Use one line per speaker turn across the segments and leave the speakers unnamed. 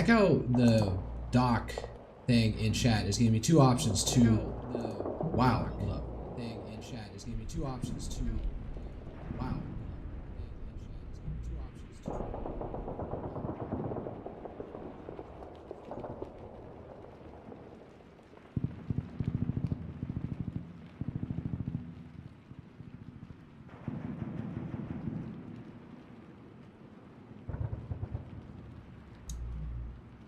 like how the doc thing in chat is giving me two options to. Wow. Hold up. Thing in chat is giving me two options to. Wow.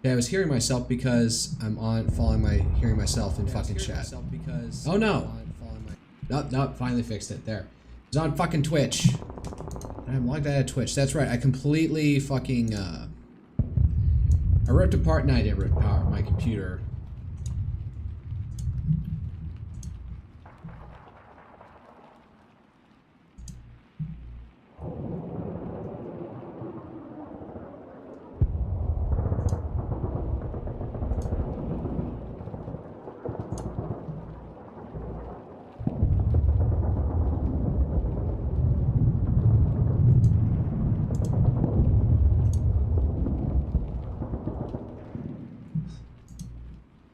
Yeah, I was hearing myself because I'm on hearing myself in fucking chat. Oh no! Nope, finally fixed it. There. It's on fucking Twitch. I'm logged out of Twitch. That's right. I completely fucking I ripped apart. No, I didn't rip apart my computer.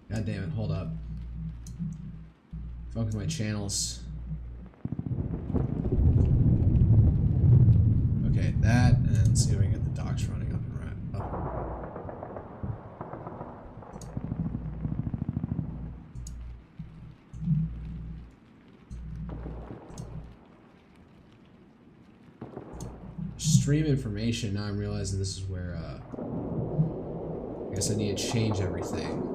God damn it, hold up. Focus my channels. Okay, that, and let's see if we can get the docs running up and right. Stream information, now I'm realizing this is where, I guess I need to change everything.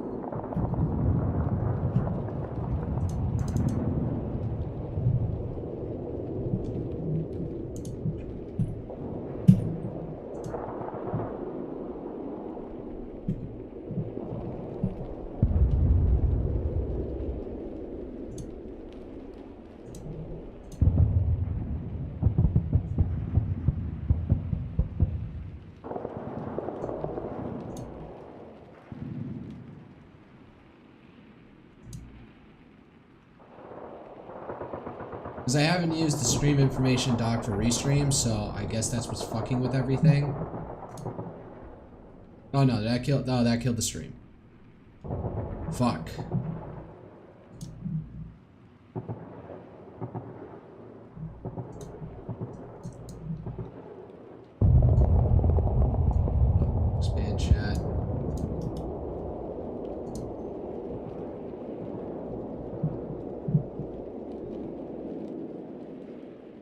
Because I haven't used the stream information doc for restream, so I guess that's what's fucking with everything. Oh no, that killed the stream. Fuck. Expand chat.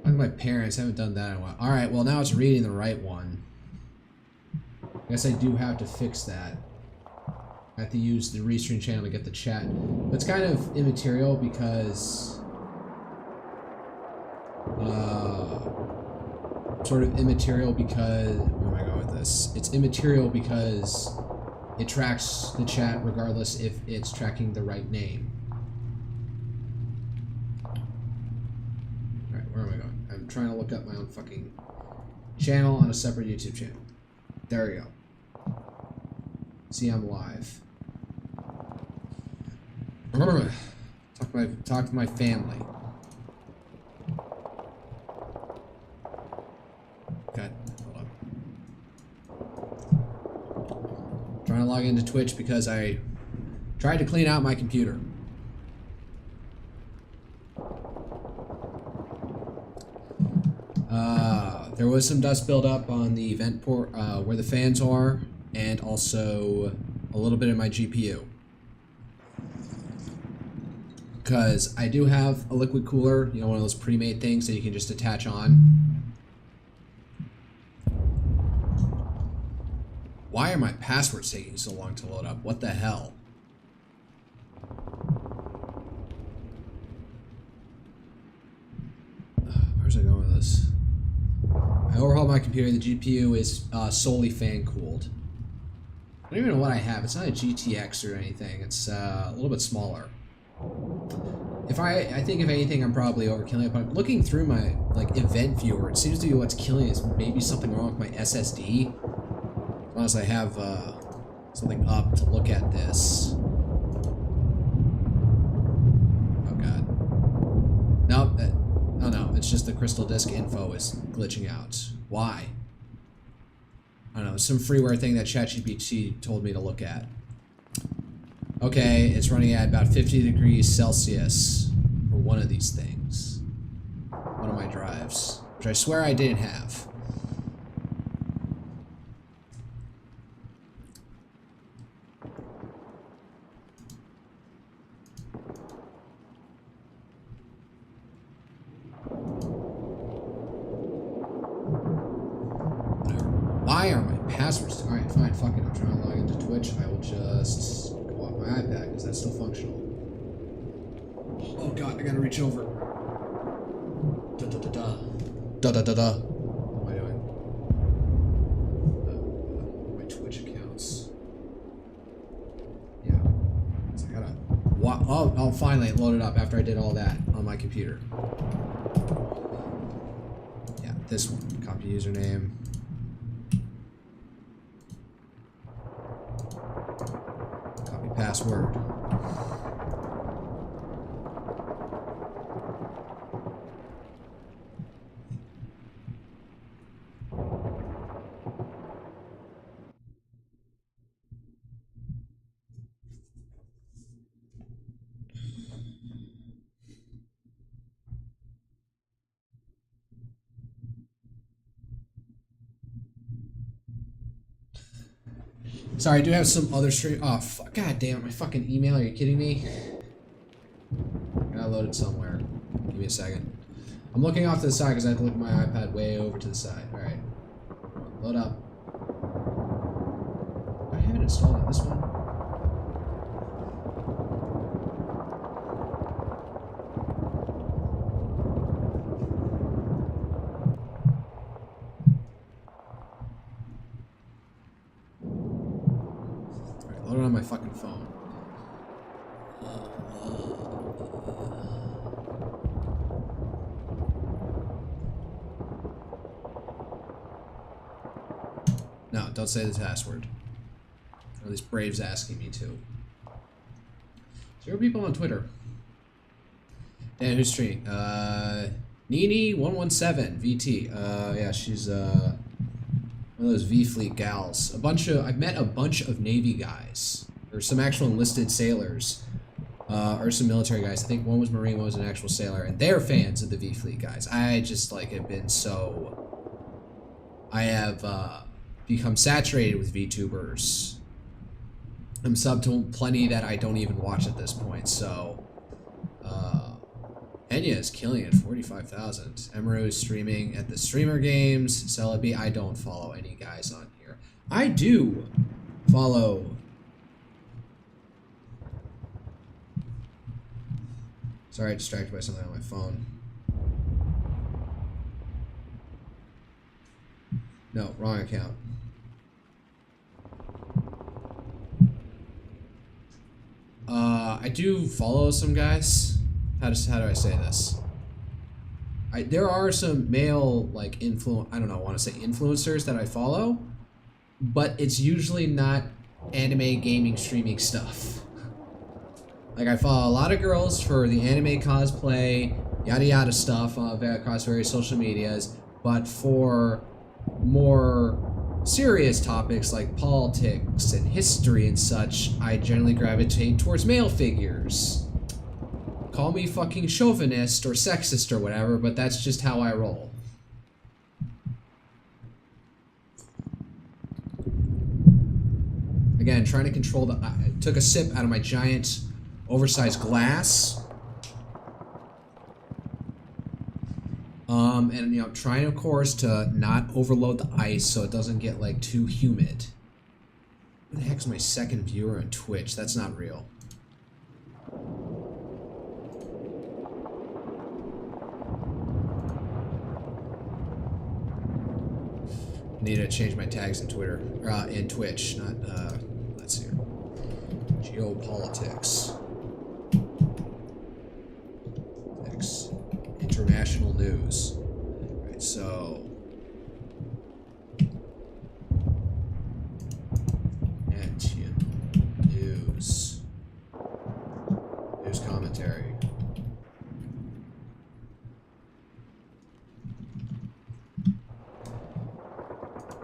My parents haven't done that in a while. Alright, well now it's reading the right one. I guess I do have to fix that. I have to use the restream channel to get the chat. But it's kind of immaterial because... sort of immaterial because... Where am I going with this? It's immaterial because it tracks the chat regardless if it's tracking the right name. Alright, where am I going? I'm trying to look up my own fucking channel on a separate YouTube channel. There we go. See, I'm live. Talk to my family. God, hold up. Trying to log into Twitch because I tried to clean out my computer. There was some dust buildup on the vent port where the fans are, and also a little bit in my GPU. Because I do have a liquid cooler, you know, one of those pre-made things that you can just attach on. Why are my passwords taking so long to load up? What the hell? Where's I going with this? I overhauled my computer. The GPU is solely fan cooled. I don't even know what I have. It's not a GTX or anything. It's a little bit smaller. I think if anything, I'm probably overkilling it. But looking through my event viewer, it seems to be what's killing is maybe something wrong with my SSD. Unless I have something up to look at this. Oh god. Nope. Oh no, it's just the crystal disk info is glitching out. Why? I don't know, some freeware thing that ChatGPT told me to look at. Okay, it's running at about 50 degrees Celsius for one of these things. One of my drives, which I swear I didn't have. Why are my passwords? Alright, fine, fuck it. I'm trying to log into Twitch. I will just go off my iPad because that's still functional. Oh god, I gotta reach over. Da da da da. Da da da da. What am I doing? My Twitch accounts. Yeah. So I gotta. Oh, finally it loaded up after I did all that on my computer. Yeah, this one. Copy username. Password. Sorry, I do have some other stream. Oh, fuck. God damn it, my fucking email. Are you kidding me? I gotta load it somewhere. Give me a second. I'm looking off to the side because I have to look at my iPad way over to the side. Alright. Load up. I have it installed on this one. Alright, load it on my fucking phone. No, don't say the password. Or at least Brave's asking me to. 0 people on Twitter. And who's streaming? Nini117 VT. Yeah, she's one of those V-Fleet gals. I've met a bunch of Navy guys. There's some actual enlisted sailors. Or some military guys. I think one was Marine, one was an actual sailor. And they're fans of the V-Fleet guys. I just, like, have been so... I have, become saturated with VTubers. I'm subbed to plenty that I don't even watch at this point, so... Enya is killing it, 45,000. Emeru is streaming at the Streamer Games. Celebi, I don't follow any guys on here. I do follow... Sorry, distracted by something on my phone. No, wrong account. I do follow some guys. How do I say this? There are some male, like, I want to say influencers that I follow, but it's usually not anime gaming streaming stuff. Like, I follow a lot of girls for the anime cosplay, yada yada stuff across various social medias, but for more serious topics like politics and history and such, I generally gravitate towards male figures. Call me fucking chauvinist or sexist or whatever, but that's just how I roll. Again, trying to control I took a sip out of my giant oversized glass. And you know, trying of course to not overload the ice so it doesn't get like too humid. Who the heck's my second viewer on Twitch? That's not real. I need to change my tags in Twitter, in Twitch, not, let's see here. Geopolitics. International news. Right, so news commentary.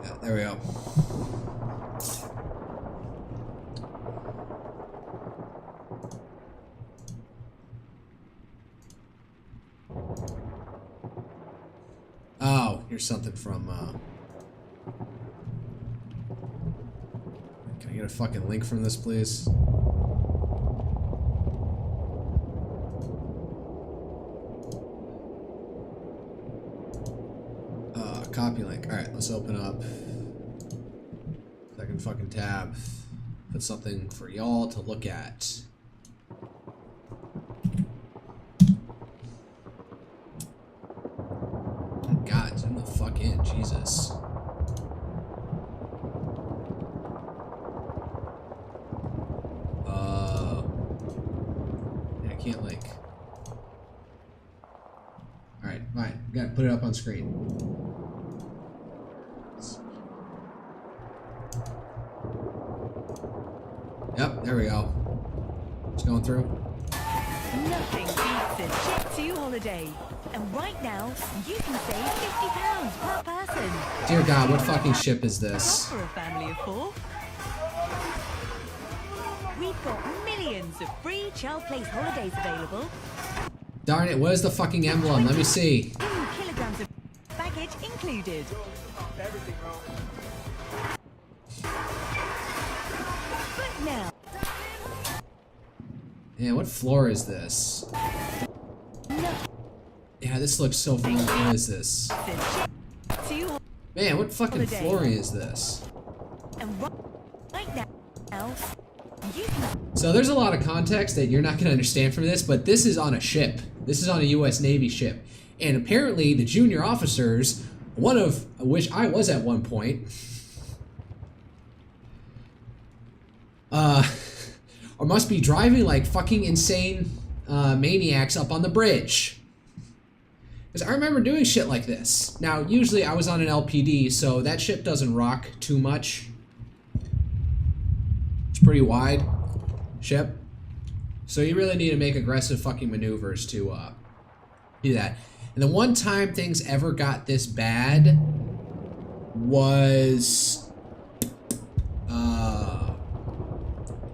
Yeah, there we go. Here's something from, can I get a fucking link from this, please? Copy link. Alright, let's open up. Second fucking tab. Put something for y'all to look at. God, zoom the fuck in, Jesus. Yeah, I can't link. Alright, fine. We gotta put it up on screen. Yep, there we go. It's going through.
Nothing beats a Jet 2 holiday. And right now, you can save £50 per person.
Dear God, what fucking ship is this?
For a family of 4. We've got millions of free child place holidays available.
Darn it, where's the fucking emblem? Let me see.
2 kilograms of baggage included. But now,
Yeah, what floor is this? Yeah, this looks so familiar. What is this? Man, what fucking flooring is this?
And right now, you can...
So there's a lot of context that you're not going to understand from this, but this is on a ship. This is on a U.S. Navy ship. And apparently the junior officers, one of which I was at one point, or must be driving like fucking insane maniacs up on the bridge. Because I remember doing shit like this. Now, usually I was on an LPD, so that ship doesn't rock too much. It's pretty wide ship. So you really need to make aggressive fucking maneuvers to do that. And the one time things ever got this bad was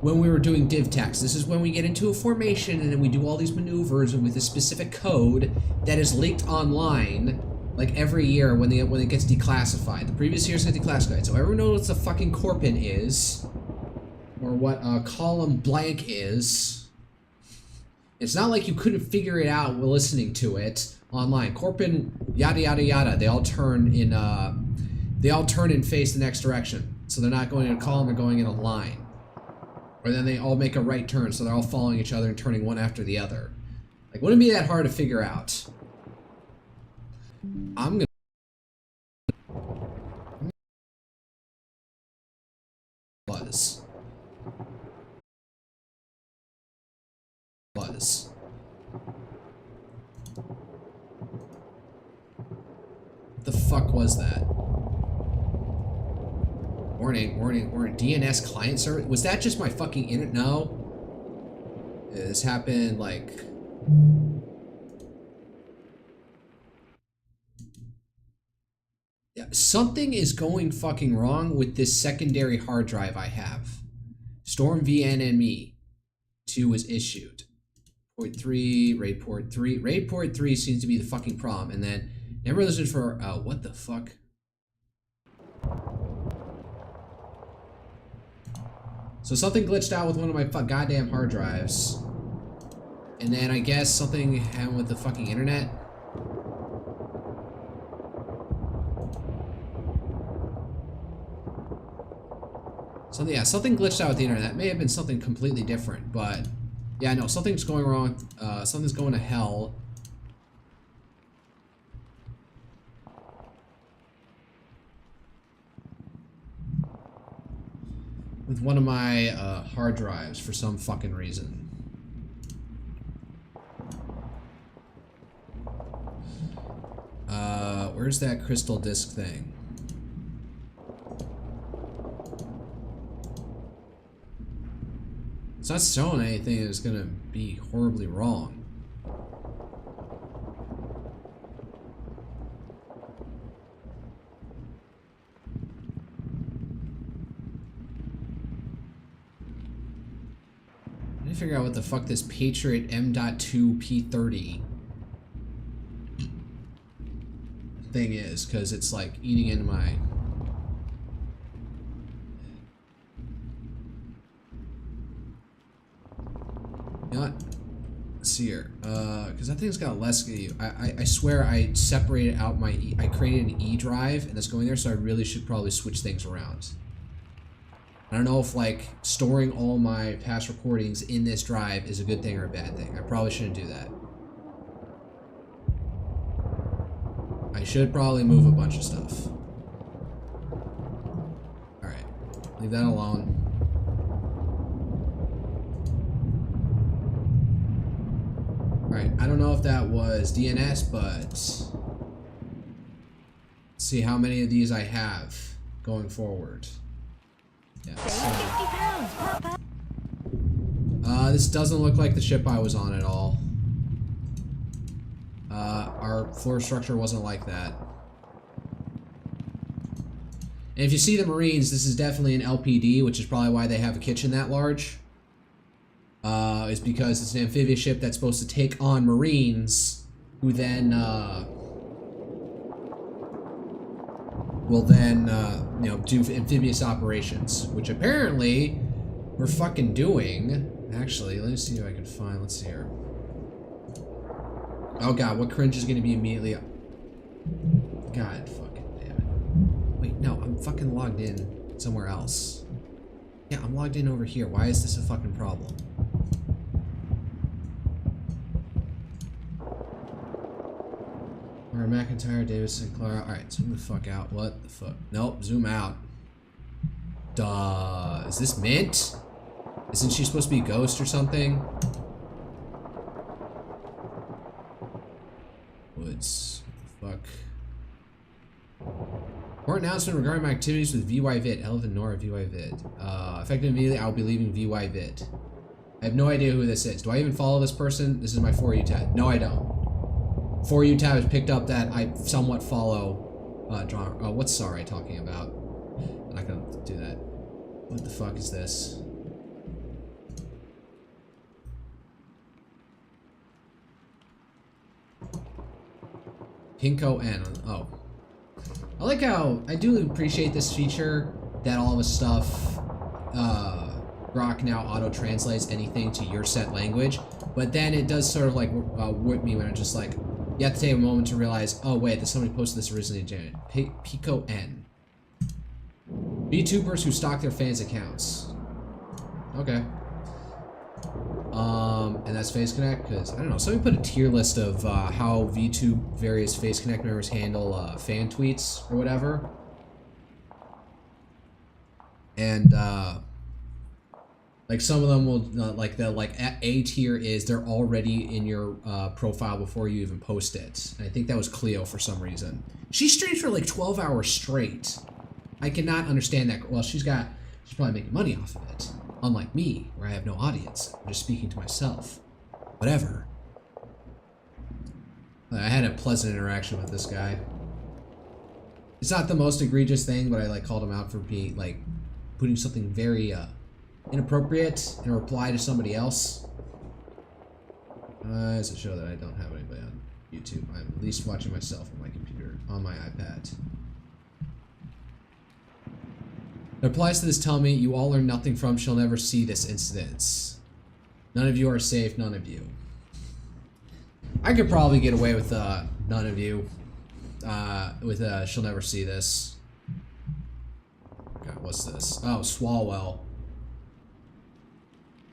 when we were doing div text. This is when we get into a formation and then we do all these maneuvers with a specific code that is leaked online like every year when it gets declassified. The previous years get declassified. So everyone knows what the fucking corpin is, or what column blank is. It's not like you couldn't figure it out while listening to it online. Corpin, yada yada yada. They all turn in face the next direction. So they're not going in a column, they're going in a line. Or then they all make a right turn, so they're all following each other and turning one after the other. Like, wouldn't be that hard to figure out. I'm gonna... Buzz. What the fuck was that? Warning, warning, warning. DNS client server? Was that just my fucking internet? No. This happened like... Yeah, something is going fucking wrong with this secondary hard drive I have. Storm VNME 2 was issued. Port 3, RAID port 3. RAID port 3 seems to be the fucking problem. And then, never listened for, what the fuck? So something glitched out with one of my goddamn hard drives. And then I guess something happened with the fucking internet. Something glitched out with the internet. That may have been something completely different, but yeah, no, something's going wrong. Something's going to hell. With one of my hard drives for some fucking reason. Where's that crystal disk thing? It's not showing anything that's gonna be horribly wrong. I need to figure out what the fuck this Patriot M.2 P30 thing is, because it's like eating into my... You know what? Let's see here. Because that thing's got less... I swear I separated out my... I created an E drive, and it's going there, so I really should probably switch things around. I don't know if, like, storing all my past recordings in this drive is a good thing or a bad thing. I probably shouldn't do that. I should probably move a bunch of stuff. Alright. Leave that alone. Alright, I don't know if that was DNS, but... Let's see how many of these I have going forward. Yeah, so. This doesn't look like the ship I was on at all. Our floor structure wasn't like that. And if you see the Marines, this is definitely an LPD, which is probably why they have a kitchen that large. Is because it's an amphibious ship that's supposed to take on Marines, who then, will then, you know, do amphibious operations, which apparently we're fucking doing. Actually, let me see if I can find, let's see here. Oh god, what cringe is gonna be immediately? God fucking damn it. Wait, no, I'm fucking logged in somewhere else. Yeah, I'm logged in over here. Why is this a fucking problem? Or McIntyre, Davidson, Clara. Alright, zoom the fuck out. What the fuck? Nope, zoom out. Duh. Is this Mint? Isn't she supposed to be a ghost or something? Woods. What the fuck? More announcement regarding my activities with VYVit. Elvin Nora VYVit. Effective immediately, I'll be leaving VYVit. I have no idea who this is. Do I even follow this person? This is my For You tab. No, I don't. For You tab has picked up that I somewhat follow John. Oh, what's Sorry talking about? I'm not gonna do that. What the fuck is this? Pinko N. Oh. I like how I do appreciate this feature that all of his stuff Grok now auto translates anything to your set language, but then it does sort of like whip me when I'm just like, you have to take a moment to realize, oh wait, that somebody posted this originally in Janet. Pico N. VTubers who stalk their fans' accounts. Okay. And that's Face Connect, because I don't know, somebody put a tier list of how VTube various Face Connect members handle fan tweets or whatever. And like some of them will like the A tier is they're already in your profile before you even post it. And I think that was Cleo for some reason. She streamed for like 12 hours straight. I cannot understand that. Well, she's probably making money off of it. Unlike me, where I have no audience. I'm just speaking to myself. Whatever. I had a pleasant interaction with this guy. It's not the most egregious thing, but I like called him out for being like putting something very inappropriate in a reply to somebody else. It's a show that I don't have anybody on YouTube. I'm at least watching myself on my computer, on my iPad. The replies to this tell me you all learn nothing from, she'll never see this incident. None of you are safe, none of you. I could probably get away with none of you. With she'll never see this. God, what's this? Oh, Swalwell.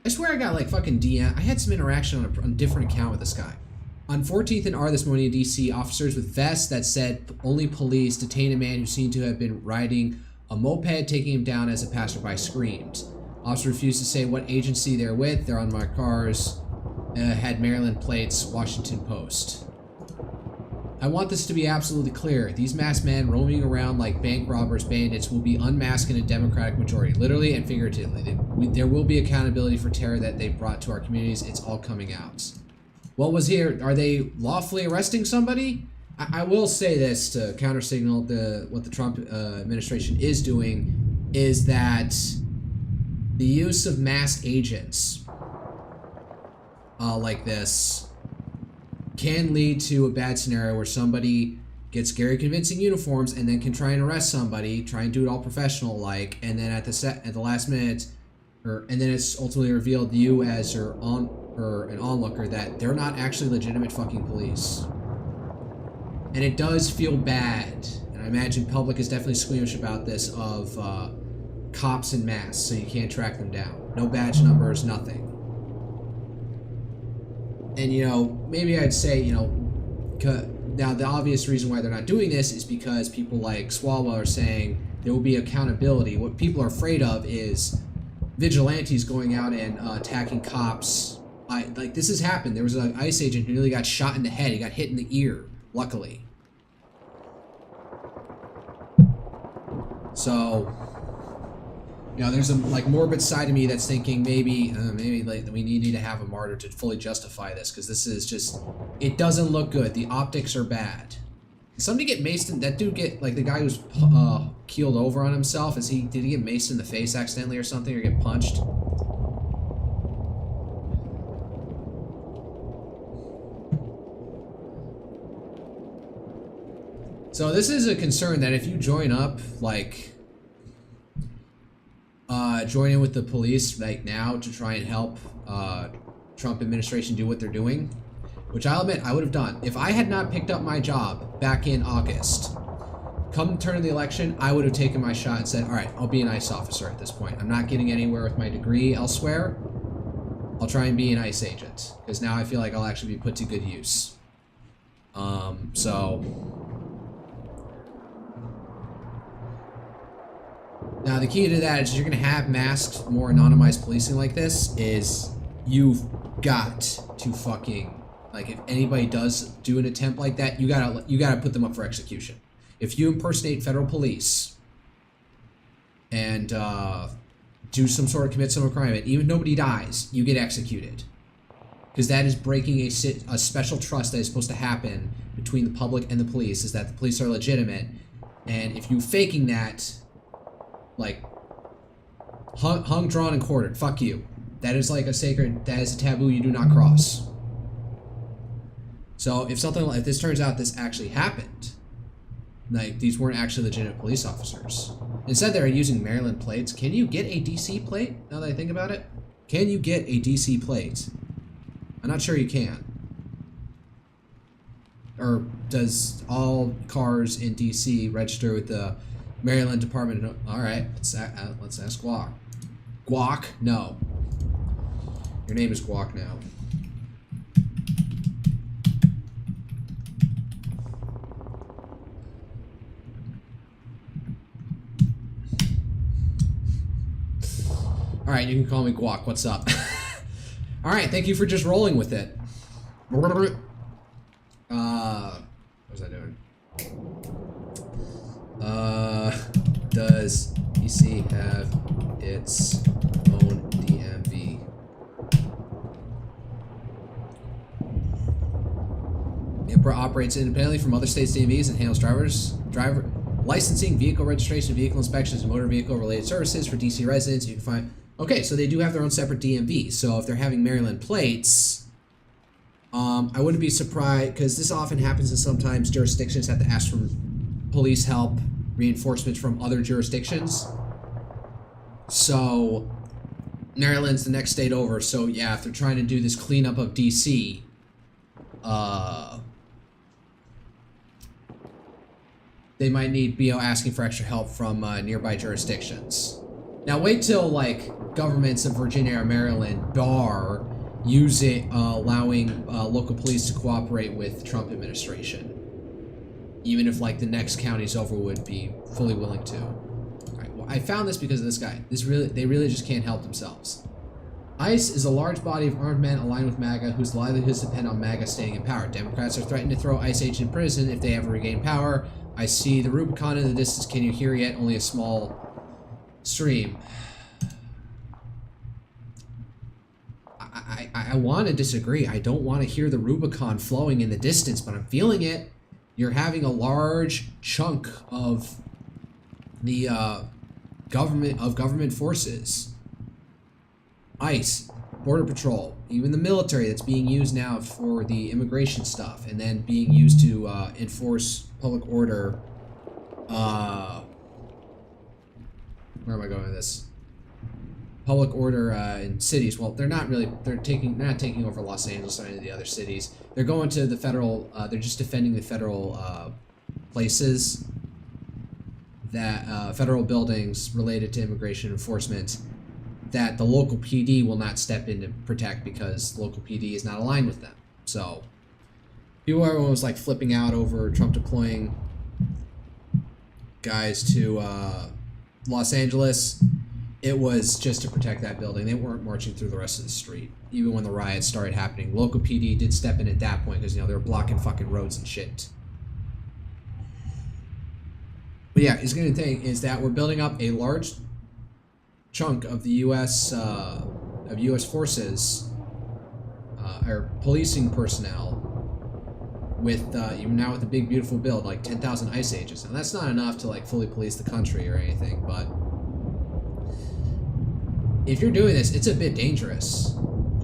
I swear I got like fucking DM. I had some interaction on a different account with this guy. On 14th and R this morning in DC, officers with vests that said only police detained a man who seemed to have been riding a moped, taking him down as a passerby screamed. Officer refused to say what agency they're with. They're unmarked cars. Had Maryland plates, Washington Post. I want this to be absolutely clear. These masked men roaming around like bank robbers, bandits will be unmasked in a Democratic majority, literally and figuratively. There will be accountability for terror that they brought to our communities. It's all coming out. What was here? Are they lawfully arresting somebody? I will say this to counter-signal what the Trump administration is doing is that the use of masked agents like this can lead to a bad scenario where somebody get scary convincing uniforms, and then can try and arrest somebody, try and do it all professional like, and then at the last minute, and then it's ultimately revealed to you as an onlooker that they're not actually legitimate fucking police. And it does feel bad, and I imagine public is definitely squeamish about this, of cops in masks, so you can't track them down. No badge numbers, nothing. And, you know, maybe I'd say, you know, now the obvious reason why they're not doing this is because people like Swalwell are saying there will be accountability. What people are afraid of is vigilantes going out and attacking cops. Like, this has happened. There was an ICE agent who nearly got shot in the head. He got hit in the ear, luckily. So, you know, there's a like morbid side of me that's thinking maybe like we need to have a martyr to fully justify this, because this is just, it doesn't look good. The optics are bad. Did somebody get maced in? That dude get, like, the guy who's keeled over on himself? Did he get maced in the face accidentally or something, or get punched? So this is a concern that if you join up, like, join in with the police right now to try and help Trump administration do what they're doing, which I'll admit I would have done. If I had not picked up my job back in August, come the turn of the election, I would have taken my shot and said, all right, I'll be an ICE officer at this point. I'm not getting anywhere with my degree elsewhere. I'll try and be an ICE agent, because now I feel like I'll actually be put to good use. Now, the key to that is you're going to have masked, more anonymized policing like this, is you've got to fucking, like, if anybody does do an attempt like that, you gotta put them up for execution. If you impersonate federal police and commit some crime, and even if nobody dies, you get executed. Because that is breaking a special trust that is supposed to happen between the public and the police, is that the police are legitimate. And if you faking that, like, hung, drawn, and quartered, fuck you. That is like that is a taboo you do not cross. So if something like this turns out this actually happened, like, these weren't actually legitimate police officers. Instead, they're using Maryland plates. Can you get a DC plate, now that I think about it? Can you get a DC plate? I'm not sure you can. Or does all cars in DC register with the Maryland Department of... All right, let's ask Guac. Guac? No. Your name is Guac now. All right, you can call me Guac. What's up? All right, thank you for just rolling with it. What was I doing? Does DC have its own DMV? It operates independently from other states' DMVs and handles driver licensing, vehicle registration, vehicle inspections, and motor vehicle related services for DC residents. You can find... Okay, so they do have their own separate DMV. So if they're having Maryland plates, I wouldn't be surprised, because this often happens, and sometimes jurisdictions have to ask for police help, reinforcements from other jurisdictions. So Maryland's the next state over. So yeah, if they're trying to do this cleanup of DC, they might need BO asking for extra help from nearby jurisdictions. Now wait till, like, governments of Virginia or Maryland bar allowing local police to cooperate with Trump administration. Even if, like, the next counties over would be fully willing to. Alright, well, I found this because of this guy. They really just can't help themselves. ICE is a large body of armed men aligned with MAGA whose livelihoods depend on MAGA staying in power. Democrats are threatening to throw ICE agents in prison if they ever regain power. I see the Rubicon in the distance. Can you hear yet? Only a small stream. I want to disagree. I don't want to hear the Rubicon flowing in the distance, but I'm feeling it. You're having a large chunk of the government forces. ICE, Border Patrol, even the military that's being used now for the immigration stuff, and then being used to enforce public order. Where am I going with this? Public order in cities. Well, they're not taking over Los Angeles or any of the other cities. They're going to the federal. They're just defending the federal places, that federal buildings related to immigration enforcement, that the local PD will not step in to protect because local PD is not aligned with them. So, everyone was like flipping out over Trump deploying guys to Los Angeles. It was just to protect that building. They weren't marching through the rest of the street. Even when the riots started happening, local PD did step in at that point because, you know, they were blocking fucking roads and shit. But yeah, his good thing is that we're building up a large chunk of the U.S. Forces, or policing personnel, with even now with the big beautiful build, like 10,000 ice ages. And that's not enough to like fully police the country or anything, but if you're doing this, it's a bit dangerous.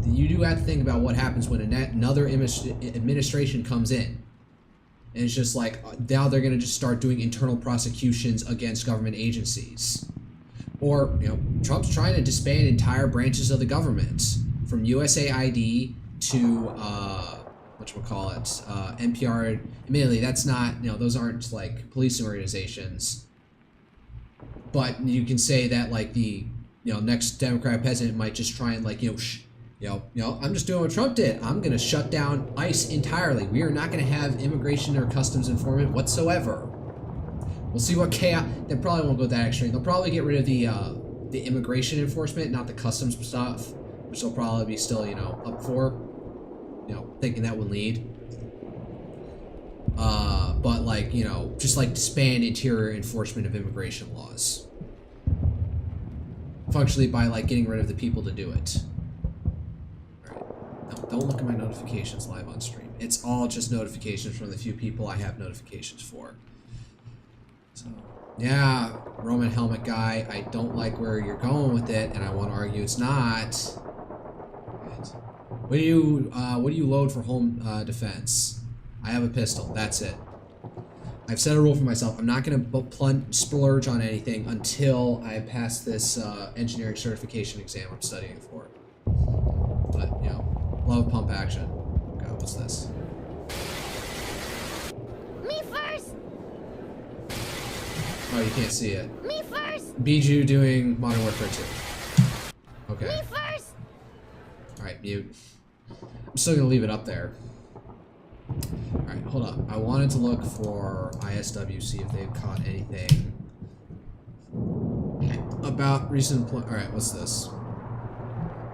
You do have to think about what happens when another administration comes in. And it's just like, now they're going to just start doing internal prosecutions against government agencies. Or, you know, Trump's trying to disband entire branches of the government, from USAID to, NPR. Admittedly, that's not, you know, those aren't like policing organizations. But you can say that like the, you know, next Democratic president might just try and like, I'm just doing what Trump did. I'm going to shut down ICE entirely. We are not going to have immigration or customs enforcement whatsoever. We'll see what chaos. They probably won't go that extreme. They'll probably get rid of the immigration enforcement, not the customs stuff, which they'll probably be still, you know, up for, you know, thinking that would lead. But like, you know, just like disband interior enforcement of immigration laws. Functionally by like getting rid of the people to do it. Alright. No, don't look at my notifications live on stream. It's all just notifications from the few people I have notifications for. So, yeah, Roman helmet guy, I don't like where you're going with it, and I want to argue it's not. What do you load for home defense? I have a pistol. That's it. I've set a rule for myself. I'm not going to splurge on anything until I pass this engineering certification exam I'm studying for. But, you know, love pump action. God, what's this?
Me first!
Oh, you can't see it.
Me first!
Bijou doing Modern Warfare 2. Okay.
Me first!
Alright, mute. I'm still going to leave it up there. Alright, hold up. I wanted to look for ISW, see if they've caught anything about recent Alright, what's this?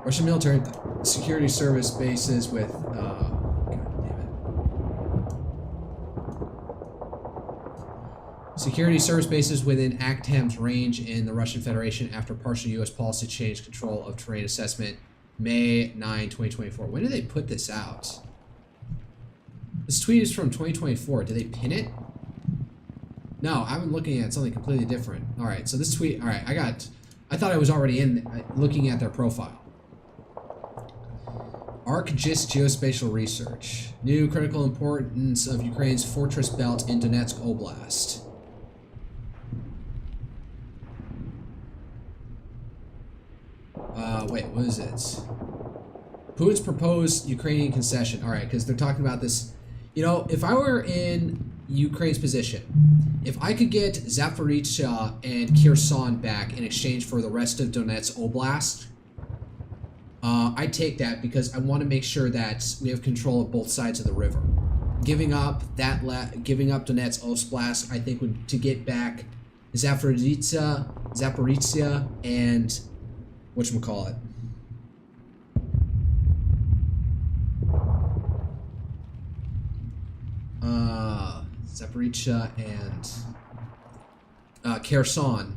Russian military security service bases with, God damn it. Security service bases within ACTAM's range in the Russian Federation after partial U.S. policy change control of terrain assessment, May 9, 2024. When did they put this out? This tweet is from 2024. Did they pin it? No, I'm looking at something completely different. All right, so this tweet. All right, I thought I was already looking at their profile. ArcGIS Geospatial Research. New critical importance of Ukraine's fortress belt in Donetsk Oblast. Wait, what is it? Putin's proposed Ukrainian concession. All right, because they're talking about this. You know, if I were in Ukraine's position, if I could get Zaporizhzhia and Kherson back in exchange for the rest of Donetsk Oblast, I'd take that because I want to make sure that we have control of both sides of the river. Giving up Donetsk Oblast, I think would to get back Zaporizhzhia, and whatchamacallit. Zaporizhzhia and Kherson,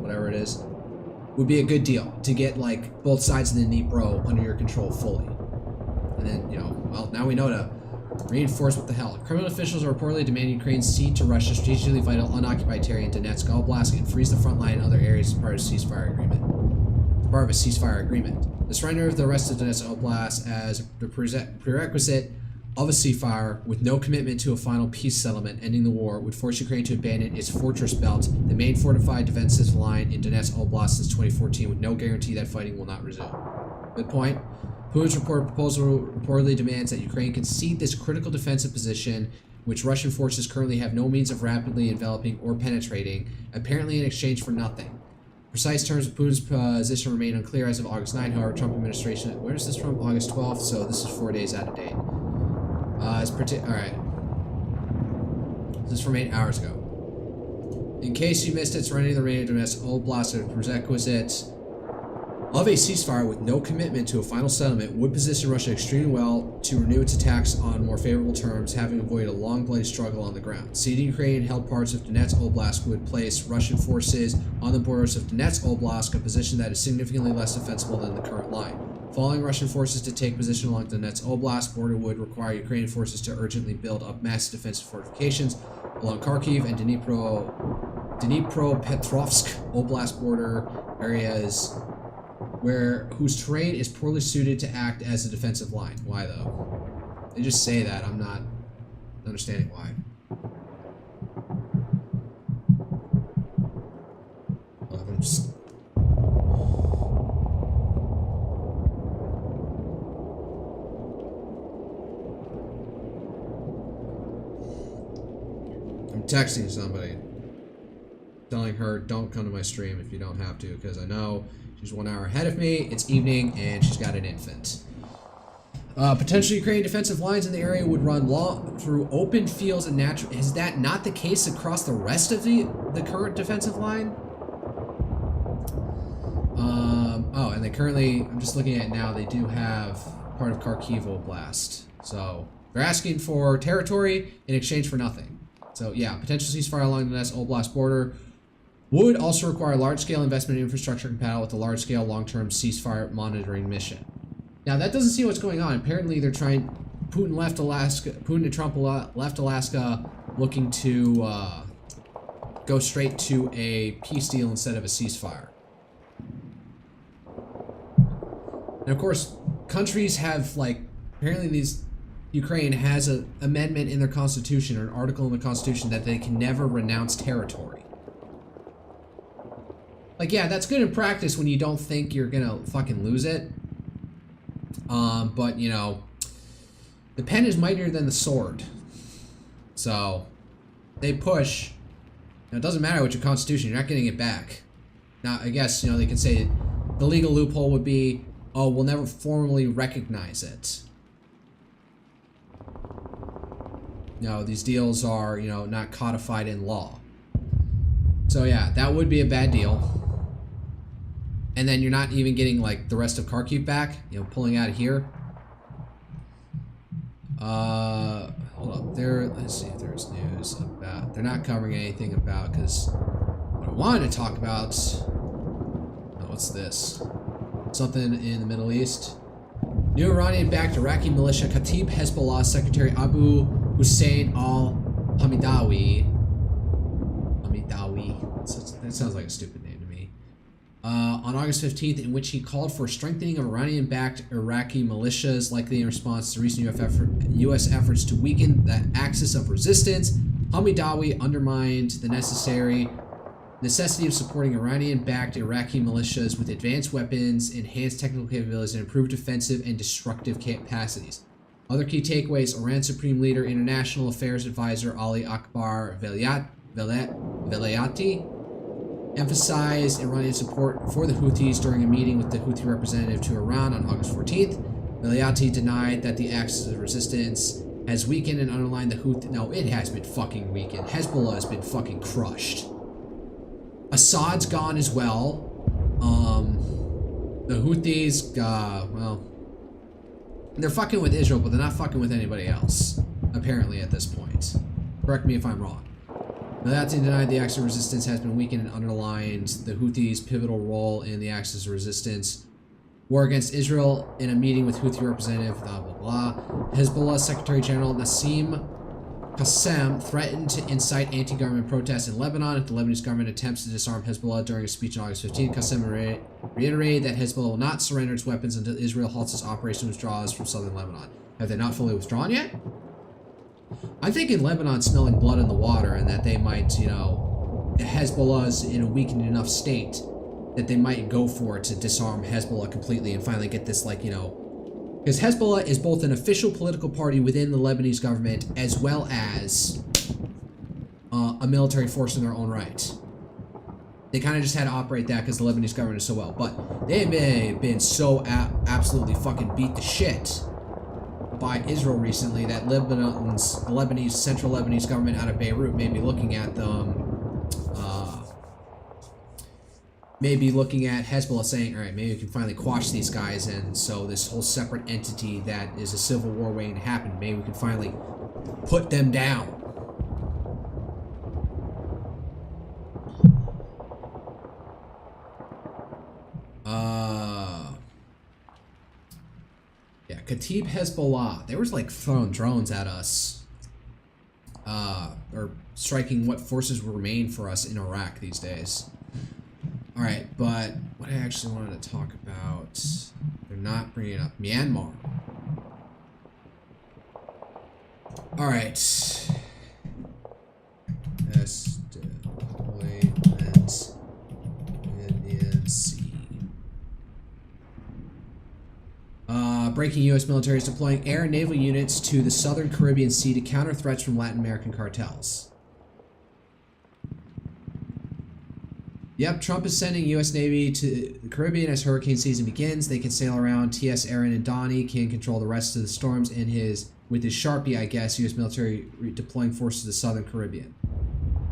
whatever it is, would be a good deal to get like both sides of the Dnipro under your control fully. And then, you know, well, now we know to reinforce what the hell. Criminal officials are reportedly demanding Ukraine cede to Russia strategically vital unoccupied territory in Donetsk Oblast and freeze the front line in other areas as part of the ceasefire agreement. part of a ceasefire agreement. The surrender of the rest of Donetsk Oblast as the prerequisite of a ceasefire with no commitment to a final peace settlement ending the war would force Ukraine to abandon its fortress belt, the main fortified defensive line in Donetsk Oblast since 2014, with no guarantee that fighting will not resume. Good point. Putin's proposal reportedly demands that Ukraine concede this critical defensive position, which Russian forces currently have no means of rapidly enveloping or penetrating, apparently in exchange for nothing. Precise terms of Putin's position remain unclear as of August 9. However, Trump administration, where is this from? August 12th, so this is 4 days out of date. Alright. This is from 8 hours ago. In case you missed it, surrendering the remaining Donetsk Oblast as a prerequisite of a ceasefire with no commitment to a final settlement would position Russia extremely well to renew its attacks on more favorable terms, having avoided a long, bloody struggle on the ground. Ceding Ukraine-held parts of Donetsk Oblast would place Russian forces on the borders of Donetsk Oblast, a position that is significantly less defensible than the current line. Following Russian forces to take position along the Donetsk Oblast border would require Ukrainian forces to urgently build up massive defensive fortifications along Kharkiv and Dnipropetrovsk Oblast border areas, whose terrain is poorly suited to act as a defensive line. Why though? They just say that. I'm not understanding why. I'm just... I'm texting somebody, telling her don't come to my stream if you don't have to, because I know she's 1 hour ahead of me, it's evening, and she's got an infant. Potential Ukrainian defensive lines in the area would run long through open fields and natural... Is that not the case across the rest of the current defensive line? Oh, and they currently, I'm just looking at it now, they do have part of Kharkiv Oblast. So, they're asking for territory in exchange for nothing. So, yeah, potential ceasefire along the Donetsk Oblast border would also require large-scale investment in infrastructure compatible with the large-scale long-term ceasefire monitoring mission. Now, that doesn't see what's going on. Apparently, they're trying... Putin and Trump left Alaska looking to go straight to a peace deal instead of a ceasefire. And, of course, countries have, like... Apparently, Ukraine has an amendment in their constitution, or an article in the constitution, that they can never renounce territory. Like, yeah, that's good in practice when you don't think you're gonna fucking lose it. But, you know, the pen is mightier than the sword. So, they push. Now, it doesn't matter what your constitution, you're not getting it back. Now, I guess, you know, they can say the legal loophole would be, oh, we'll never formally recognize it. No, these deals are, you know, not codified in law. So yeah, that would be a bad deal. And then you're not even getting, like, the rest of Kharkiv back, you know, pulling out of here. Hold up, let's see if there's news about, they're not covering anything about, because what I wanted to talk about, oh, what's this? Something in the Middle East. New Iranian-backed Iraqi militia Kataib Hezbollah Secretary Abu Hussein al-Hamidawi. That sounds like a stupid name to me. On August 15th, in which he called for strengthening of Iranian-backed Iraqi militias, likely in response to recent U.S. efforts to weaken the axis of resistance. Hamidawi undermined the necessity of supporting Iranian-backed Iraqi militias with advanced weapons, enhanced technical capabilities, and improved defensive and destructive capacities. Other key takeaways: Iran Supreme Leader, International Affairs Advisor Ali Akbar Velayati emphasized Iranian support for the Houthis during a meeting with the Houthi representative to Iran on August 14th. Velayati denied that the axis of resistance has weakened and underlined the Houthi... No, it has been fucking weakened. Hezbollah has been fucking crushed. Assad's gone as well. The Houthis, well... They're fucking with Israel, but they're not fucking with anybody else. Apparently, at this point. Correct me if I'm wrong. Velayati denied the axis of resistance has been weakened and underlined the Houthis' pivotal role in the axis of resistance war against Israel in a meeting with Houthi representative, blah, blah, blah. Hezbollah Secretary General Nassim Qassem threatened to incite anti-government protests in Lebanon if the Lebanese government attempts to disarm Hezbollah during a speech on August 15. Qassem reiterated that Hezbollah will not surrender its weapons until Israel halts its operation withdrawals from southern Lebanon. Have they not fully withdrawn yet? I'm thinking Lebanon's smelling blood in the water and that they might, you know, Hezbollah's in a weakened enough state that they might go for it to disarm Hezbollah completely and finally get this, like, you know, because Hezbollah is both an official political party within the Lebanese government as well as a military force in their own right. They kind of just had to operate that because the Lebanese government is so well. But they have been so absolutely fucking beat the shit by Israel recently that the Lebanese central Lebanese government out of Beirut may be looking at them. Maybe looking at Hezbollah saying, all right, maybe we can finally quash these guys, and so this whole separate entity that is a civil war waiting to happen, maybe we can finally put them down. Yeah, Kataib Hezbollah. They were like throwing drones at us. Or striking what forces remain for us in Iraq these days. Alright, but what I actually wanted to talk about, they're not bringing up Myanmar. Alright. Deployment Indian Sea. Breaking U.S. military is deploying air and naval units to the southern Caribbean Sea to counter threats from Latin American cartels. Yep, Trump is sending U.S. Navy to the Caribbean as hurricane season begins. They can sail around. T.S. Aaron and Donnie can control the rest of the storms with his Sharpie, I guess. U.S. military deploying forces to the Southern Caribbean.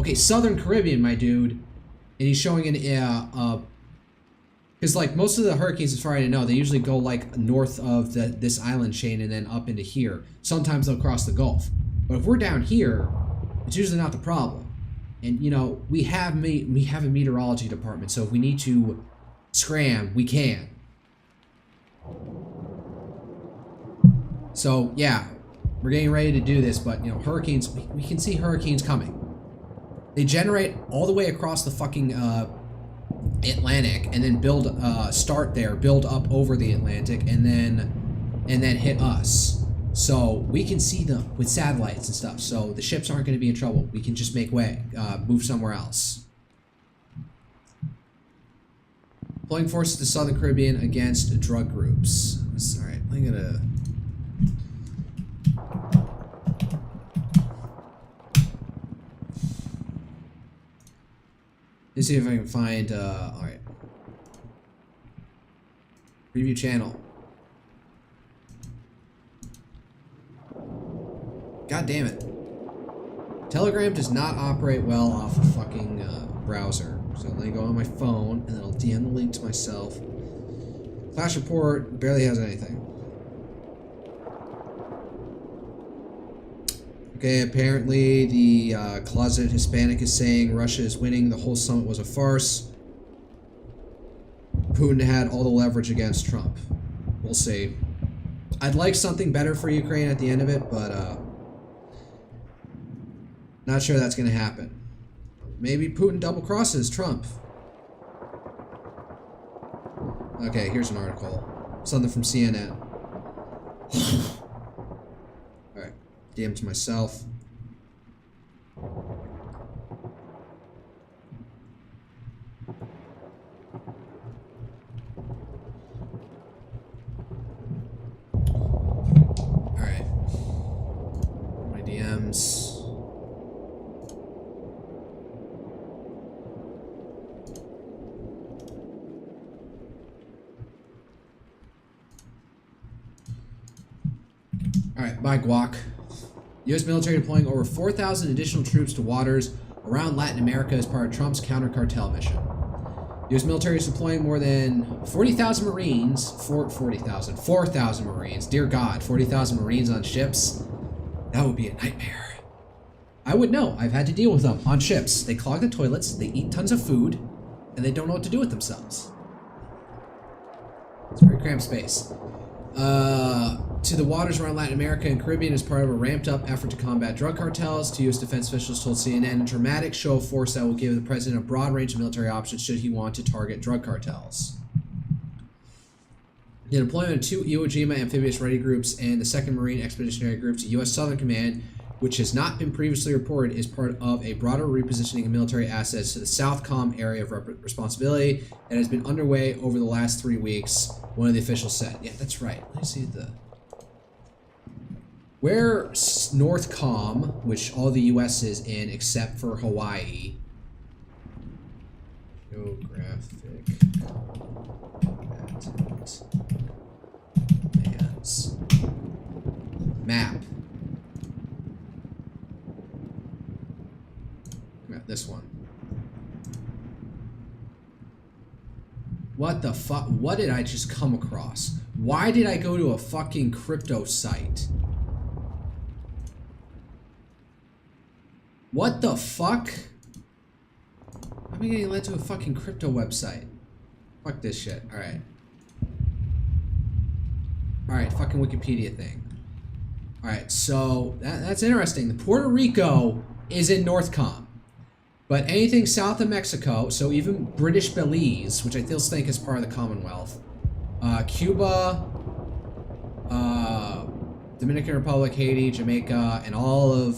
Okay, Southern Caribbean, my dude. And he's showing an, because like most of the hurricanes, as far as I know, they usually go like north of this island chain and then up into here. Sometimes they'll cross the Gulf. But if we're down here, it's usually not the problem. And, you know, we have a meteorology department, so if we need to scram, we can. So, yeah, we're getting ready to do this, but, you know, hurricanes, we can see hurricanes coming. They generate all the way across the fucking Atlantic, and then start there, build up over the Atlantic, and then hit us. So we can see them with satellites and stuff. So the ships aren't going to be in trouble. We can just make way, move somewhere else. Deploying forces to Southern Caribbean against drug groups. All right, I'm gonna. Let's see if I can find. All right. Preview channel. God damn it. Telegram does not operate well off a fucking browser. So let me go on my phone, and then I'll DM the link to myself. Flash report barely has anything. Okay, apparently the Closet Hispanic is saying Russia is winning. The whole summit was a farce. Putin had all the leverage against Trump. We'll see. I'd like something better for Ukraine at the end of it, but not sure that's going to happen. Maybe Putin double crosses Trump. Okay, here's an article. Something from CNN. Alright, DM to myself. Alright. My DMs. Alright, bye Guac. U.S. military deploying over 4,000 additional troops to waters around Latin America as part of Trump's counter-cartel mission. U.S. military is deploying more than 40,000 Marines. 4,000 Marines. Dear God, 40,000 Marines on ships? That would be a nightmare. I would know. I've had to deal with them on ships. They clog the toilets, they eat tons of food, and they don't know what to do with themselves. It's a very cramped space. to the waters around Latin America and Caribbean as part of a ramped-up effort to combat drug cartels. Two U.S. defense officials told CNN a dramatic show of force that will give the president a broad range of military options should he want to target drug cartels. The deployment of 2 Iwo Jima amphibious ready groups and the 2nd Marine Expeditionary Group to U.S. Southern Command, which has not been previously reported, is part of a broader repositioning of military assets to the Southcom area of responsibility that has been underway over the last 3 weeks, one of the officials said. Yeah, that's right. Let me see the... Where Northcom, which all the U.S. is in except for Hawaii. Geographic commands. Map. This one. What the fuck? What did I just come across? Why did I go to a fucking crypto site? What the fuck? I'm getting led to a fucking crypto website. Fuck this shit. Alright. Alright, fucking Wikipedia thing. Alright, so that's interesting. The Puerto Rico is in Northcom. But anything south of Mexico, so even British Belize, which I still think is part of the Commonwealth, Cuba, Dominican Republic, Haiti, Jamaica, and all of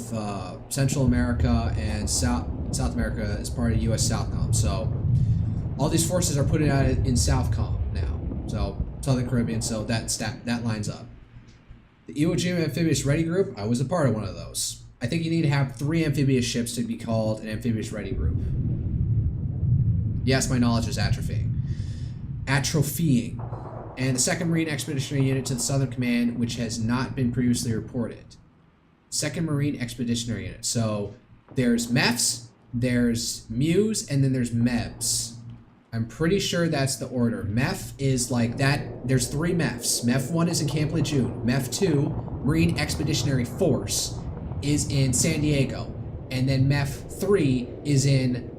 Central America and South America is part of U.S. Southcom. So all these forces are put out in Southcom now. So Southern Caribbean. So that lines up. The Iwo Jima Amphibious Ready Group, I was a part of one of those. I think you need to have 3 amphibious ships to be called an amphibious ready group. Yes, my knowledge is atrophying. And the 2nd Marine Expeditionary Unit to the Southern Command, which has not been previously reported. 2nd Marine Expeditionary Unit. So there's MEFs, there's MEWs, and then there's MEBs. I'm pretty sure that's the order. MEF is like that. There's 3 MEFs. MEF 1 is in Camp Lejeune. MEF 2, Marine Expeditionary Force, is in San Diego, and then MEF 3 is in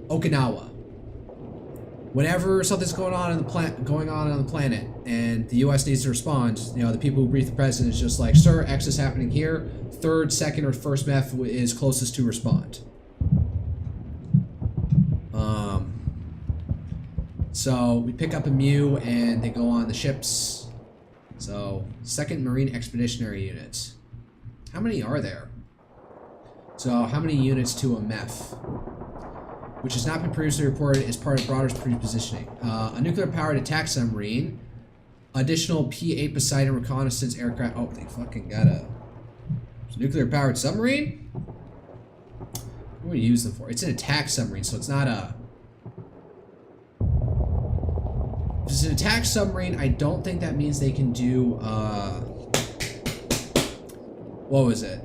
Okinawa. Whenever something's going on on the planet, and the U.S. needs to respond, you know, the people who brief the president is just like, "Sir, X is happening here. 3rd, 2nd, or 1st MEF is closest to respond." So we pick up a MEW, and they go on the ships. So 2nd Marine Expeditionary Unit. How many are there? So, how many units to a MEF? Which has not been previously reported as part of broader pre-positioning. A nuclear-powered attack submarine. Additional P-8 Poseidon reconnaissance aircraft. Oh, they fucking got a nuclear-powered submarine? What do we use them for? It's an attack submarine, so it's not a... If it's an attack submarine, I don't think that means they can do, what was it?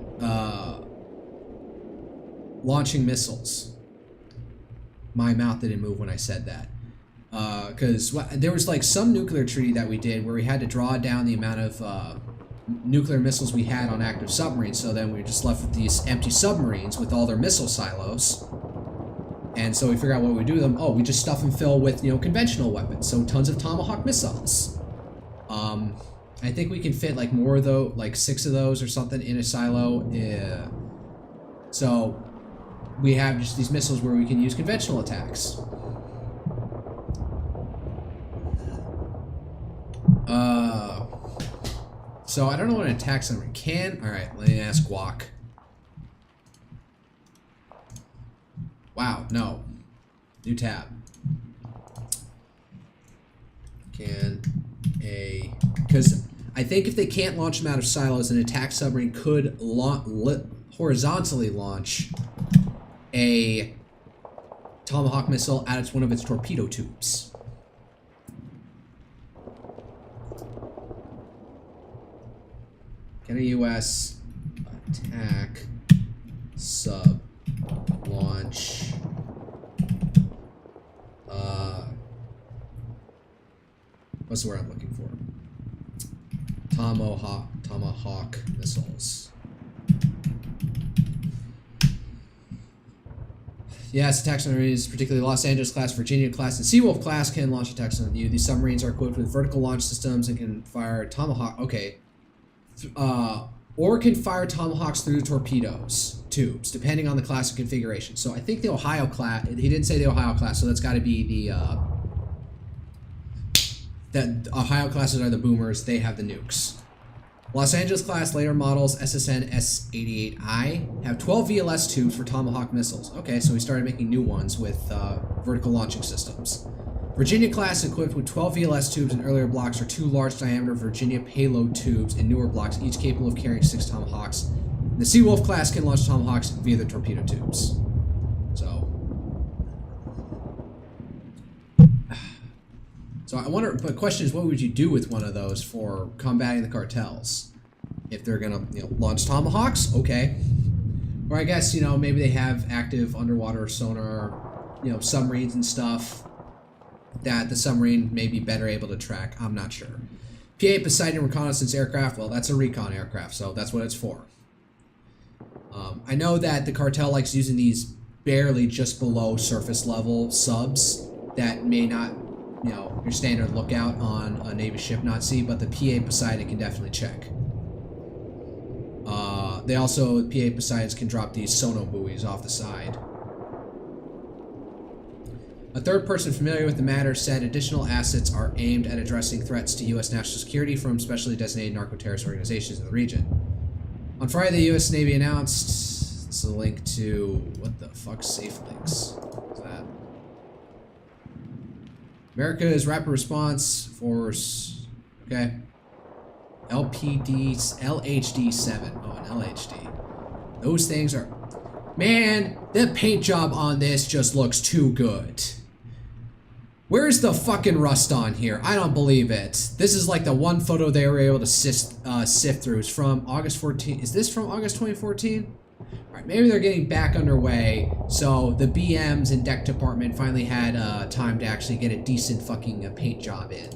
Launching missiles. My mouth didn't move when I said that. Because there was like some nuclear treaty that we did where we had to draw down the amount of nuclear missiles we had on active submarines, so then we were just left with these empty submarines with all their missile silos. And so we figure out what we do with them. Oh, we just stuff and fill with, you know, conventional weapons. So tons of Tomahawk missiles. I think we can fit like more of those, like 6 of those or something in a silo. Yeah. So we have just these missiles where we can use conventional attacks. So I don't know what an attack submarine can. All right, let me ask Guac. Wow, no. New tab. Can a... Because I think if they can't launch them out of silos, an attack submarine could horizontally launch a Tomahawk missile out of one of its torpedo tubes. Can a U.S. attack sub launch what's the word I'm looking for? Tomahawk missiles. Yes, attack submarines, particularly Los Angeles class, Virginia class, and Seawolf class can launch attacks on you. These submarines are equipped with vertical launch systems and can fire Tomahawk. Okay. or can fire Tomahawks through torpedoes tubes, depending on the class and configuration. So I think the Ohio class, he didn't say the Ohio class, so that's got to be the Ohio classes are the boomers, they have the nukes. Los Angeles class later models SSN S88I have 12 VLS tubes for Tomahawk missiles. Okay, so we started making new ones with vertical launching systems. Virginia class equipped with 12 VLS tubes in earlier blocks or 2 large diameter Virginia payload tubes in newer blocks, each capable of carrying 6 Tomahawks. The Seawolf class can launch Tomahawks via the torpedo tubes. So I wonder, but the question is, what would you do with one of those for combating the cartels? If they're gonna, launch Tomahawks, okay. Or I guess, maybe they have active underwater sonar, submarines and stuff that the submarine may be better able to track. I'm not sure. P-8 Poseidon reconnaissance aircraft, well, that's a recon aircraft, so that's what it's for. I know that the cartel likes using these barely just below surface level subs that may not, your standard lookout on a Navy ship not see, but the P-8 Poseidon can definitely check. They also, P-8 Poseidons can drop these sono buoys off the side. A third person familiar with the matter said additional assets are aimed at addressing threats to U.S. national security from specially designated narco-terrorist organizations in the region. On Friday, the U.S. Navy announced, it's a link to, what the fuck, Safe Links? What's that? America's Rapid Response Force, okay. LHD-7, oh, an LHD. Those things are, man, the paint job on this just looks too good. Where's the fucking rust on here? I don't believe it. This is like the one photo they were able to sift through. It's from August 14. Is this from August 2014? Alright, maybe they're getting back underway, so the BMs and deck department finally had time to actually get a decent fucking paint job in.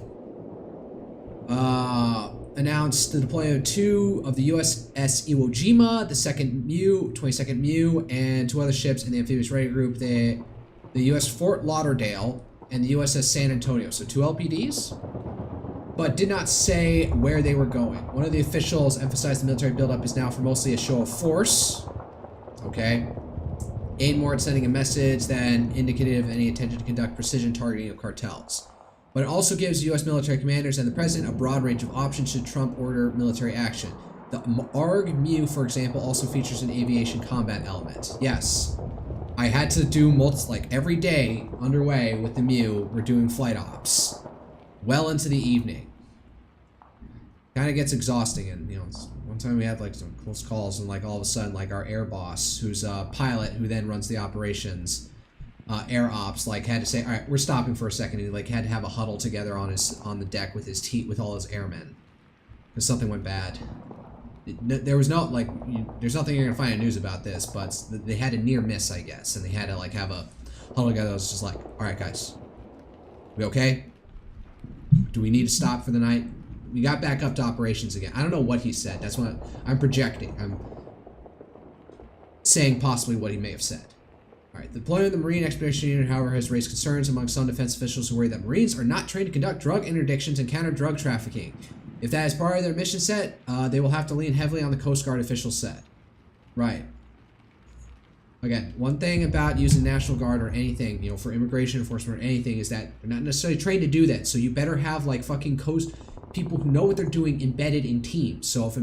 Announced the deployment of 2 of the USS Iwo Jima, the 22nd MEU, and 2 other ships in the amphibious ready group, the US Fort Lauderdale and the USS San Antonio. So 2 LPDs, but did not say where they were going. One of the officials emphasized the military buildup is now for mostly a show of force. Okay. Aimed more at sending a message than indicative of any intention to conduct precision targeting of cartels. But it also gives U.S. military commanders and the president a broad range of options should Trump order military action. The ARG MEU, for example, also features an aviation combat element. Yes. I had to do every day underway with the MEU, we're doing flight ops. Well into the evening. Kind of gets exhausting, and one time we had some close calls, and all of a sudden our air boss, who's a pilot who then runs the operations, air ops, had to say, all right, we're stopping for a second, and he had to have a huddle together on the deck with with all his airmen, because something went bad. There was no there's nothing you're gonna find in news about this, but they had a near miss, I guess, and they had to have a huddle together. It was just all right, guys, we okay? Do we need to stop for the night? We got back up to operations again. I don't know what he said. That's what I'm projecting. I'm saying possibly what he may have said. All right, the deployment of the Marine Expedition Unit, however, has raised concerns among some defense officials who worry that Marines are not trained to conduct drug interdictions and counter drug trafficking. If that is part of their mission set, they will have to lean heavily on the Coast Guard official set. Right. Again, one thing about using National Guard or anything, for immigration enforcement or anything, is that they're not necessarily trained to do that. So you better have fucking coast people who know what they're doing embedded in teams. So if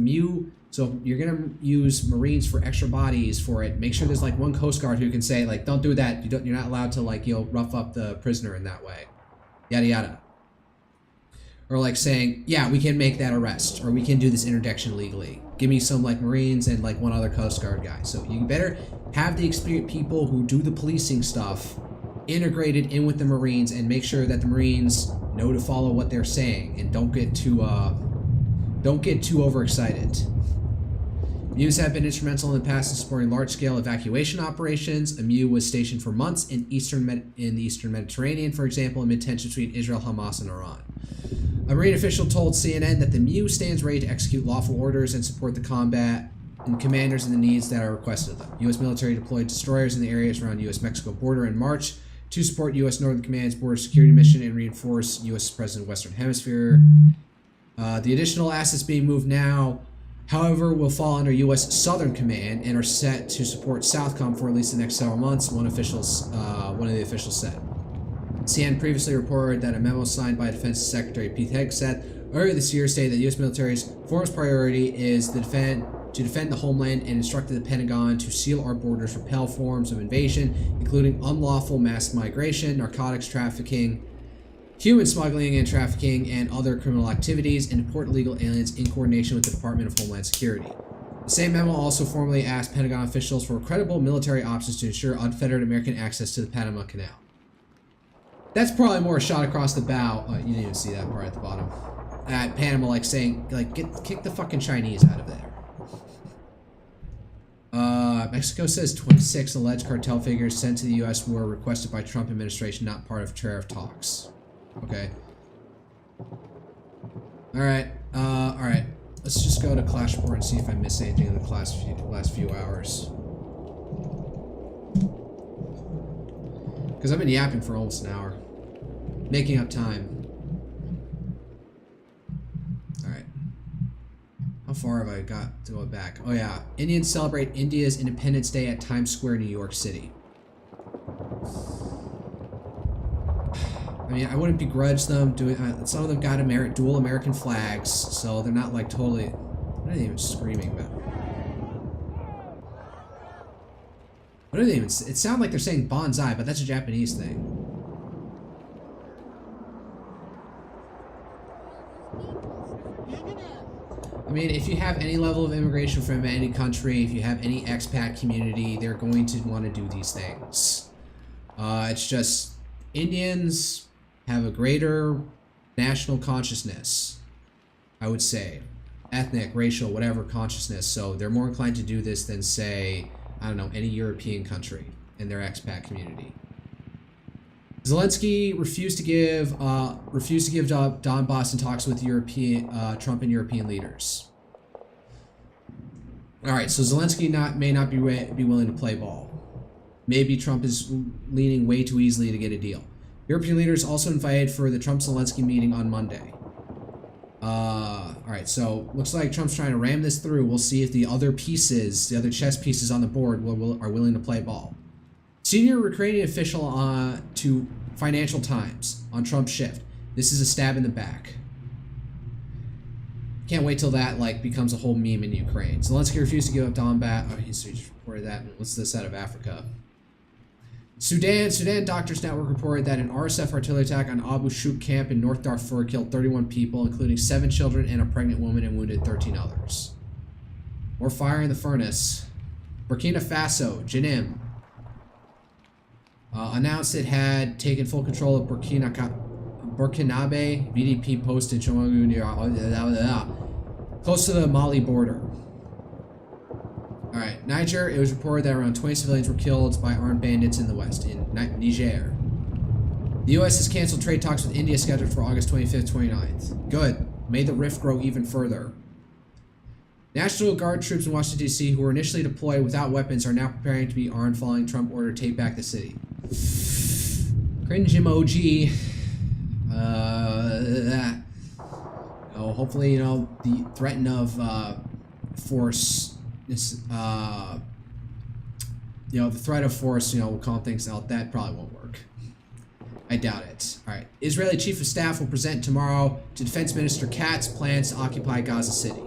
you're gonna use Marines for extra bodies for it, make sure there's one Coast Guard who can say don't do that. You're not allowed to rough up the prisoner in that way. Yada yada. Or saying, yeah, we can make that arrest, or we can do this interdiction legally. Give me some Marines and one other Coast Guard guy. So you better have the experienced people who do the policing stuff integrated in with the Marines, and make sure that the Marines know to follow what they're saying and don't get too overexcited. MEUs have been instrumental in the past in supporting large-scale evacuation operations. A MEU was stationed for months in the Eastern Mediterranean, for example, amid tensions between Israel, Hamas, and Iran. A Marine official told CNN that the MEU stands ready to execute lawful orders and support the combat and commanders in the needs that are requested of them. U.S. military deployed destroyers in the areas around U.S.-Mexico border in March to support U.S. Northern Command's border security mission and reinforce U.S. President Western Hemisphere. The additional assets being moved now However, will fall under U.S. Southern Command and are set to support SOUTHCOM for at least the next several months, one of the officials said. CN previously reported that a memo signed by Defense Secretary Pete Hegseth earlier this year stated that U.S. military's foremost priority is to defend the homeland and instructed the Pentagon to seal our borders, repel forms of invasion, including unlawful mass migration, narcotics trafficking, human smuggling and trafficking, and other criminal activities, and deport illegal aliens in coordination with the Department of Homeland Security. The same memo also formally asked Pentagon officials for credible military options to ensure unfettered American access to the Panama Canal. That's probably more a shot across the bow. Oh, you didn't even see that part at the bottom. At Panama, like saying, like, kick the fucking Chinese out of there. Mexico says 26 alleged cartel figures sent to the U.S. were requested by Trump administration, not part of tariff talks. Okay. Alright, alright. Let's just go to Clash Report and see if I missed anything in the last few hours. Because I've been yapping for almost an hour. Making up time. Alright. How far have I got to go back? Oh yeah. Indians celebrate India's Independence Day at Times Square, New York City. I mean, I wouldn't begrudge them doing. Some of them got dual American flags, so they're not like totally. What are they even screaming about? What are they even? It sounds like they're saying bonsai, but that's a Japanese thing. I mean, if you have any level of immigration from any country, if you have any expat community, they're going to want to do these things. It's just Indians have a greater national consciousness, I would say. Ethnic, racial, whatever consciousness. So they're more inclined to do this than, say, I don't know, any European country in their expat community. Zelensky refused to give Donbass in talks with Trump and European leaders. All right, so Zelensky may not be willing to play ball. Maybe Trump is leaning way too easily to get a deal. European leaders also invited for the Trump-Zelensky meeting on Monday. Alright, so looks like Trump's trying to ram this through. We'll see if the other pieces, the other chess pieces on the board are willing to play ball. Senior Ukrainian official to Financial Times on Trump's shift. This is a stab in the back. Can't wait till that like becomes a whole meme in Ukraine. Zelensky refused to give up Donbass. Oh, he just reported that. What's this out of Africa? Sudan Doctors Network reported that an RSF artillery attack on Abu Shuk camp in North Darfur killed 31 people, including 7 children and a pregnant woman, and wounded 13 others. More fire in the furnace. Burkina Faso, Jenim, announced it had taken full control of Burkinabe VDP post in Chomagu near close to the Mali border. Alright, Niger, it was reported that around 20 civilians were killed by armed bandits in the west, in Niger. The U.S. has canceled trade talks with India scheduled for August 25th, 29th. Good. May the rift grow even further. National Guard troops in Washington, D.C. who were initially deployed without weapons are now preparing to be armed following Trump order to take back the city. Cringe emoji. Hopefully, you know, the threat of force... the threat of force, will calm things out. That probably won't work. I doubt it. Alright. Israeli Chief of Staff will present tomorrow to Defense Minister Katz plans to occupy Gaza City.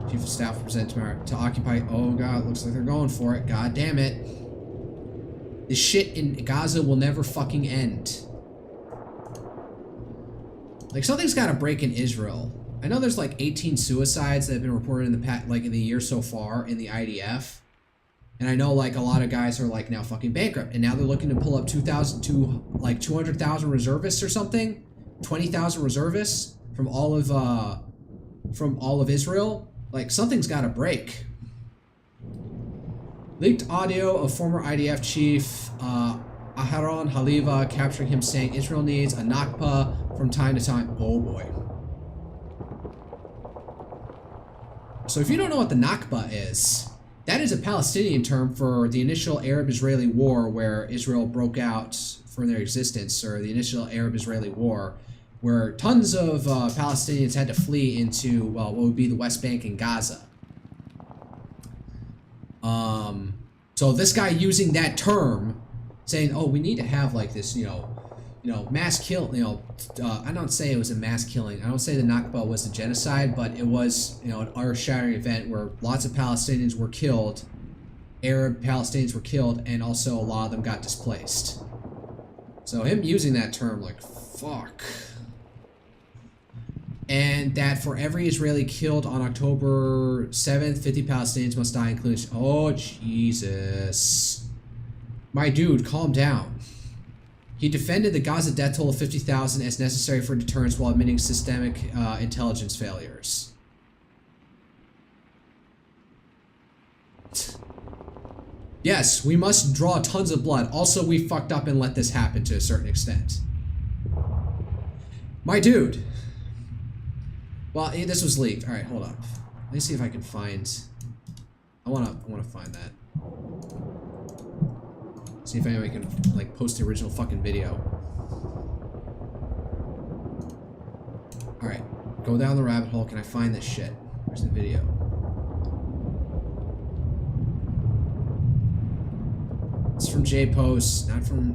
Chief of Staff will present tomorrow to occupy... Oh god, looks like they're going for it. God damn it. This shit in Gaza will never fucking end. Like, something's gotta break in Israel. I know there's like 18 suicides that have been reported in the year so far in the IDF. And I know like a lot of guys are like now fucking bankrupt, and now they're looking to pull up 200,000 reservists or something, 20,000 reservists from all of Israel. Like, something's got to break. Leaked audio of former IDF chief Aharon Haliva capturing him saying Israel needs a Nakba from time to time. Oh boy. So if you don't know what the Nakba is, that is a Palestinian term for the initial Arab-Israeli war where Israel broke out from their existence, or the initial Arab-Israeli war. where tons of Palestinians had to flee into, well, what would be the West Bank and Gaza. So this guy using that term, saying, "Oh, we need to have like this, mass kill." I don't say it was a mass killing. I don't say the Nakba was a genocide, but it was, an earth-shattering event where lots of Palestinians were killed, Arab Palestinians were killed, and also a lot of them got displaced. So him using that term, like, fuck. And that for every Israeli killed on October 7th, 50 Palestinians must die, including... Oh, Jesus. My dude, calm down. He defended the Gaza death toll of 50,000 as necessary for deterrence while admitting systemic intelligence failures. Yes, we must draw tons of blood. Also, we fucked up and let this happen to a certain extent. My dude. Well, this was leaked. All right, hold up. Let me see if I can find. I wanna find that. See if anybody can like post the original fucking video. All right, go down the rabbit hole. Can I find this shit? Where's the video? It's from J-Post, not from.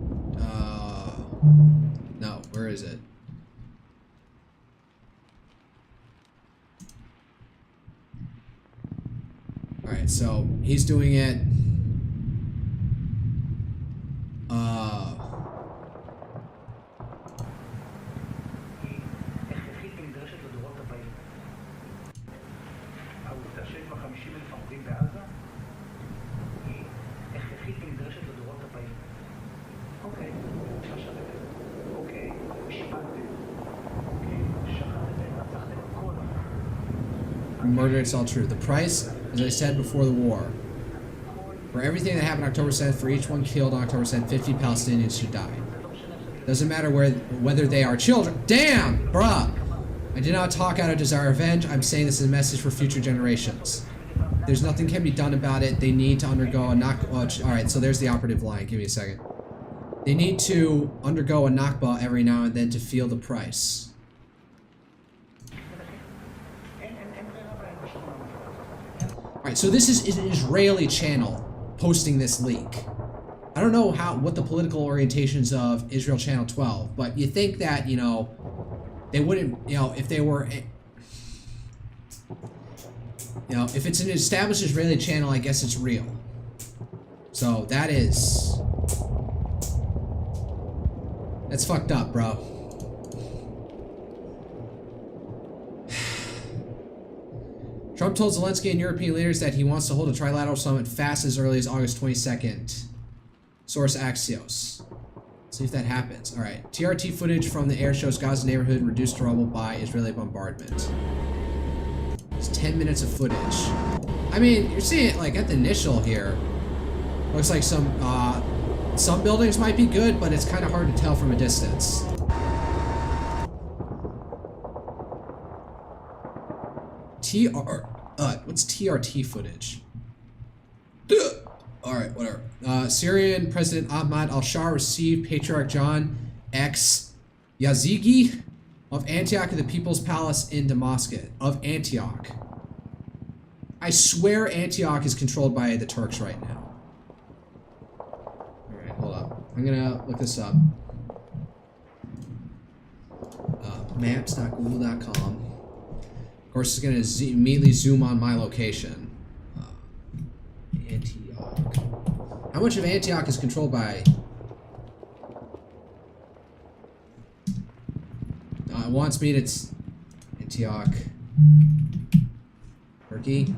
No, where is it? Alright, so he's doing it. Murder, it's all true. The price, as I said before the war, for everything that happened October 7th, for each one killed on October 7th, 50 Palestinians should die. Doesn't matter whether they are children. Damn, bruh! I did not talk out of desire of revenge. I'm saying this is a message for future generations. There's nothing can be done about it. They need to undergo a Nakba. Alright, so there's the operative line. Give me a second. They need to undergo a Nakba every now and then to feel the price. Alright, so this is an Israeli channel posting this leak. I don't know what the political orientations of Israel Channel 12, but you think that, they wouldn't, if they were, if it's an established Israeli channel, I guess it's real. So that's fucked up, bro. Trump told Zelensky and European leaders that he wants to hold a trilateral summit fast as early as August 22nd. Source Axios. Let's see if that happens. Alright. TRT footage from the air shows Gaza neighborhood reduced to rubble by Israeli bombardment. It's 10 minutes of footage. I mean, you're seeing it like at the initial here. Looks like some buildings might be good, but it's kind of hard to tell from a distance. What's TRT footage? Alright, whatever. Syrian President Ahmad al-Shah received Patriarch John X Yazigi of Antioch at the People's Palace in Damascus. Of Antioch. I swear Antioch is controlled by the Turks right now. Alright, hold up. I'm gonna look this up. Maps.google.com. Of course, it's going to immediately zoom on my location. Antioch. How much of Antioch is controlled by... it wants me to... Antioch. Turkey.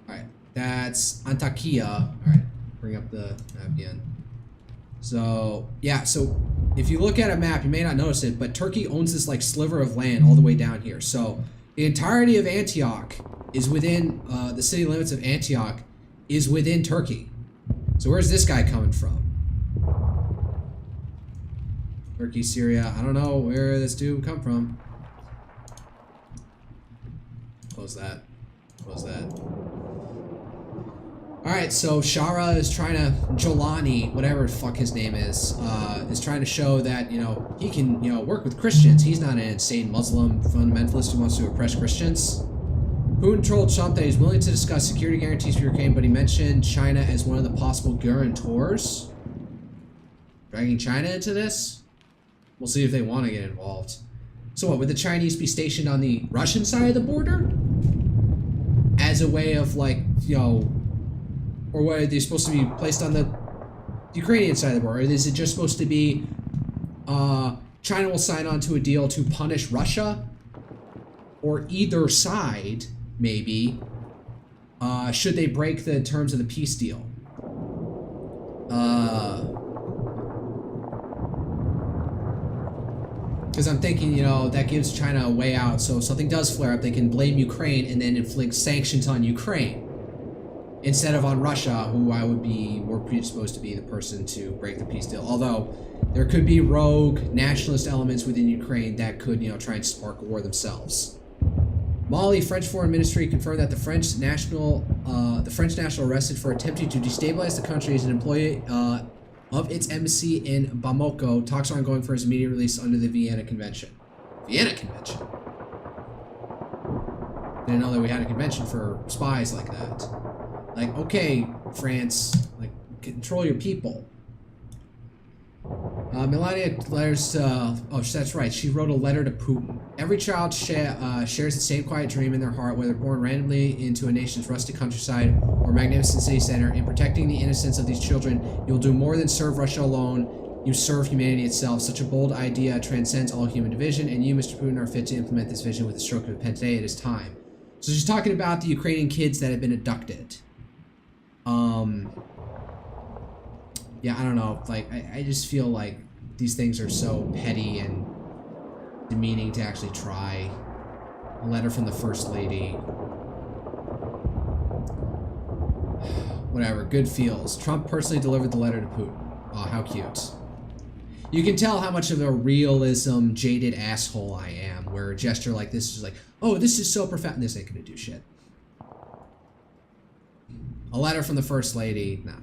Alright, that's Antakya. Alright, bring up the map again. So, yeah, so... If you look at a map, you may not notice it, but Turkey owns this like sliver of land all the way down here. So the entirety of Antioch is within the city limits of Antioch is within Turkey. So where's this guy coming from? Turkey, Syria. I don't know where this dude come from. Close that. Close that. Alright, so Shara is trying to, Jolani, whatever the fuck his name is trying to show that, you know, he can, you know, work with Christians. He's not an insane Muslim fundamentalist who wants to oppress Christians. Putin told Trump that he's willing to discuss security guarantees for Ukraine, but he mentioned China as one of the possible guarantors. Dragging China into this? We'll see if they want to get involved. So what, would the Chinese be stationed on the Russian side of the border? As a way of, like, you know, or what, are they supposed to be placed on the Ukrainian side of the border? Or is it just supposed to be China will sign on to a deal to punish Russia? Or either side, maybe, should they break the terms of the peace deal? Because I'm thinking, you know, that gives China a way out, so if something does flare up, they can blame Ukraine and then inflict sanctions on Ukraine. Instead of on Russia, who I would be more predisposed to be the person to break the peace deal. Although, there could be rogue nationalist elements within Ukraine that could, you know, try and spark a war themselves. Mali, French Foreign Ministry confirmed that the French national arrested for attempting to destabilize the country as an employee of its embassy in Bamako. Talks are ongoing for his immediate release under the Vienna Convention. Vienna Convention? Didn't know that we had a convention for spies like that. Like, okay, France, like, control your people. Melania letters, oh, that's right, she wrote a letter to Putin. Every child shares the same quiet dream in their heart, whether born randomly into a nation's rustic countryside or magnificent city center. In protecting the innocence of these children, you'll do more than serve Russia alone. You serve humanity itself. Such a bold idea transcends all human division, and you, Mr. Putin, are fit to implement this vision with a stroke of a pen. Today it is time. So she's talking about the Ukrainian kids that have been abducted. Yeah, I don't know, like, I just feel like these things are so petty and demeaning to actually try. A letter from the First Lady. Whatever, good feels. Trump personally delivered the letter to Putin. Oh, how cute. You can tell how much of a realism, jaded asshole I am, where a gesture like this is like, oh, this is so profound. This ain't gonna do shit. A letter from the First Lady, no.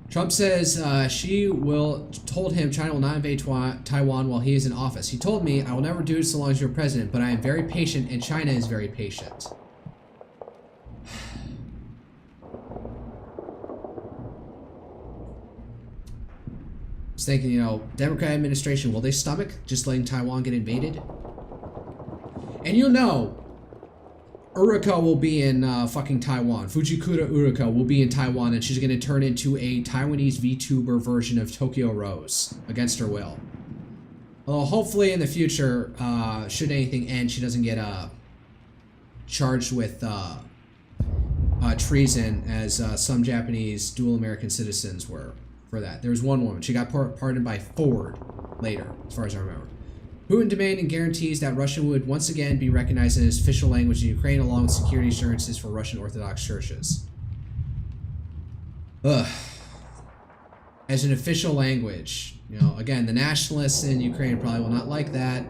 Trump says told him China will not invade Taiwan while he is in office. He told me, I will never do it so long as you're president, but I am very patient and China is very patient. I was thinking, you know, Democrat administration, will they stomach just letting Taiwan get invaded? And you'll know, Uriko will be in fucking Taiwan. Fujikura Uriko will be in Taiwan, and she's going to turn into a Taiwanese VTuber version of Tokyo Rose against her will. Although hopefully in the future, should anything end, she doesn't get charged with treason, as some Japanese dual American citizens were for that. There was one woman. She got pardoned by Ford later, as far as I remember. Putin demanding guarantees that Russian would once again be recognized as official language in Ukraine, along with security assurances for Russian Orthodox churches. Ugh. As an official language. You know, again, the nationalists in Ukraine probably will not like that.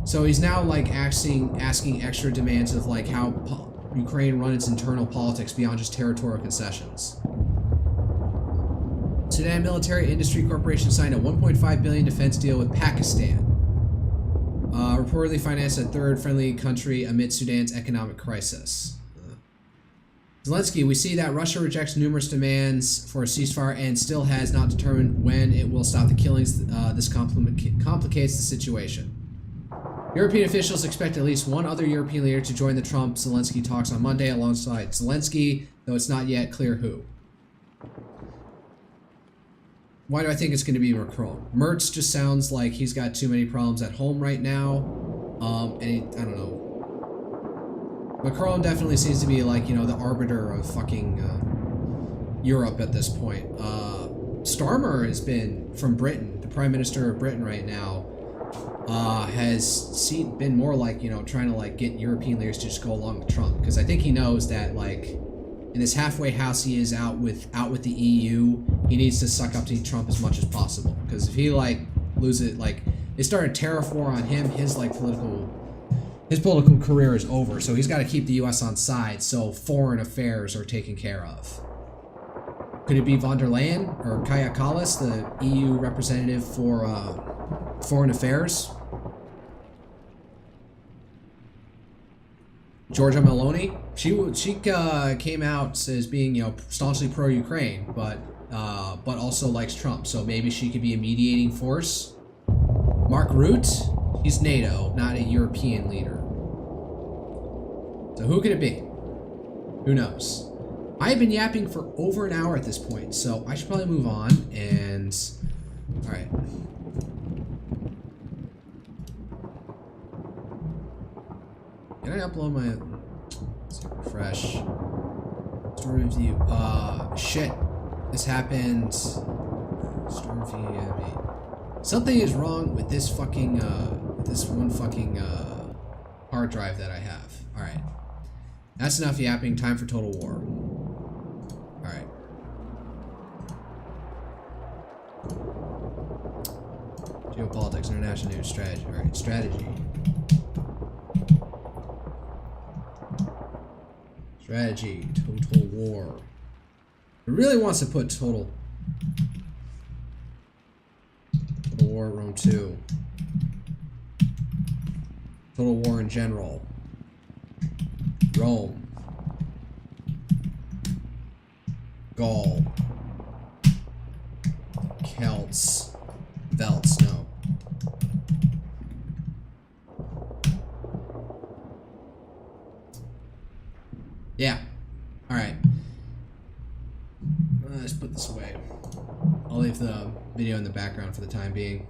So he's now, like, asking extra demands of, like, how Ukraine run its internal politics beyond just territorial concessions. Sudan Military Industry Corporation signed a $1.5 billion defense deal with Pakistan. Reportedly financed a third friendly country amid Sudan's economic crisis. Zelensky, we see that Russia rejects numerous demands for a ceasefire and still has not determined when it will stop the killings. This complicates the situation. European officials expect at least one other European leader to join the Trump-Zelensky talks on Monday alongside Zelensky, though it's not yet clear who. Why do I think it's going to be Macron? Merz just sounds like he's got too many problems at home right now. And I don't know. Macron definitely seems to be like, you know, the arbiter of fucking Europe at this point. Starmer has been from Britain, the Prime Minister of Britain right now, has been more like, you know, trying to like get European leaders to just go along with Trump, because I think he knows that like in this halfway house he is out with the EU, he needs to suck up to Trump as much as possible, because if he like loses it, like they start a tariff war on him, his his political career is over, so he's got to keep the U.S. on side so foreign affairs are taken care of. Could it be von der Leyen or Kaja Kallas, the EU representative for foreign affairs? Giorgia Meloni, she came out as being, you know, staunchly pro-Ukraine, but also likes Trump, so maybe she could be a mediating force. Mark Rutte, he's NATO, not a European leader. So who could it be? Who knows? I've been yapping for over an hour at this point, so I should probably move on and... Alright. Can I upload my... Let's see, refresh. Story review. Shit. This happened... Story review, yeah, something is wrong with this fucking, this one fucking, hard drive that I have. Alright. That's enough yapping. Time for Total War. Alright. Geopolitics, international news, strategy. Alright, strategy. Strategy, Total War. It really wants to put Total War, Rome 2. Total War in general. Rome. Gaul. Celts. Velts, no. Yeah. Alright. Let's put this away. I'll leave the video in the background for the time being.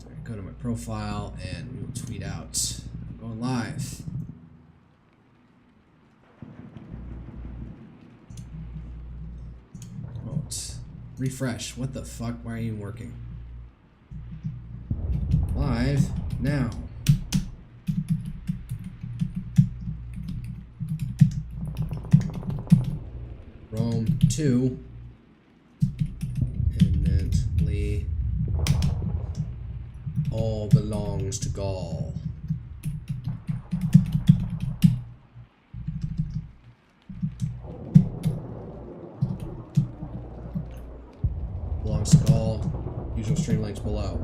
Right, go to my profile and we will tweet out. I'm going live. Quote. Refresh. What the fuck? Why are you working? Live now. Rome 2. Eminently all belongs to Gaul. Belongs to Gaul. Usual stream links below.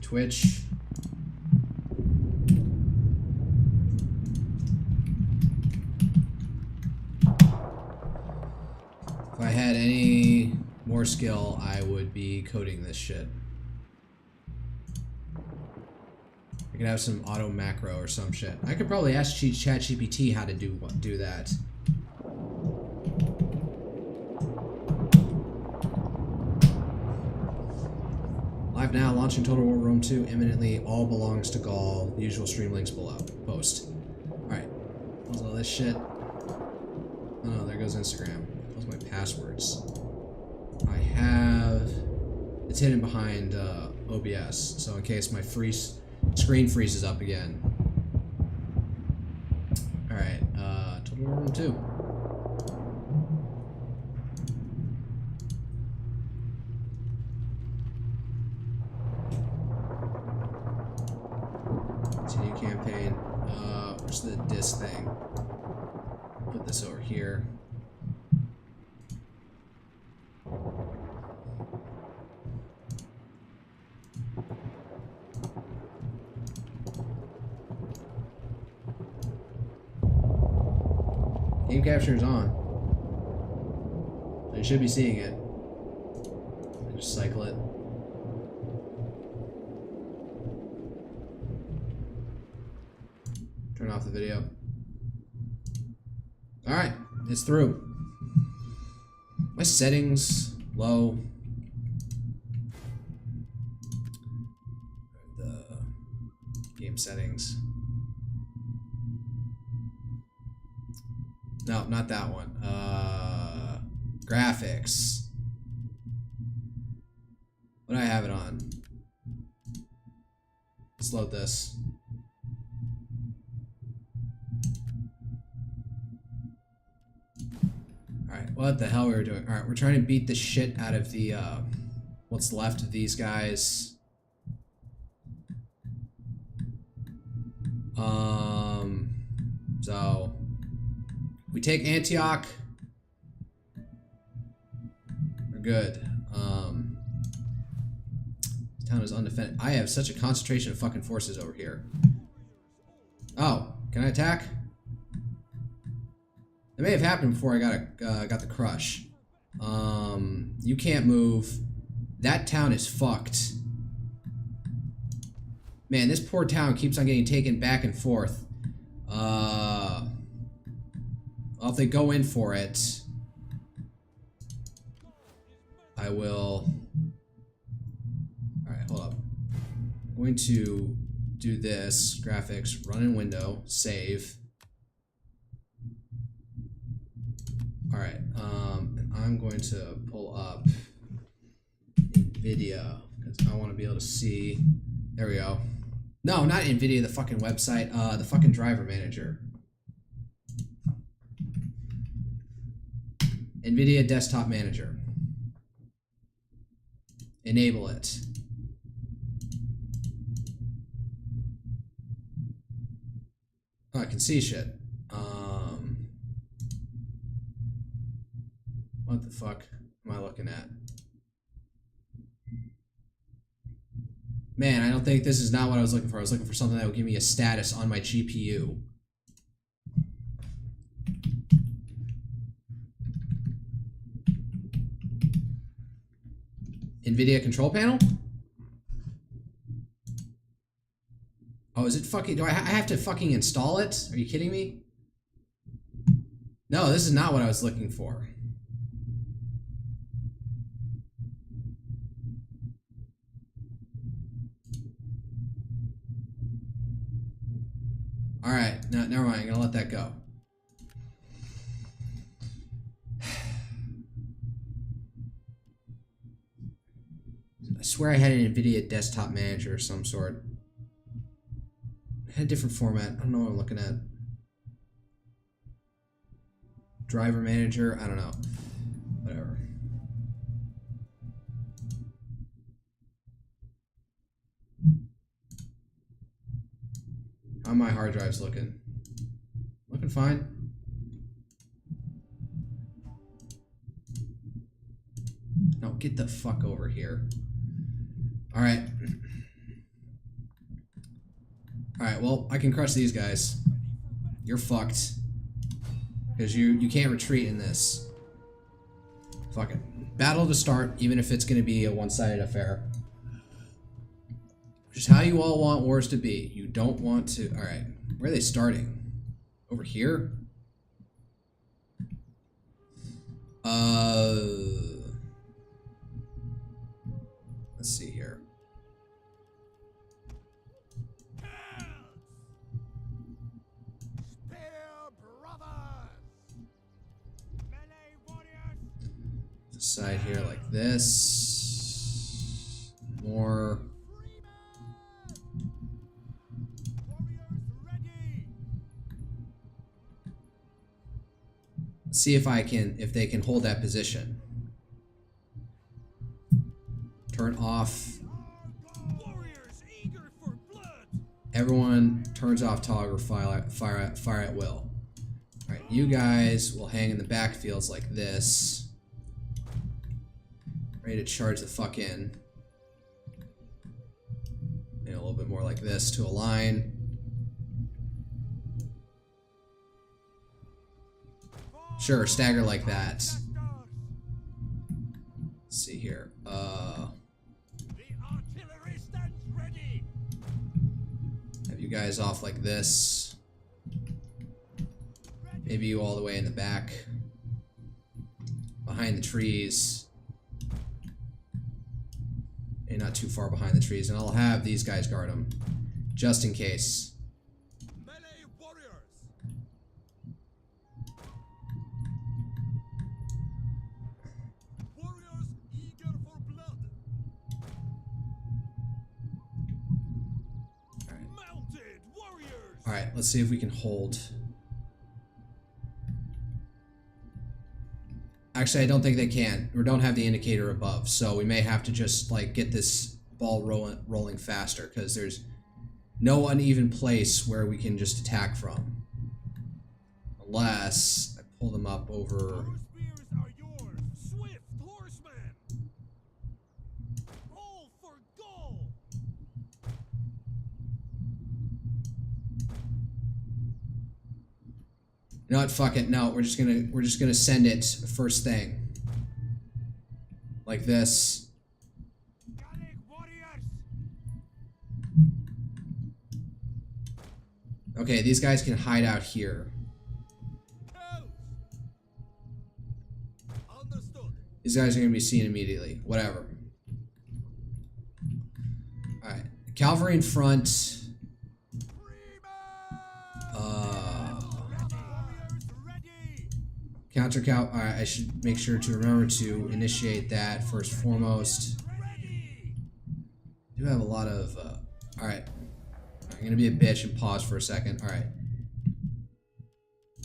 Twitch. If I had any more skill, I would be coding this shit. I could have some auto macro or some shit. I could probably ask ChatGPT how to do that. Live now, launching Total War Rome 2, imminently, all belongs to Gaul, usual stream links below. Post. Alright. Close all this shit. Oh no, there goes Instagram. Close my passwords. I have... It's hidden behind OBS, so in case my screen freezes up again. Alright, Total War Rome 2. Campaign. Where's the disk thing? Put this over here. Game capture is on. So you should be seeing it. Just cycle it. Turn off the video. Alright, it's through. My settings, low. The game settings. No, not that one. Graphics. What do I have it on? Let's load this. Alright, what the hell we were doing? Alright, we're trying to beat the shit out of the, what's left of these guys. So we take Antioch. We're good. This town is undefended. I have such a concentration of fucking forces over here. Oh, can I attack? It may have happened before I got the crush. You can't move. That town is fucked. Man, this poor town keeps on getting taken back and forth. Well, if they go in for it, I will... Alright, hold up. I'm going to do this. Graphics, run in window, save. Alright, and I'm going to pull up NVIDIA, because I want to be able to see... There we go. No, not NVIDIA, the fucking website, the fucking driver manager. NVIDIA Desktop Manager. Enable it. Oh, I can see shit. What the fuck am I looking at? Man, I don't think this is not what I was looking for. I was looking for something that would give me a status on my GPU. NVIDIA control panel? Oh, is it fucking... Do I have to fucking install it? Are you kidding me? No, this is not what I was looking for. Alright, no, never mind. I'm gonna let that go. I swear I had an NVIDIA Desktop Manager of some sort. I had a different format. I don't know what I'm looking at. Driver Manager? I don't know. Whatever. How are my hard drives looking? Looking fine. No, get the fuck over here. Alright. Alright, well, I can crush these guys. You're fucked. Because you can't retreat in this. Fuck it. Battle to start, even if it's going to be a one-sided affair. Which is how you all want wars to be. You don't want to... Alright. Where are they starting? Over here? Let's see here. Side here like this. More. See if they can hold that position. Turn off. Everyone turns off toggle fire at will. Alright, you guys will hang in the backfields like this. Ready to charge the fuck in. Maybe a little bit more like this to align. Sure, stagger like that. Let's see here. Have you guys off like this. Maybe you all the way in the back. Behind the trees. And not too far behind the trees. And I'll have these guys guard them. Just in case. Alright, let's see if we can hold. Actually, I don't think they can. We don't have the indicator above, so we may have to just, like, get this ball rolling faster, because there's no uneven place where we can just attack from. Unless I pull them up over...
Our spears are yours, swift horsemen! All for Gaul!
You know what? Fuck it. No, we're just gonna send it first thing. Like this.
Gallic warriors!
Okay, these guys can hide out here.
Understood.
These guys are gonna be seen immediately. Whatever. Alright. Cavalry in front. Alright, I should make sure to remember to initiate that first and foremost. I do have a lot of, alright. I'm gonna be a bitch and pause for a second. Alright.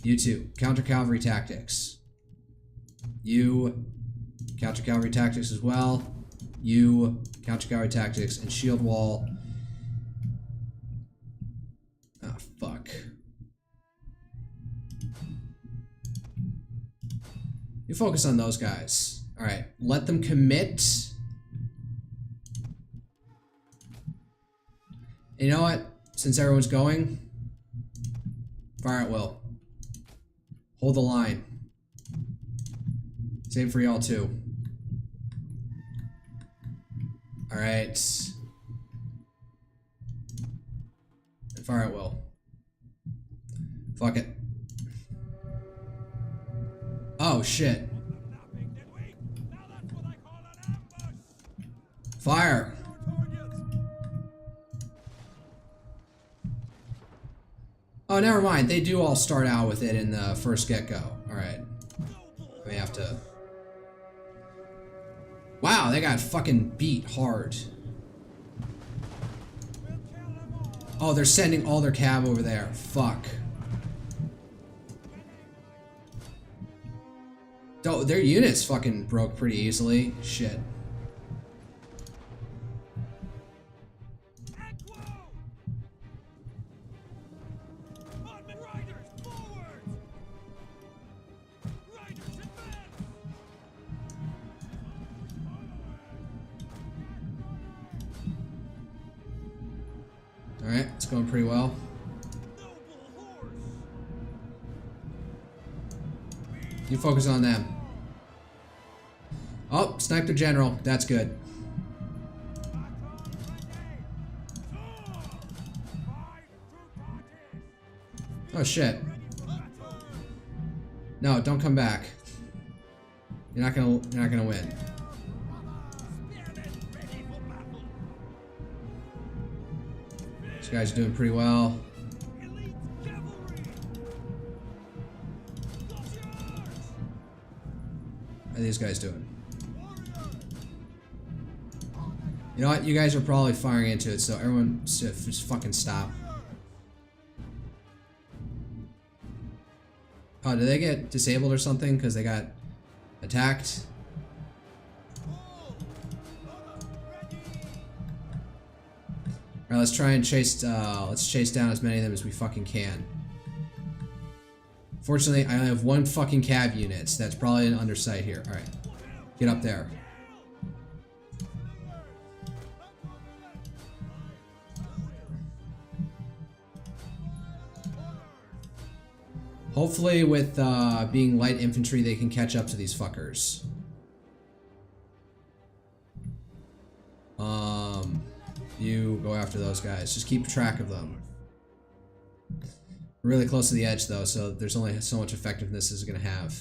You two, counter cavalry tactics. You, counter cavalry tactics as well. You, counter cavalry tactics and shield wall. Ah, fuck. You focus on those guys. Alright, let them commit. And you know what? Since everyone's going, fire at will. Hold the line. Same for y'all too. Alright. And fire at will. Fuck it. Oh shit. Fire. Oh, never mind. They do all start out with it in the first get-go. Alright. We have to... Wow, they got fucking beat hard. Oh, they're sending all their cab over there. Fuck. Oh, their units fucking broke pretty easily. Shit. Alright, it's going pretty well. You focus on them. Oh, sniped the general. That's good. Oh shit. No, don't come back. You're not gonna win. These guys are doing pretty well. How are these guys doing? You know what? You guys are probably firing into it, so everyone just fucking stop. Oh, did they get disabled or something because they got attacked? Alright, let's try and chase down as many of them as we fucking can. Fortunately, I only have one fucking cav unit, so that's probably an undersight here. Alright. Get up there. Hopefully with being light infantry, they can catch up to these fuckers. You go after those guys. Just keep track of them. We're really close to the edge though, so there's only so much effectiveness this is gonna have.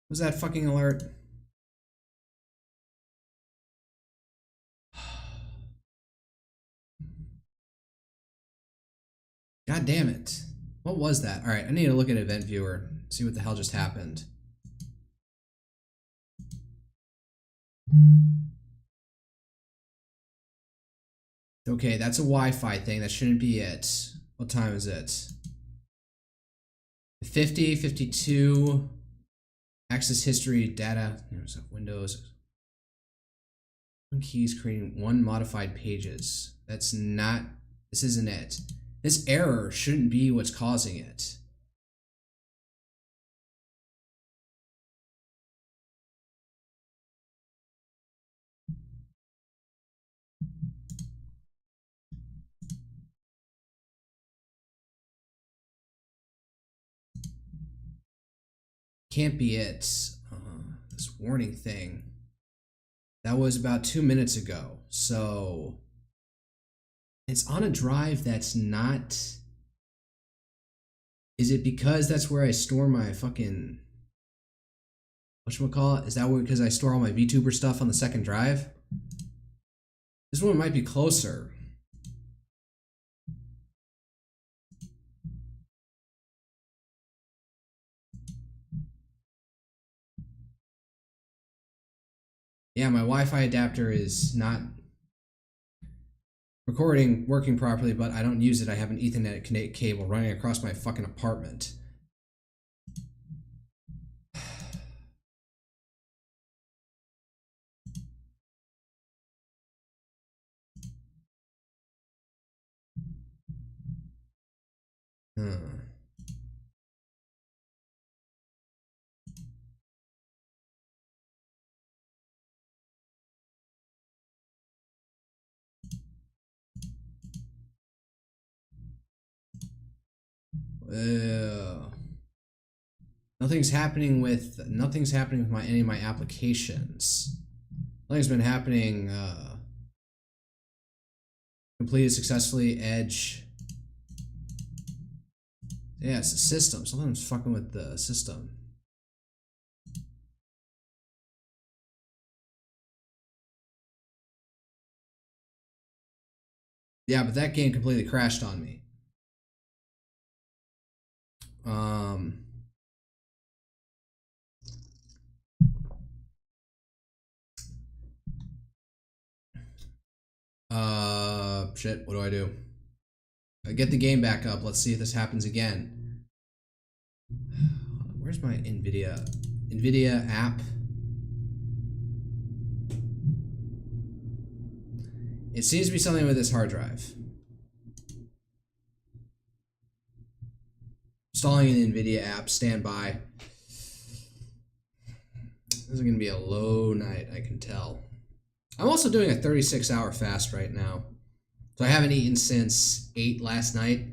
Was that fucking alert? God damn it. What was that? Alright, I need to look at Event Viewer, see what the hell just happened. Okay, that's a Wi-Fi thing. That shouldn't be it. What time is it? 50, 52. Access history, data, Windows. One keys creating one modified pages. That's not, this isn't it. This error shouldn't be what's causing it. Can't be it. This warning thing. That was about 2 minutes ago. So it's on a drive that's not. Is it because that's where I store my fucking whatchamacallit? Is that because I store all my VTuber stuff on the second drive? This one might be closer. Yeah, my Wi-Fi adapter is not working properly, but I don't use it. I have an Ethernet cable running across my fucking apartment. Nothing's happening with any of my applications. Nothing's been happening. Completed successfully. Edge. Yeah, it's the system. Something's fucking with the system. Yeah, but that game completely crashed on me. Shit, what do I do? I get the game back up. Let's see if this happens again. Where's my NVIDIA app? It seems to be something with this hard drive. Installing an NVIDIA app, stand by. This is going to be a low night, I can tell. I'm also doing a 36-hour fast right now. So I haven't eaten since 8 last night.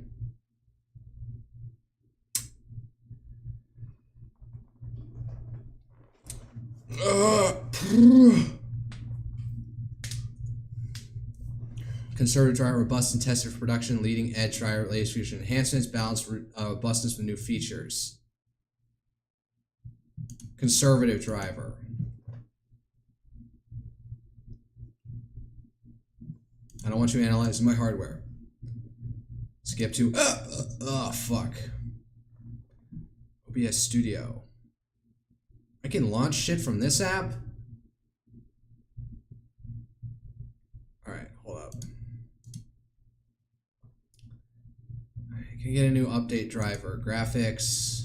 Conservative driver, robust and tested for production, leading edge driver, latest feature enhancements, balanced robustness with new features. Conservative driver. I don't want you analyzing my hardware. Skip to, fuck. OBS Studio. I can launch shit from this app? Alright, hold up. I can get a new update driver. Graphics.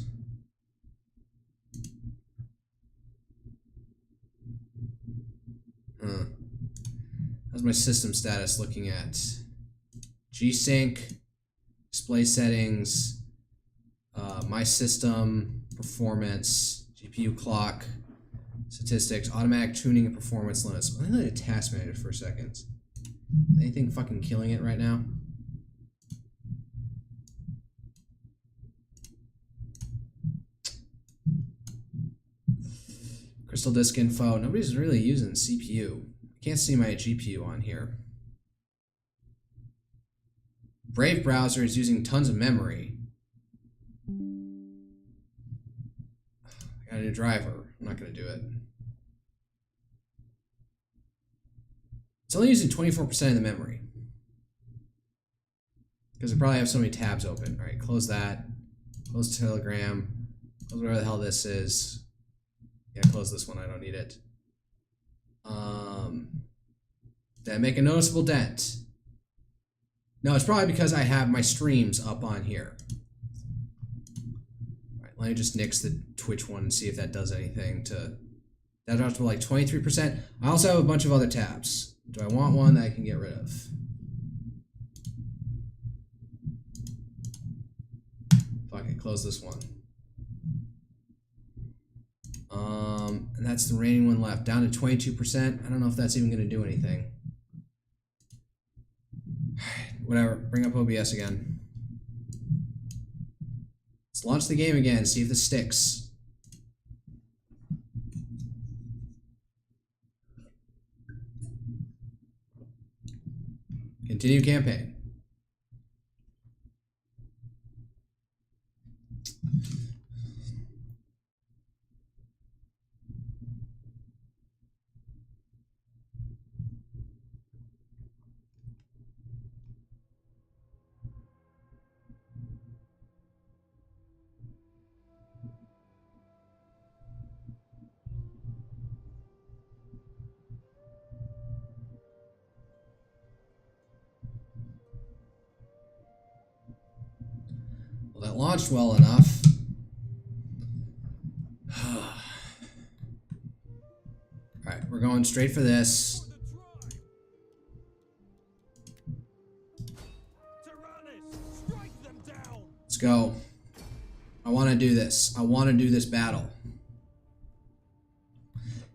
How's my system status looking at? G-Sync, display settings, my system, performance, GPU clock, statistics, automatic tuning and performance limits. Let me look at task manager for a second. Is anything fucking killing it right now? Crystal disk info. Nobody's really using CPU. I can't see my GPU on here. Brave browser is using tons of memory. I got a new driver. I'm I'm not gonna do it. It's only using 24% of the memory. Because I probably have so many tabs open. Alright, close that. Close Telegram. Close whatever the hell this is. Yeah, close this one, I don't need it. Did I make a noticeable dent? No, it's probably because I have my streams up on here. Alright, let me just nix the Twitch one and see if that does anything to... That drops to like 23%. I also have a bunch of other tabs. Do I want one that I can get rid of? Fuck it, close this one. And that's the remaining one left. Down to 22%. I don't know if that's even going to do anything. Whatever. Bring up OBS again. Let's launch the game again. See if this sticks. Continue campaign. Well, that launched well enough. Alright, we're going straight for this. Let's go. I want to do this. I want to do this battle.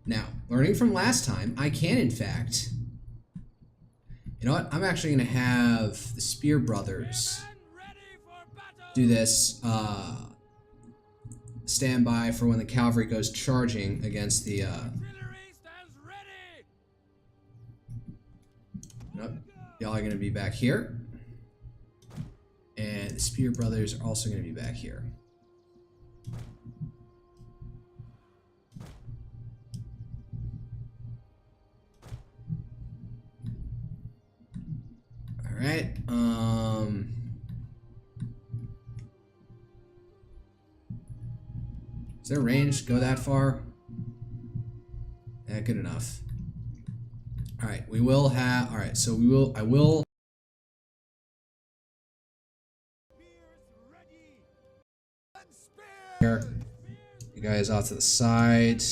Now, learning from last time, I can in fact... You know what? I'm actually going to have the Spear Brothers do this. Stand by for when the cavalry goes charging against the... Nope. Y'all are going to be back here. And the Spear Brothers are also going to be back here. Alright, is their range go that far? Yeah, good enough. Alright, we will have, alright, so I will here. You guys off to the side.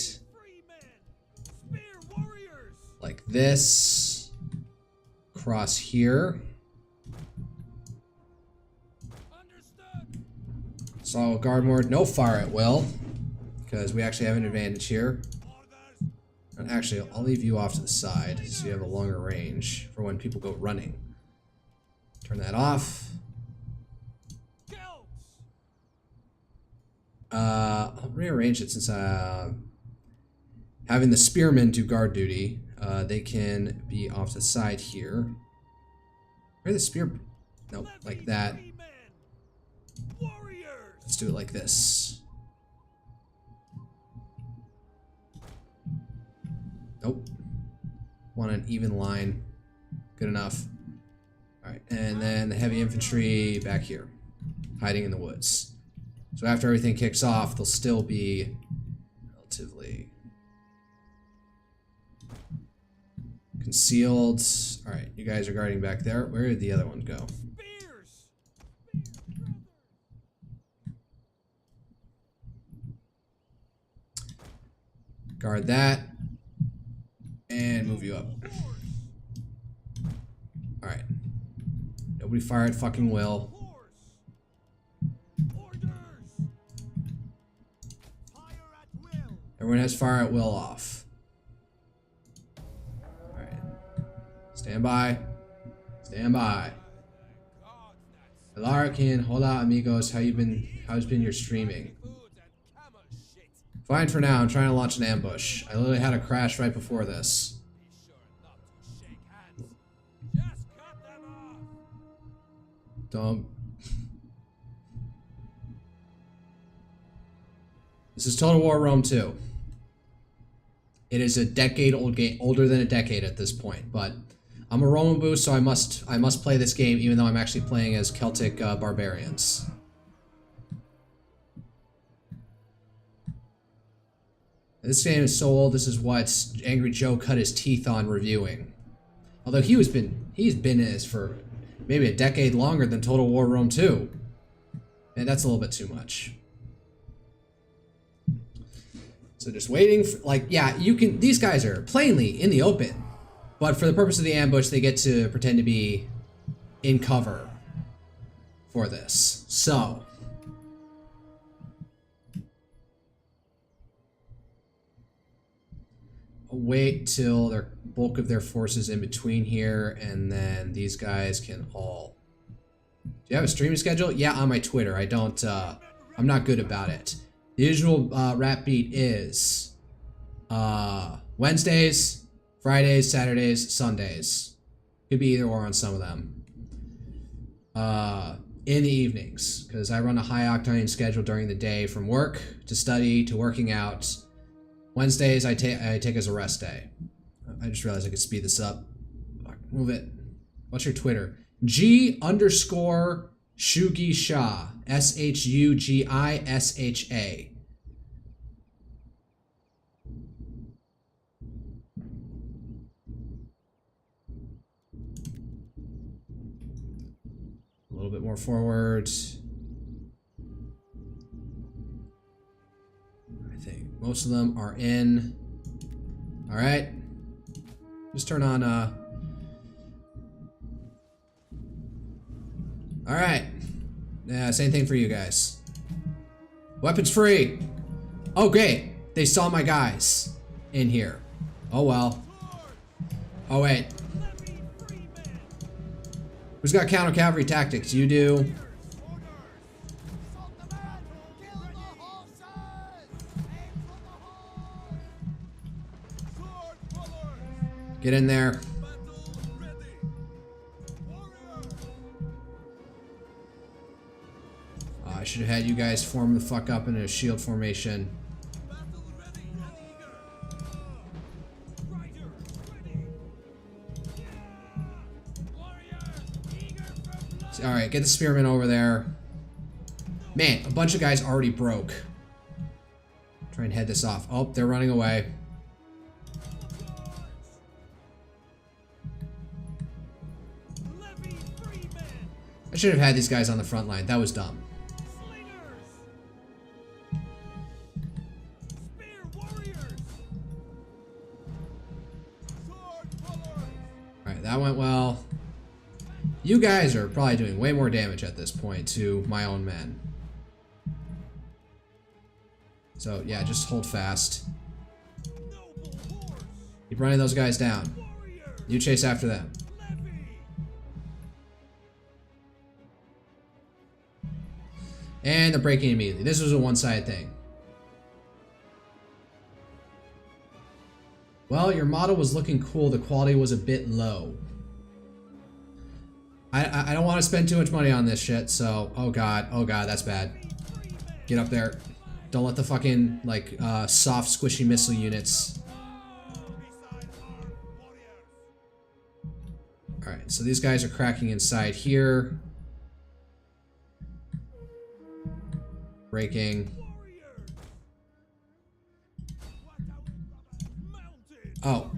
Like this. Cross here. So guard mode, no fire at will, because we actually have an advantage here. And actually, I'll leave you off to the side so you have a longer range for when people go running. Turn that off. I'll rearrange it since having the spearmen do guard duty. They can be off to the side here. Where are the spear? Nope, like that. Let's do it like this. Nope. Want an even line. Good enough. Alright, and then the heavy infantry back here. Hiding in the woods. So after everything kicks off, they'll still be relatively concealed. Alright, you guys are guarding back there. Where did the other one go? Guard that. And move you up. Alright. Nobody fire at fucking will. Everyone has fire at will off. Alright. Stand by. Stand by. Alarican, hola amigos, how's been your streaming? Fine for now, I'm trying to launch an ambush. I literally had a crash right before this. Don't. This is Total War Rome 2. It is a decade old game, older than a decade at this point. But I'm a Roman boost, so I must play this game, even though I'm actually playing as Celtic barbarians. This game is so old. This is what Angry Joe cut his teeth on reviewing. Although he's been in this for maybe a decade longer than Total War Rome 2. And that's a little bit too much. So just waiting for, like, yeah, you can, these guys are plainly in the open. But for the purpose of the ambush, they get to pretend to be in cover for this. So. Wait till their bulk of their forces in between here, and then these guys can all... Do you have a streaming schedule? Yeah, on my Twitter. I don't, I'm not good about it. The usual rap beat is Wednesdays, Fridays, Saturdays, Sundays. Could be either or on some of them. In the evenings, because I run a high octane schedule during the day, from work to study to working out. Wednesdays I take as a rest day. I just realized I could speed this up. Move it. What's your Twitter? G_Shugi-Sha. SHUGISHA. A little bit more forward. I think most of them are in. All right. Just turn on, all right. Yeah, same thing for you guys. Weapons free. Oh, great. They saw my guys in here. Oh, well. Oh, wait. Who's got counter cavalry tactics? You do. Get in there. I should have had you guys form the fuck up in a shield formation. Alright, get the spearmen over there. Man, a bunch of guys already broke. Try and head this off. Oh, they're running away. I should have had these guys on the front line. That was dumb. Alright, that went well. You guys are probably doing way more damage at this point to my own men. So, yeah, just hold fast. Keep running those guys down. You chase after them. And they're breaking immediately. This was a one-sided thing. Well, your model was looking cool. The quality was a bit low. I don't want to spend too much money on this shit, so... Oh god, that's bad. Get up there. Don't let the fucking, like, soft, squishy missile units... Alright, so these guys are cracking inside here. Breaking. Oh.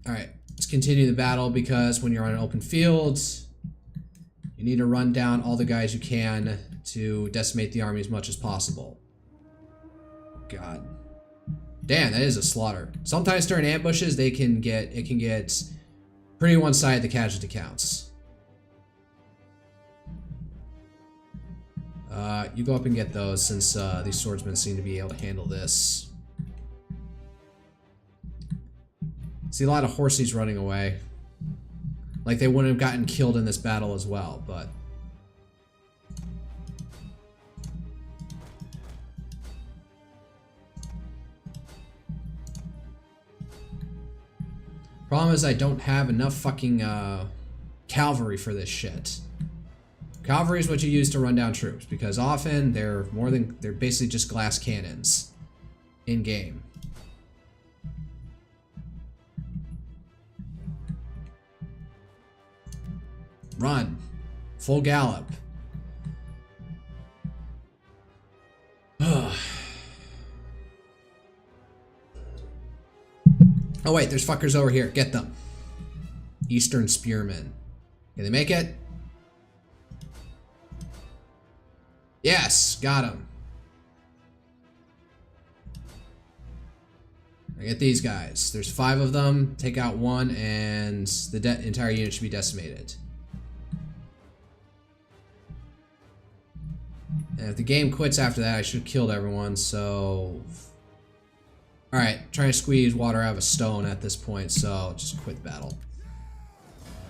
Alright, let's continue the battle, because when you're on an open field... You need to run down all the guys you can to decimate the army as much as possible. God. Damn, that is a slaughter. Sometimes during ambushes, it can get pretty one-sided, the casualty counts. You go up and get those, since these swordsmen seem to be able to handle this. See a lot of horsies running away. Like they wouldn't have gotten killed in this battle as well, but... Problem is I don't have enough fucking cavalry for this shit. Cavalry is what you use to run down troops, because often they're basically just glass cannons in game. Run. Full gallop. Oh wait, there's fuckers over here. Get them. Eastern Spearmen. Can they make it? Yes, got him. I get these guys. There's 5 of them. Take out 1 and the entire unit should be decimated. And if the game quits after that, I should have killed everyone, so... Alright, trying to squeeze water out of a stone at this point, so just quit the battle.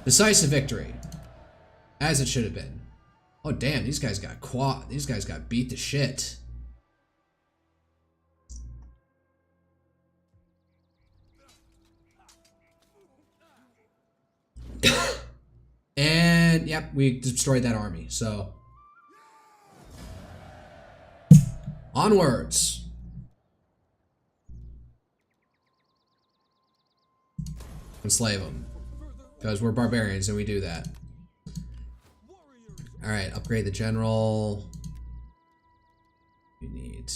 Decisive victory. As it should have been. Oh damn, these guys got beat to shit. And yep, we destroyed that army, so onwards. Enslave them. Because we're barbarians and we do that. Alright, upgrade the general. You need...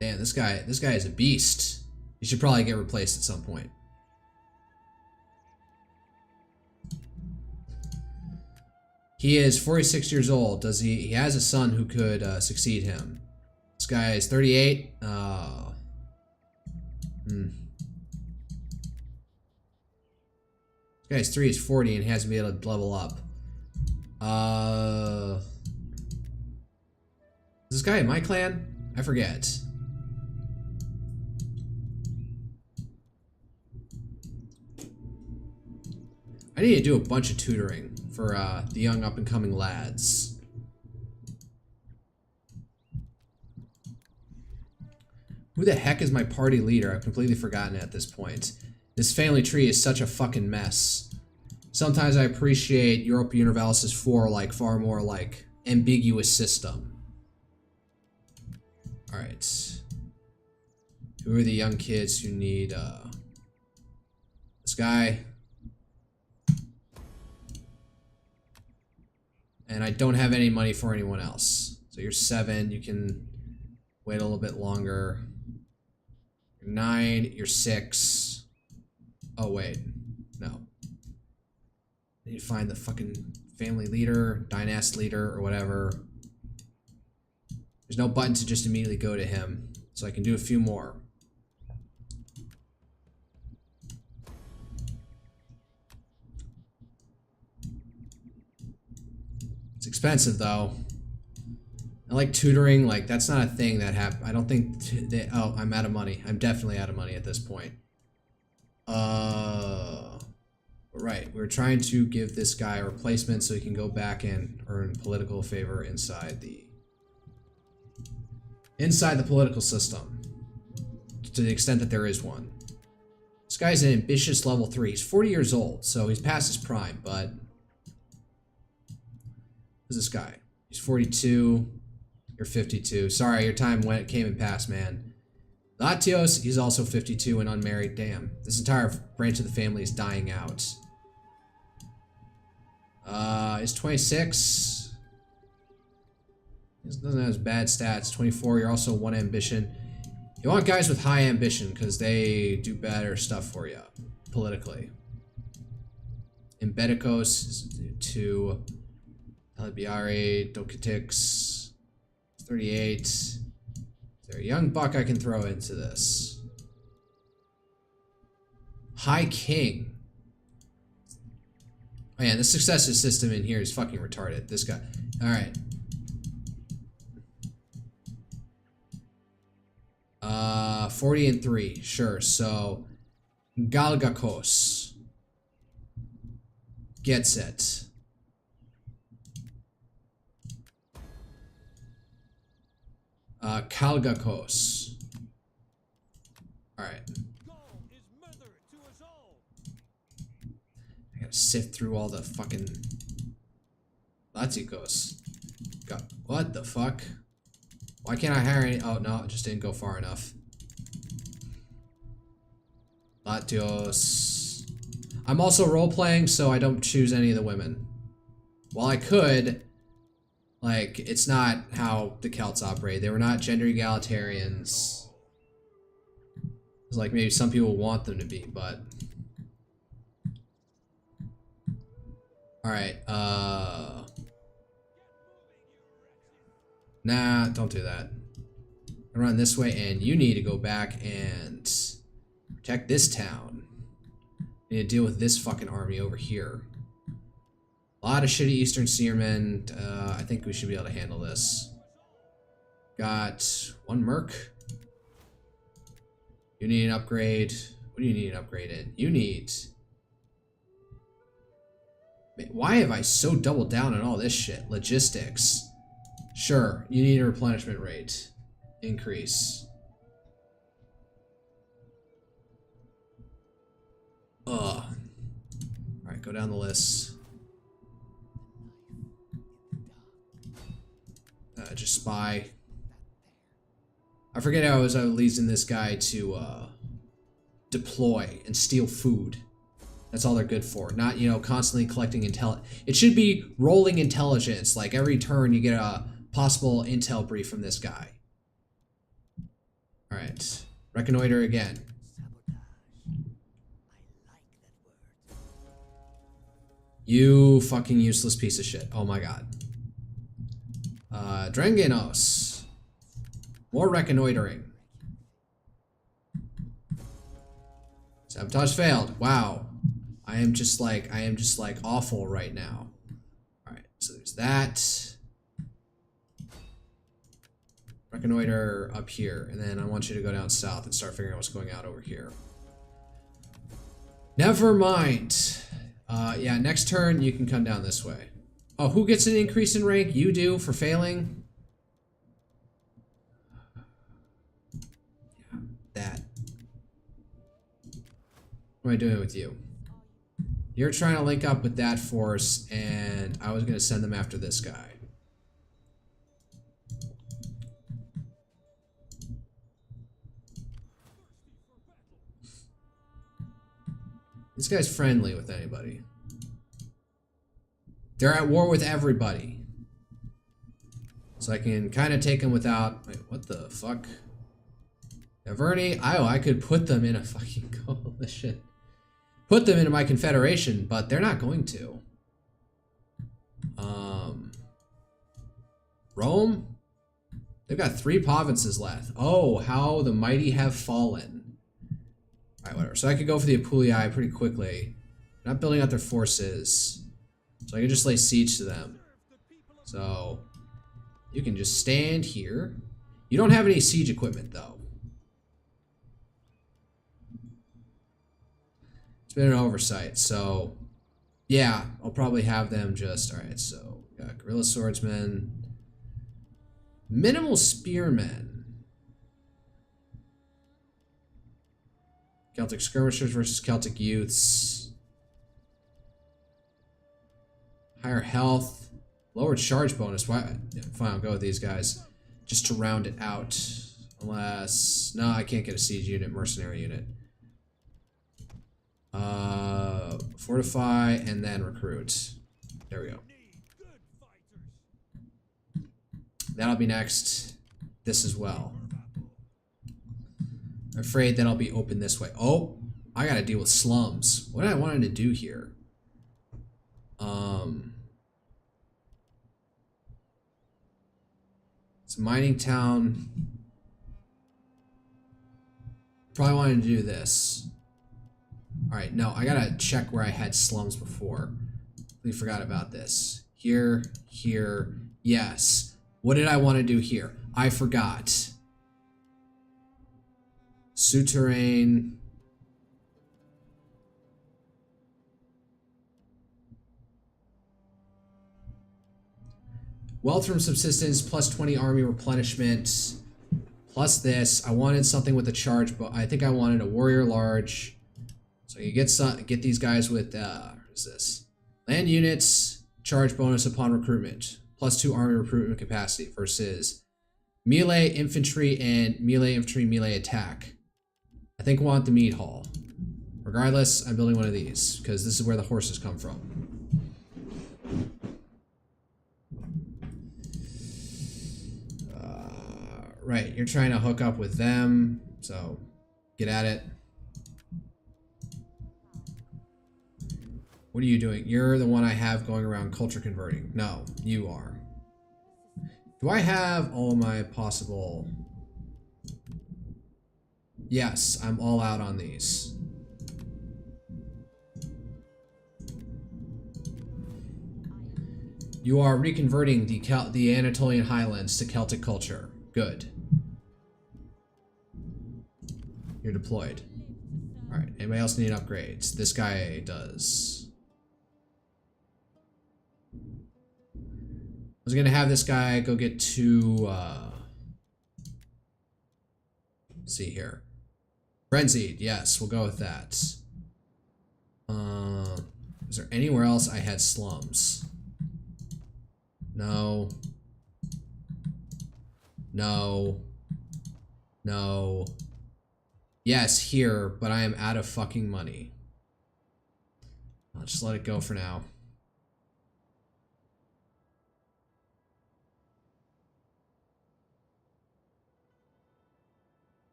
Damn, this guy is a beast. He should probably get replaced at some point. He is 46 years old. He has a son who could succeed him. This guy is 38. This guy's 3 is 40 and he hasn't been able to level up. Is this guy in my clan? I forget. I need to do a bunch of tutoring for the young up-and-coming lads. Who the heck is my party leader? I've completely forgotten it at this point. This family tree is such a fucking mess. Sometimes I appreciate Europa Universalis 4 like far more like ambiguous system. Alright. Who are the young kids who need this guy? And I don't have any money for anyone else. So you're 7, you can wait a little bit longer. You're 9, you're 6. Oh wait, no. I need to find the fucking family leader, dynast leader, or whatever. There's no button to just immediately go to him, so I can do a few more. It's expensive though. I like tutoring, like that's not a thing that I don't think oh, I'm out of money. I'm definitely out of money at this point. Right, we're trying to give this guy a replacement so he can go back and earn political favor inside the political system, to the extent that there is one. This guy's an ambitious level 3. He's 40 years old, so he's past his prime, but who's this guy? He's 42. You're 52. Sorry, your time came and passed, man. Latios, he's also 52 and unmarried. Damn, this entire branch of the family is dying out. He's 26. He doesn't have as bad stats. 24, you're also 1 ambition. You want guys with high ambition because they do better stuff for you politically. Embedicos is 2. Albiari, Dokitix, 38. Is there a young buck I can throw into this? High King. Oh yeah, the successor system in here is fucking retarded. This guy. Alright. 40 and 3. Sure, so Galgakos gets it. Kalgakos. Alright.
Gaul is mother to us all.
I gotta sift through all the fucking Latikos. God, what the fuck? Why can't I hire any? Oh no, it just didn't go far enough. Latios. I'm also role playing, so I don't choose any of the women. while I could, like, it's not how the Celts operate. They were not gender egalitarians. It's like maybe some people want them to be, but... Alright, nah, don't do that. I run this way, and you need to go back and protect this town. You need to deal with this fucking army over here. A lot of shitty Eastern Seermen. I think we should be able to handle this. Got one Merc. You need an upgrade. What do you need an upgrade in? You need... Man, why have I so doubled down on all this shit? Logistics. Sure, you need a replenishment rate. Increase. Ugh. Alright, go down the list. Just spy. I forget how I was leading this guy to deploy and steal food. That's all they're good for. Not, you know, constantly collecting intel. It should be rolling intelligence. Like every turn you get a possible intel brief from this guy. Alright. Reconnoiter again. You fucking useless piece of shit. Oh my god. Drengenos. More reconnoitering. Sabotage failed. Wow. I am just like awful right now. Alright, so there's that. Reconnoiter up here, and then I want you to go down south and start figuring out what's going out over here. Never mind. Yeah, next turn you can come down this way. Oh, who gets an increase in rank? You do for failing? Yeah, that. What am I doing with you? You're trying to link up with that force, and I was going to send them after this guy. This guy's friendly with anybody. They're at war with everybody. So I can kind of take them without... Wait, what the fuck? Averni? I could put them in a fucking coalition. Put them into my confederation, but they're not going to. Rome? They've got 3 provinces left. Oh, how the mighty have fallen. Alright, whatever. So I could go for the Apulii pretty quickly. Not building out their forces. So I can just lay siege to them. So you can just stand here. You don't have any siege equipment, though. It's been an oversight. So, yeah, I'll probably have them just... Alright, so we got guerrilla swordsmen. Minimal spearmen. Celtic skirmishers versus Celtic youths. Higher health. Lower charge bonus. Why? Yeah, fine, I'll go with these guys. Just to round it out. Unless... No, I can't get a siege unit, mercenary unit. Fortify and then recruit. There we go. That'll be next. This as well. I'm afraid that I'll be open this way. Oh, I gotta deal with slums. What did I wanted to do here? It's a mining town. Probably wanted to do this. Alright, no, I gotta check where I had slums before. We forgot about this. Here, here, yes. What did I want to do here? I forgot. Souterrain. Wealth from subsistence, plus 20 army replenishment, plus this. I wanted something with a charge, but I think I wanted a warrior large. So you get these guys with, what is this? Land units, charge bonus upon recruitment, plus 2 army recruitment capacity versus melee infantry and melee infantry melee attack. I think I want the meat hall. Regardless, I'm building one of these because this is where the horses come from. right, you're trying to hook up with them, so get at it. What are you doing? You're the one I have going around culture converting. No, you are. Do I have all my possible... Yes, I'm all out on these. You are reconverting the Anatolian Highlands to Celtic culture. Good. You're deployed. Alright, anybody else need upgrades? This guy does. I was gonna have this guy go get two, let's see here. Frenzied, yes, we'll go with that. Is there anywhere else I had slums? No. No. No. Yes, here, but I am out of fucking money. I'll just let it go for now.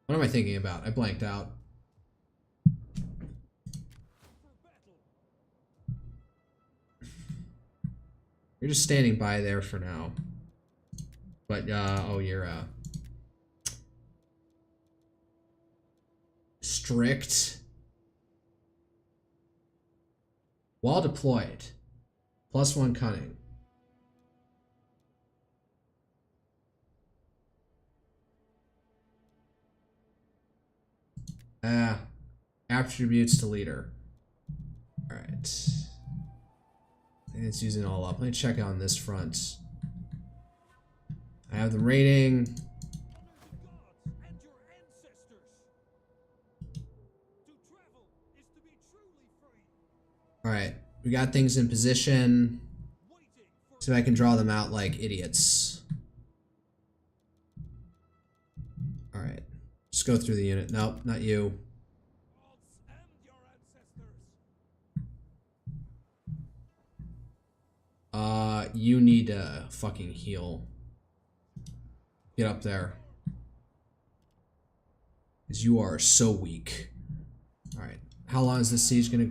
What am I thinking about? I blanked out. You're just standing by there for now. But, oh, you're, strict. While deployed. +1 cunning. Attributes to leader. Alright. I think it's using it all up. Let me check on this front. I have them rating. Alright, we got things in position. See if I can draw them out like idiots. Alright, just go through the unit. Nope, not you. You need to fucking heal. Get up there. Because you are so weak. Alright, how long is this siege gonna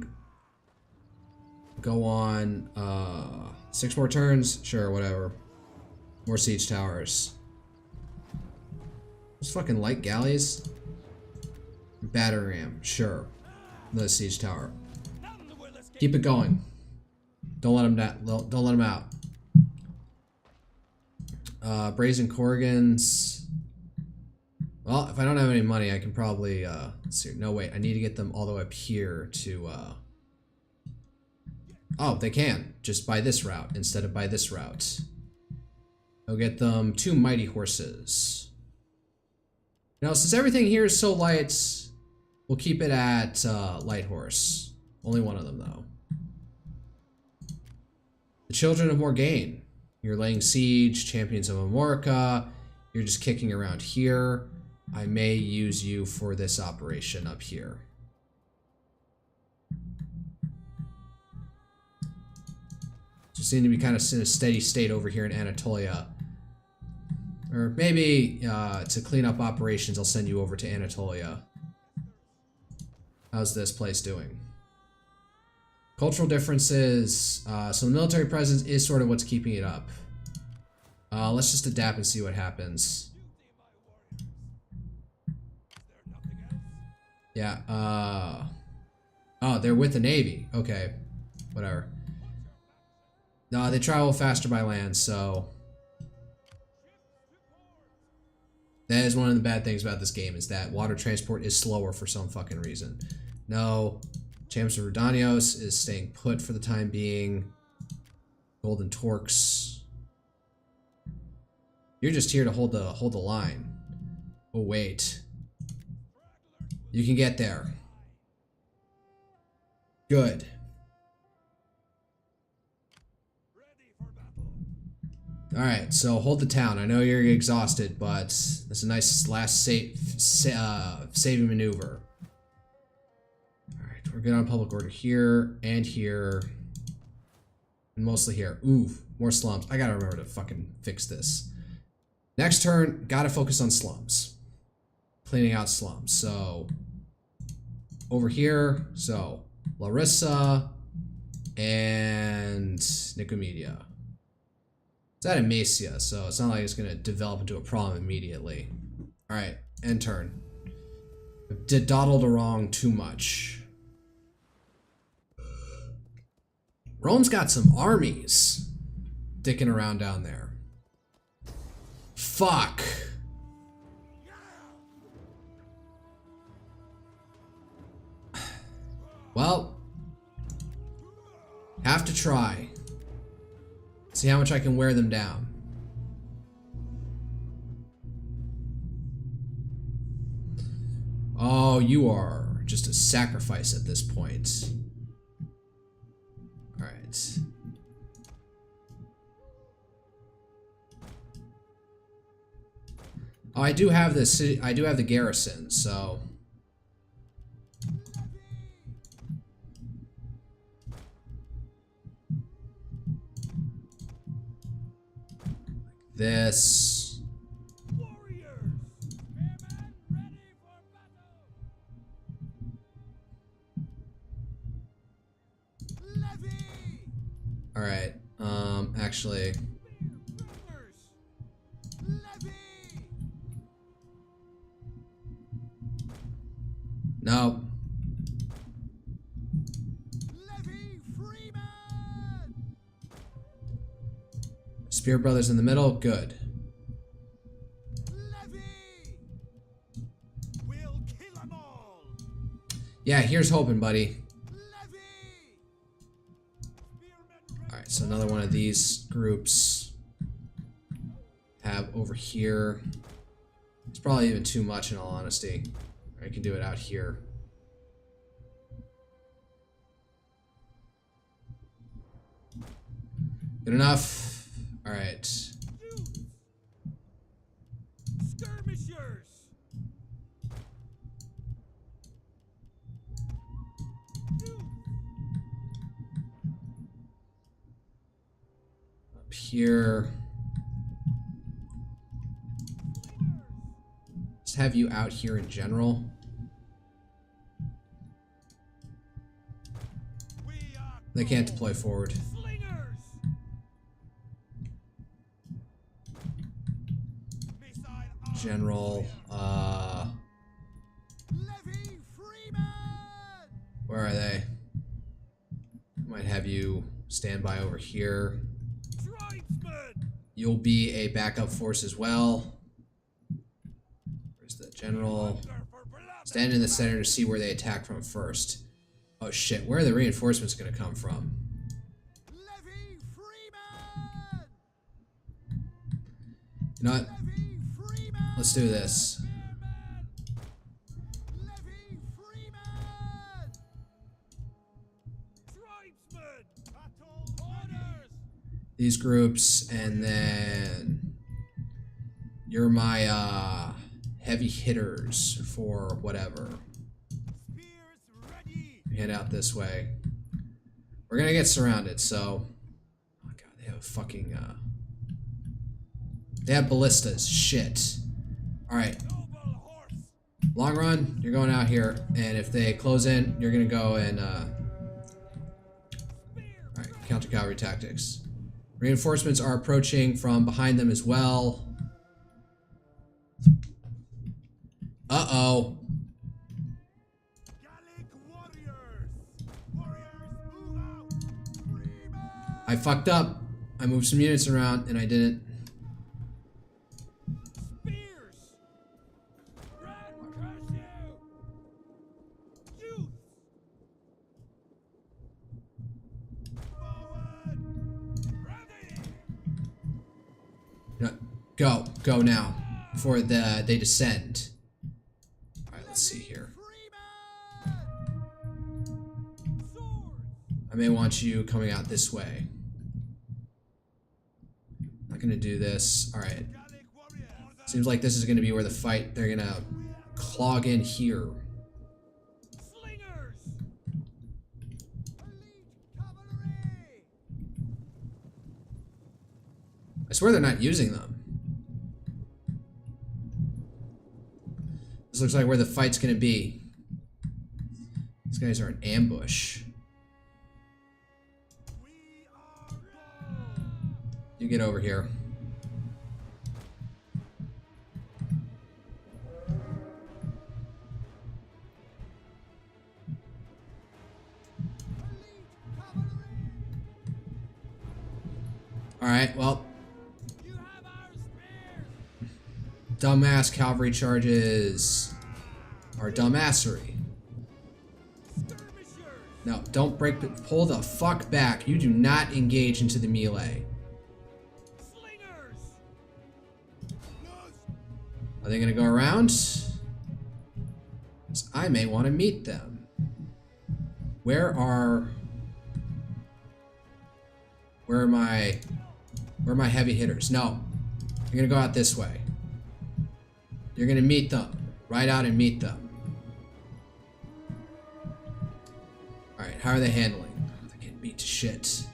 go on? 6 more turns? Sure, whatever. More siege towers. Those fucking light galleys? Battering ram, sure. Another siege tower. Keep it going. Don't let them don't let them out. Brazen Corrigans. Well, if I don't have any money, I can probably let's see. No, wait, I need to get them all the way up here to oh, they can just by this route instead of by this route. I'll get them 2 mighty horses. Now, since everything here is so light, we'll keep it at light horse. Only one of them though. The Children of Morgaine. You're laying siege, Champions of Amorica. You're just kicking around here. I may use you for this operation up here. You seem to be kind of in a steady state over here in Anatolia. Or maybe to clean up operations, I'll send you over to Anatolia. How's this place doing? Cultural differences. So the military presence is sort of what's keeping it up. Let's just adapt and see what happens. Yeah, oh, they're with the Navy. Okay, whatever. No, they travel faster by land, so... That is one of the bad things about this game, is that water transport is slower for some fucking reason. No. Champs of Rudanios is staying put for the time being. Golden Torques. You're just here to hold the line. Oh, wait. You can get there. Good. Alright, so hold the town. I know you're exhausted, but that's a nice last saving maneuver. Alright, we're good on public order here, and here. And mostly here. Ooh, more slums. I gotta remember to fucking fix this. Next turn, gotta focus on slums. Cleaning out slums. So, over here, so Larissa and Nicomedia. It's at Amasia, so it's not like it's gonna develop into a problem immediately. Alright, end turn. Did dawdled wrong too much. Rome's got some armies dicking around down there. Fuck. Well, have to try. See how much I can wear them down. Oh, you are just a sacrifice at this point. Alright. Oh, I do have the city. I do have the garrison, so. This.
Warriors, spearmen ready for battle. Levy,
All right. Actually.
brothers. Levy,
No.
Levy, freeman.
Spear Brothers in the middle. Good.
Levy, we'll kill 'em all.
Yeah, here's hoping, buddy.
Levy, spearmen
All right, so another one of these groups have over here. It's probably even too much, in all honesty. I can do it out here. Good enough. All right.
skirmishers.
Up here. Just have you out here in general. They can't deploy forward.
Slingers.
General,
Levy, freeman.
where are they? Might have you stand by over here.
Tribesmen.
You'll be a backup force as well. Where's the general? Stand in the center to see where they attack from first. Oh shit, where are the reinforcements gonna come from?
Levy, freeman.
You know what?
Levy, freeman.
Let's do this.
Levy, freeman. Tribesmen. Battle orders.
These groups, and then you're my heavy hitters for whatever.
Spears ready.
Head out this way. We're gonna get surrounded, so. Oh god, they have a fucking they have ballistas. Shit. Alright.
Noble horse.
Long run, you're going out here, and if they close in, you're gonna go and alright, counter cavalry tactics. Reinforcements are approaching from behind them as well. Uh-oh.
Gallic warriors. Warriors, move out. Freeman.
I fucked up. I moved some units around, and I didn't.
Spears. Red crush you. Youth. Forward. Ready.
No, go now before they descend. All right, let's see here.
Freeman. Swords.
I may want you coming out this way. Not gonna do this. All right.
Gallic warriors.
Seems like this is gonna be where the fight. They're gonna clog in here.
Slingers. Elite cavalry.
I swear they're not using them. This looks like where the fight's gonna be. These guys are an ambush. You get over here. Alright, well. Dumbass cavalry charges are dumbassery. No, don't break. Pull the fuck back. You do not engage into the melee. Are they gonna go around? 'Cause I may want to meet them. Where are my heavy hitters? No. You're gonna go out this way. You're gonna meet them. Ride out and meet them. Alright, how are they handling? Oh, they're getting beat to shit.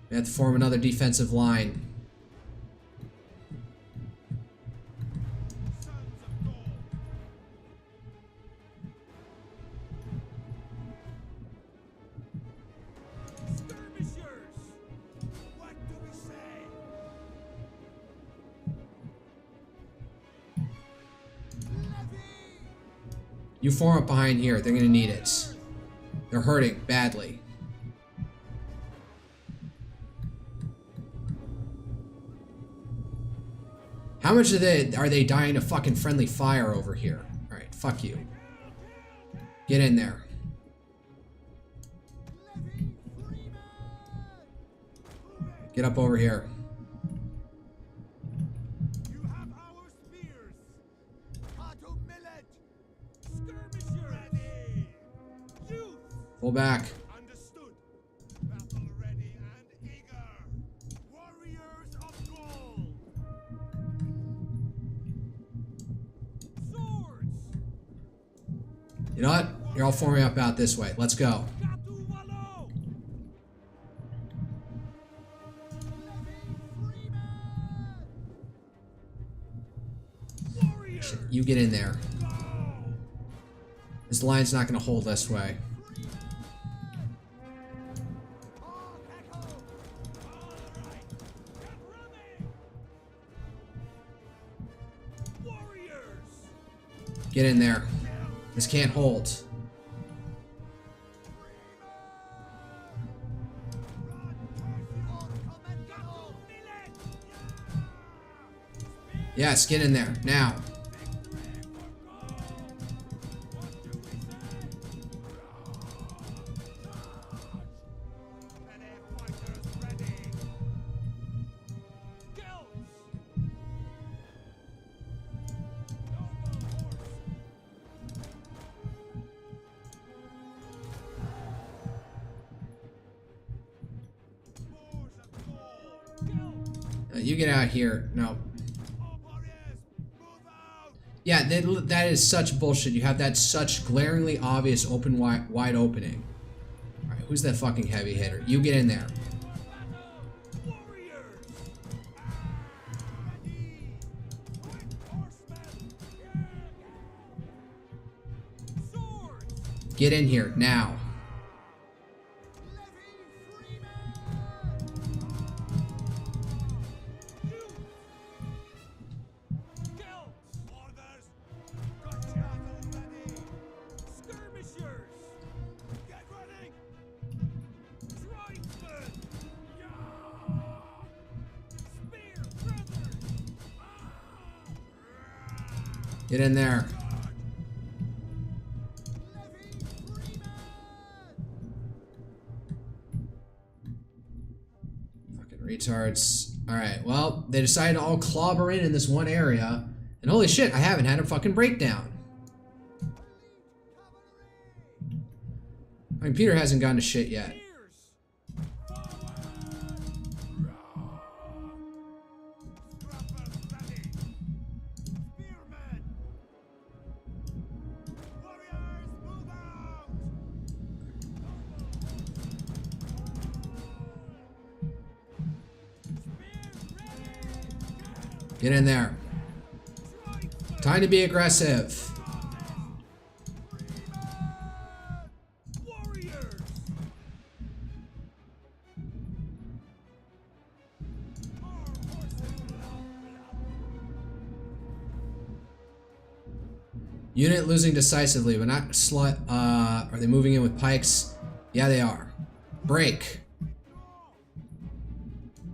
We have to form another defensive line. You form up behind here. They're gonna need it. They're hurting badly. How much are they dying to fucking friendly fire over here? Alright, fuck you. Get in there. Get up over here. Pull back.
Understood. Battle ready and eager. Warriors of Gaul. Swords.
You know what? You're all forming up out this way. Let's go. You get in there. This line's not going to hold this way. Get in there. This can't hold. Yes, get in there. Now. You get out here. No. Yeah, that is such bullshit. You have that such glaringly obvious open wide opening. Alright, who's that fucking heavy hitter? You get in there. Get in here, now. Get in there. Fucking retards. Alright, well, they decided to all clobber in this one area. And holy shit, I haven't had a fucking breakdown. My computer hasn't gone to shit yet. Get in there. Time to be aggressive.
Warriors!
Unit losing decisively, but not slut. Are they moving in with pikes? Yeah, they are. Break.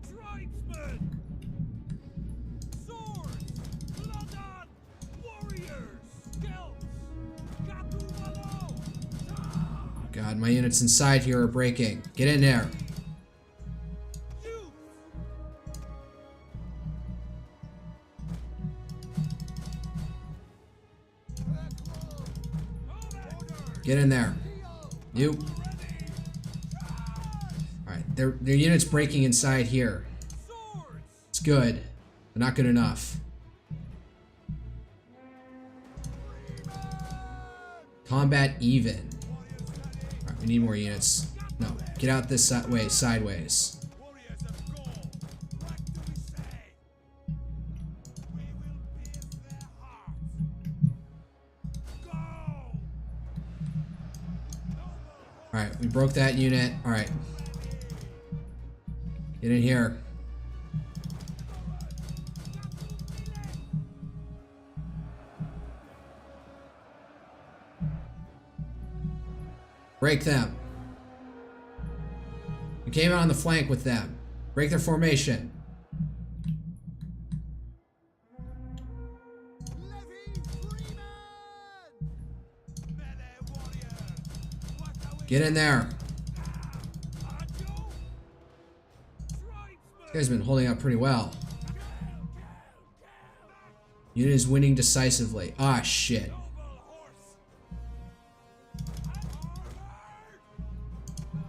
Tribesmen! Swords! Bloodon! Warriors! Scouts! Katuwalo!
God, my units inside here are breaking. Get in there.
Youth!
Get in there. You. Alright, their units breaking inside here.
Swords!
It's good, but not good enough. Combat even. Alright, we need more units. No, get out this way, sideways.
Warriors of Gaul! What do we say? We will pierce their hearts! Go!
Alright, we broke that unit. Alright. Get in here. Break them. We came out on the flank with them. Break their formation. Get in there. This guy's been holding out pretty well. Unit is winning decisively. Ah, shit.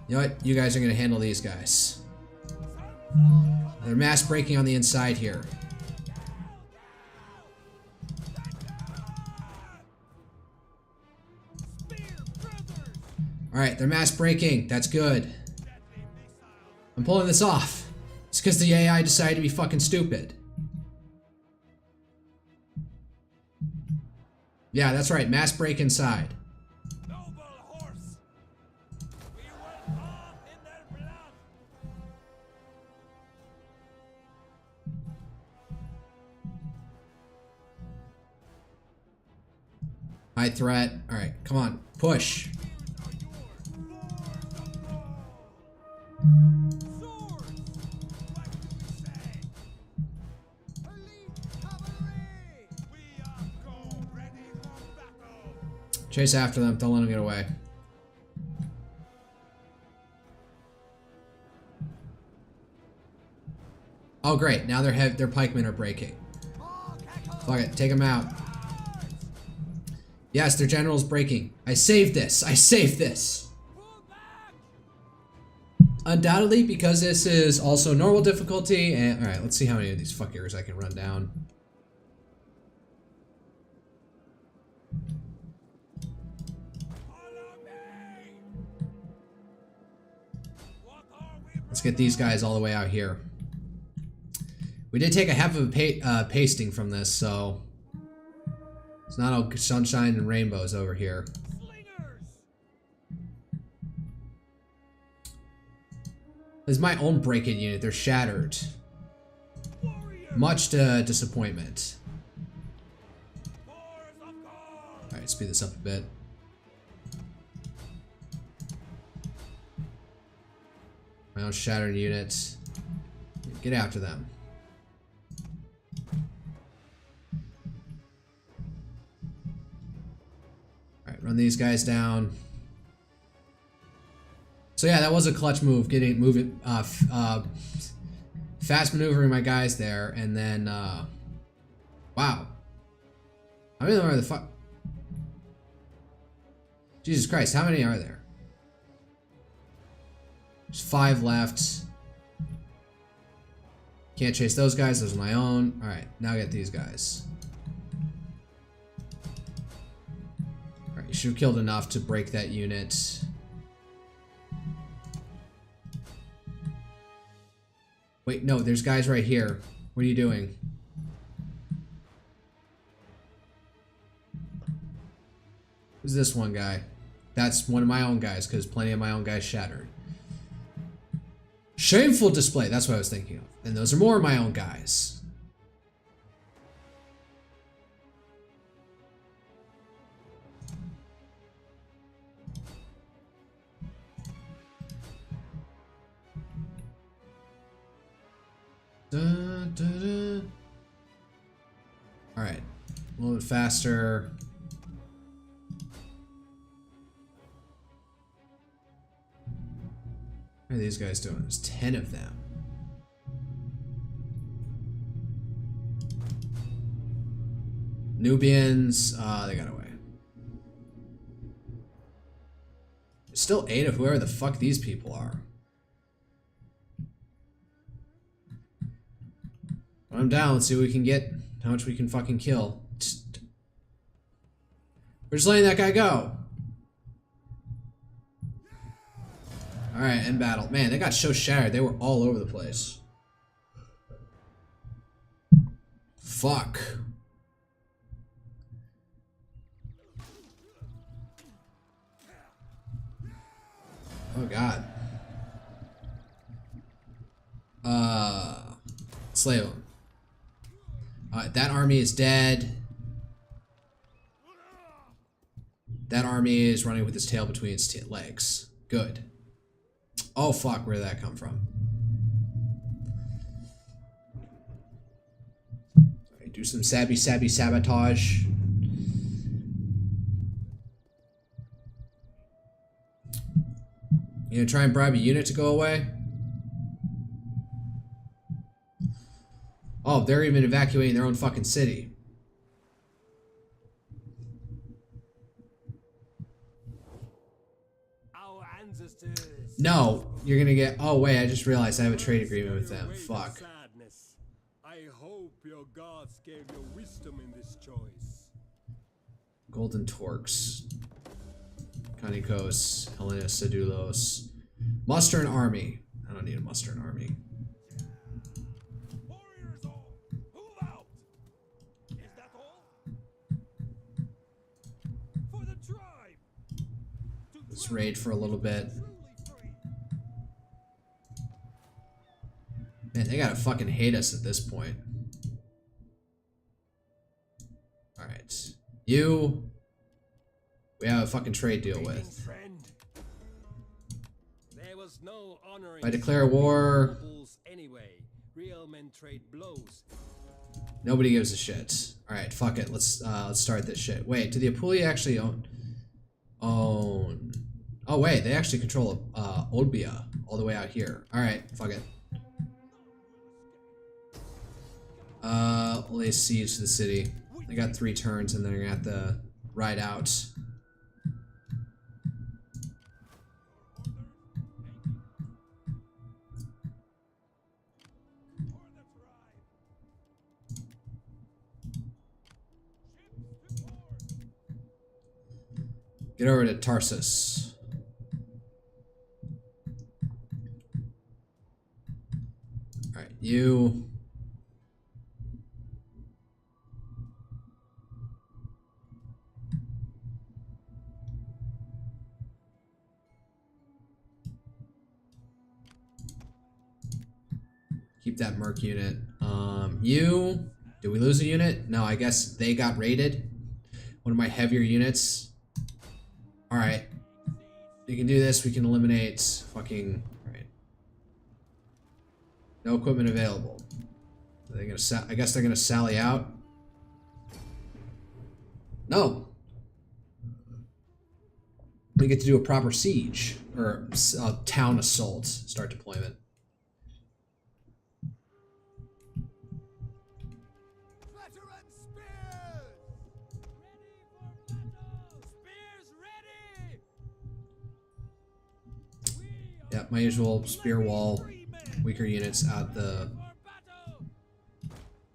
You know what? You guys are going to handle these guys. They're mass breaking on the inside here. Alright, they're mass breaking. That's good. I'm pulling this off. It's because the AI decided to be fucking stupid. Yeah, that's right. Mass break inside.
Noble horse! We will bath in their blood!
High threat. Alright, come on. Push. Chase after them. Don't let them get away. Oh, great. Now their pikemen are breaking. Fuck it. Take them out. Yes, their general's breaking. I saved this. I saved this. Undoubtedly, because this is also normal difficulty. And all right, let's see how many of these fuckers I can run down. Let's get these guys all the way out here. We did take a half of a pasting from this, so it's not all sunshine and rainbows over here. This is my own break-in unit. They're shattered. Much to disappointment. Alright, speed this up a bit. My own shattered unit. Get after them. Alright, run these guys down. So yeah, that was a clutch move, fast maneuvering my guys there, and then, wow. How many of them are the fuck? Jesus Christ, how many are there? There's 5 left. Can't chase those guys, those are my own. Alright, now get these guys. Alright, you should have killed enough to break that unit. Wait, no, there's guys right here. What are you doing? Who's this one guy? That's one of my own guys, because plenty of my own guys shattered. Shameful display, that's what I was thinking of. And those are more of my own guys. Dun, dun, dun. All right, a little bit faster. What are these guys doing? There's 10 of them. Nubians, they got away. There's still 8 of whoever the fuck these people are. Put them down, let's see what we can get, how much we can fucking kill. We're just letting that guy go. Alright, end battle. Man, they got so shattered. They were all over the place. Fuck. Oh god. Slay him. That army is dead. That army is running with its tail between its legs. Good. Oh fuck, where did that come from? Right, do some sabby sabotage. You gonna try and bribe a unit to go away? Oh, they're even evacuating their own fucking city.
Our ancestors.
No, you're gonna get. Oh wait, I just realized I have a trade agreement with them. Fuck.
Sadness. I hope your gods gave you wisdom in this choice.
Golden Torques. Kanikos, Hellenis, Sedulos. Muster an army. I don't need to muster an army.
Warriors all, move out. Is that all? For the tribe.
Let's raid for a little bit. Man, they gotta fucking hate us at this point. Alright. You... we have a fucking trade deal with.
There was no honoring.
If I declare war...
anyway. Real men trade blows.
nobody gives a shit. Alright, fuck it. Let's start this shit. Wait, do the Apulia actually own... Oh wait, they actually control Olbia all the way out here. Alright, fuck it. Lay siege to the city. They got 3 turns and then they're gonna have to ride out. Get over to Tarsus. Alright, you... keep that merc unit. You... did we lose a unit? No, I guess they got raided. One of my heavier units. Alright. We can do this. We can eliminate fucking... alright. No equipment available. Are they gonna I guess they're gonna sally out. No. We get to do a proper siege. Or town assault. Start deployment. Yeah, my usual spear wall, weaker units out the...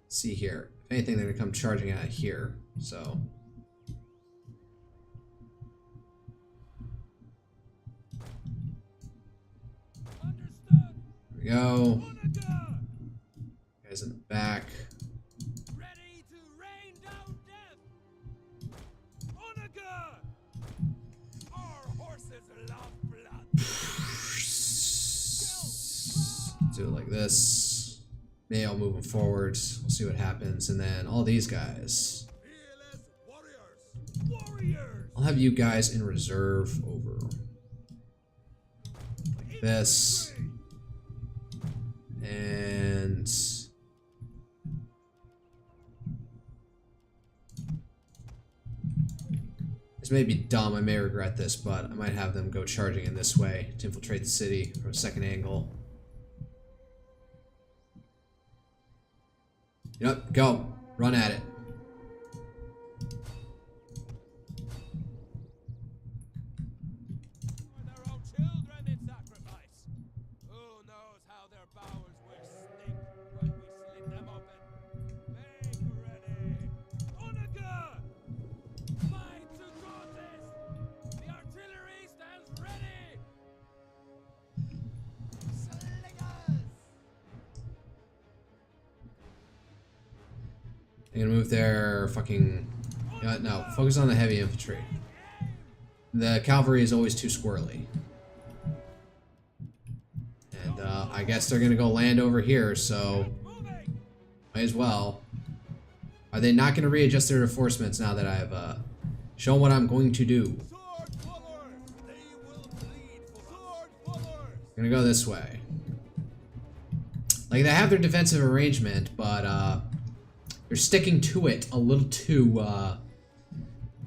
see here. If anything, they're gonna come charging out here, so... there we go. Guys in the back.
Ready to rain down death. Onaga!
Do it like this. Maybe I'll move them forwards. We'll see what happens. And then all these guys. I'll have you guys in reserve over like this. And this may be dumb, I may regret this, but I might have them go charging in this way to infiltrate the city from a second angle. Yep, go. Run at it.
Their own children in sacrifice. Who knows how their bowels will stink when we slit them open. Make ready. Onaga! Fight to goddess! The artillery stands ready! Slingers!
I'm gonna move their fucking... no, focus on the heavy infantry. The cavalry is always too squirrely. And I guess they're gonna go land over here, so might as well. Are they not gonna readjust their reinforcements now that I've shown what I'm going to do? I'm gonna go this way. Like, they have their defensive arrangement, but they're sticking to it a little too,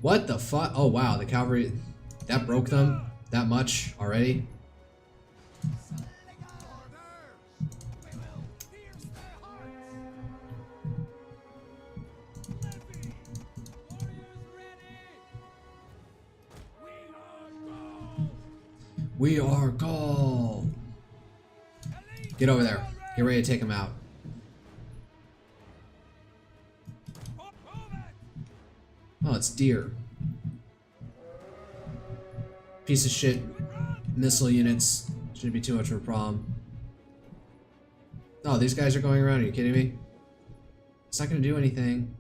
what the fuck? Oh wow, the cavalry, that broke them that much already? We are Gaul! Get over there. Get ready to take them out. Oh, it's deer. Piece of shit missile units. Shouldn't be too much of a problem. Oh, these guys are going around. Are you kidding me? It's not going to do anything.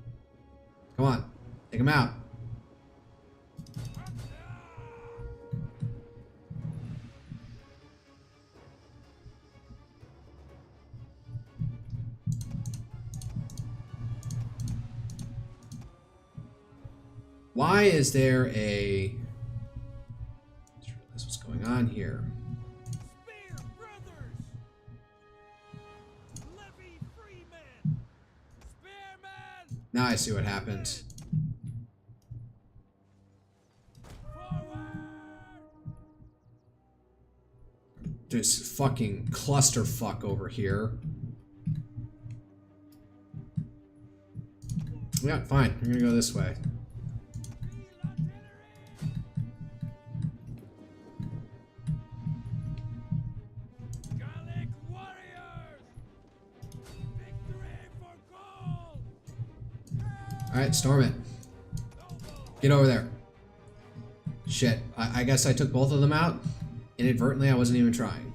Come on. Take them out. Why is there a... Let's realize what's going on here.
Spear brothers! Levy freemen! Spearmen!
Now I see what happened.
Forward!
This fucking clusterfuck over here. Yeah, fine. We're gonna go this way.
Gallic warriors! Victory for Gaul!
Alright, storm it. Get over there. Shit. I guess I took both of them out. Inadvertently, I wasn't even trying.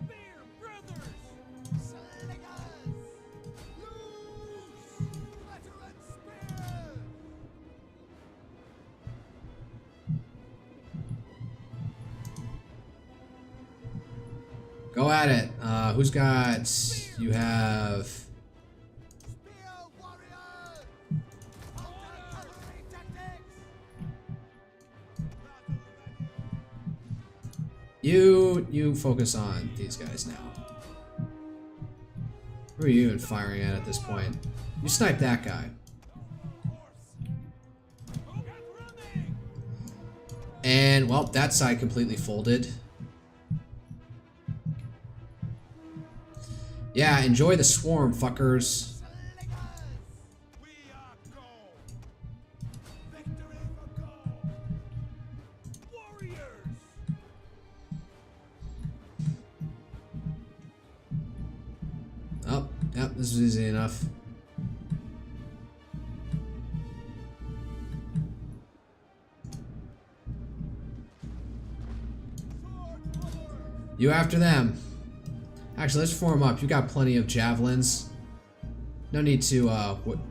Spear brothers! Slingers! Loose! Veteran spear!
Go at it. Who's got... You have...
Spear warrior! Cavalry tactics!
You focus on these guys now. Who are you even firing at this point? You snipe that guy. And, well, that side completely folded. Yeah, enjoy the swarm, fuckers.
We are Gaul! Victory for Gaul! Warriors!
Oh, yep, this is easy enough. You after them. Actually, let's form up. You got plenty of javelins. No need to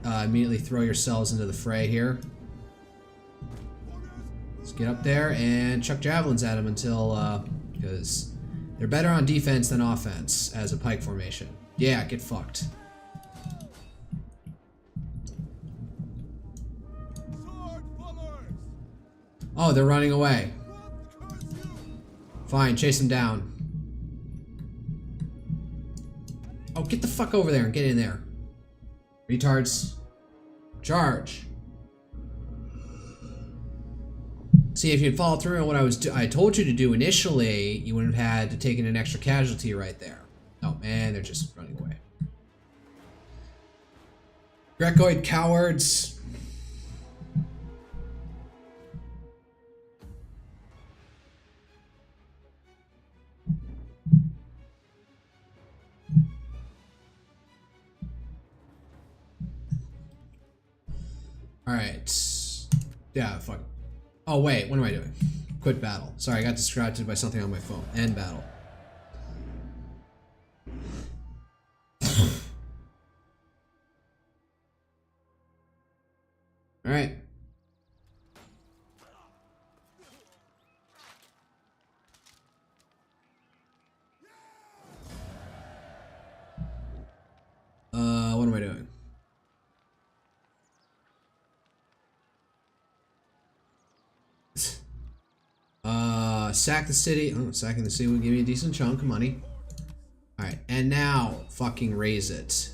immediately throw yourselves into the fray here. Let's get up there and chuck javelins at them until, because they're better on defense than offense as a pike formation. Yeah, get fucked. Oh, they're running away. Fine, chase them down. Oh, get the fuck over there and get in there. Retards. Charge. See, if you'd followed through on what I told you to do initially, you wouldn't have had to take in an extra casualty right there. Oh man, they're just running away. Grecoid cowards. Alright. Yeah, fuck. Oh, wait. What am I doing? Quit battle. Sorry, I got distracted by something on my phone. End battle. Alright. What am I doing? Sack the city. Oh, sacking the city would give me a decent chunk of money. Alright, and now fucking raise it.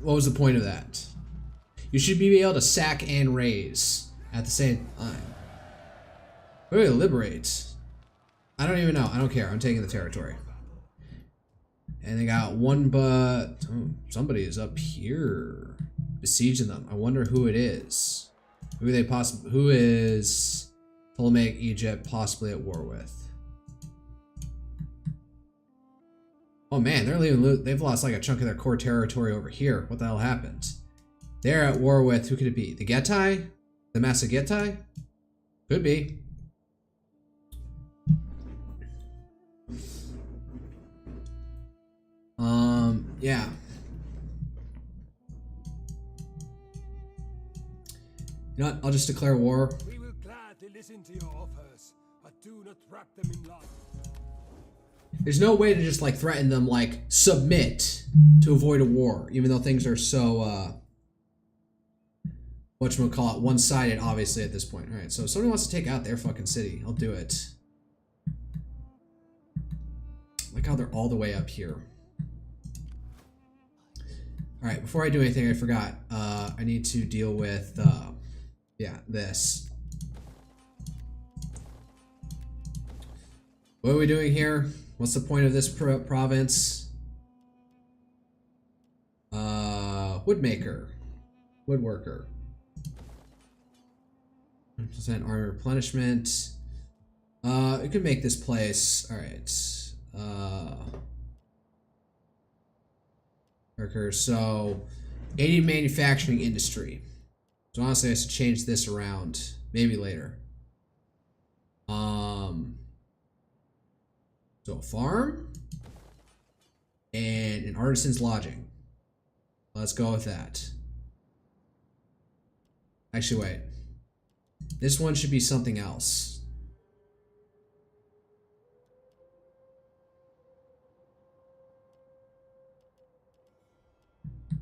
What was the point of that? You should be able to sack and raise at the same time. Really liberate. I don't even know. I don't care. I'm taking the territory. And they got one, but oh, somebody is up here besieging them. I wonder who it is. Who is Ptolemaic Egypt possibly at war with? Oh man, they've lost like a chunk of their core territory over here. What the hell happened? They're at war with, who could it be? The Getai? The Massagetai? Could be. Yeah. You know what? I'll just declare war.
We will gladly listen to your offers, but do not wrap them in lies.
There's no way to just like threaten them like submit to avoid a war, even though things are so whatchamacallit, one-sided obviously at this point. Alright, so if somebody wants to take out their fucking city, I'll do it. Like how they're all the way up here. Alright, before I do anything, I forgot. I need to deal with, yeah, this. What are we doing here? What's the point of this province? Woodmaker. Woodworker. 100% armor replenishment. We could make this place. Alright. Workers. So, 80 manufacturing industry. So honestly, I should change this around. Maybe later. So a farm and an artisan's lodging. Let's go with that. Actually, wait. This one should be something else.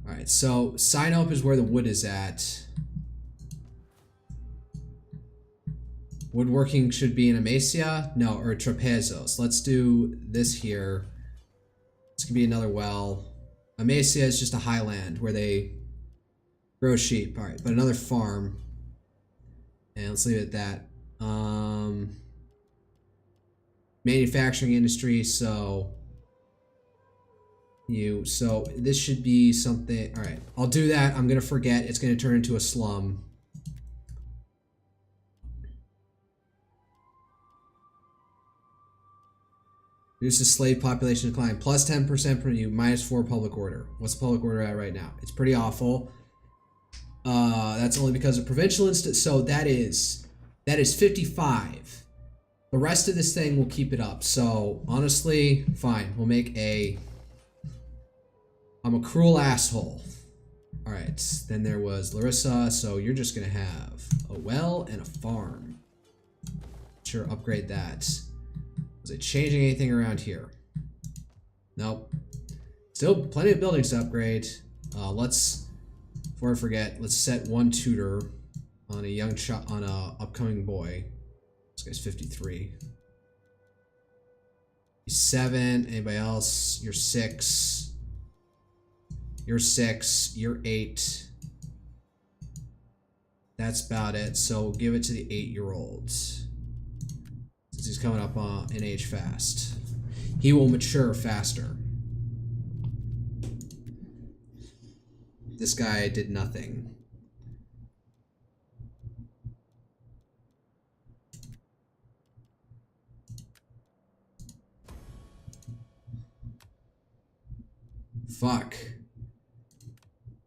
Alright, so Sinop is where the wood is at. Woodworking should be in Amasia? No, or Trapezos. Let's do this here. This could be another well. Amasia is just a highland where they grow sheep. Alright, but another farm. And let's leave it at that. Manufacturing industry, so this should be something. Alright, I'll do that. I'm gonna forget. It's gonna turn into a slum. Reduces slave population decline. Plus 10% per you. Minus 4 public order. What's the public order at right now? It's pretty awful. That's only because of provincial instance. So that is 55. The rest of this thing will keep it up. So honestly, fine. We'll make a. I'm a cruel asshole. Alright, then there was Larissa, so you're just gonna have a well and a farm. Sure, upgrade that. Was it changing anything around here? Nope. Still plenty of buildings to upgrade. Before I forget, let's set one tutor on a upcoming boy. This guy's 53. He's 7. Anybody else? You're 6. You're 6. You're 8. That's about it. So we'll give it to the 8-year-olds. Since he's coming up in age fast. He will mature faster. This guy did nothing. Fuck.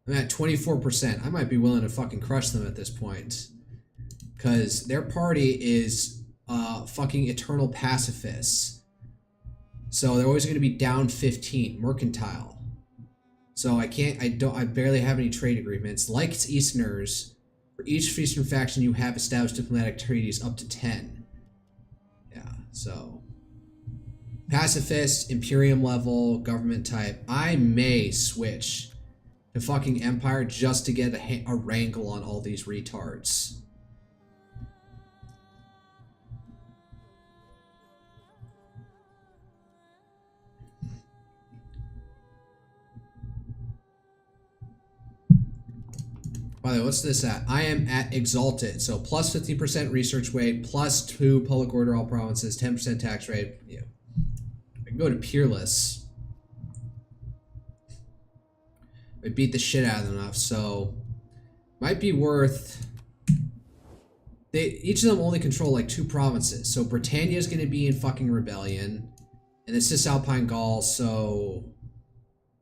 I'm at 24%. I might be willing to fucking crush them at this point. Because their party is fucking eternal pacifists. So they're always going to be down 15. Mercantile. So I barely have any trade agreements. Like its Easterners, for each Eastern faction you have established diplomatic treaties up to 10. Yeah, so... Pacifist, Imperium level, government type. I may switch to fucking Empire just to get a wrangle on all these retards. By the way, what's this at? I am at Exalted, so plus 50% research weight, plus 2 public order all provinces, 10% tax rate. Yeah. I can go to Peerless. I beat the shit out of them enough, so might be worth. Each of them only control like 2 provinces, so Britannia is going to be in fucking rebellion, and the Cisalpine Gaul, so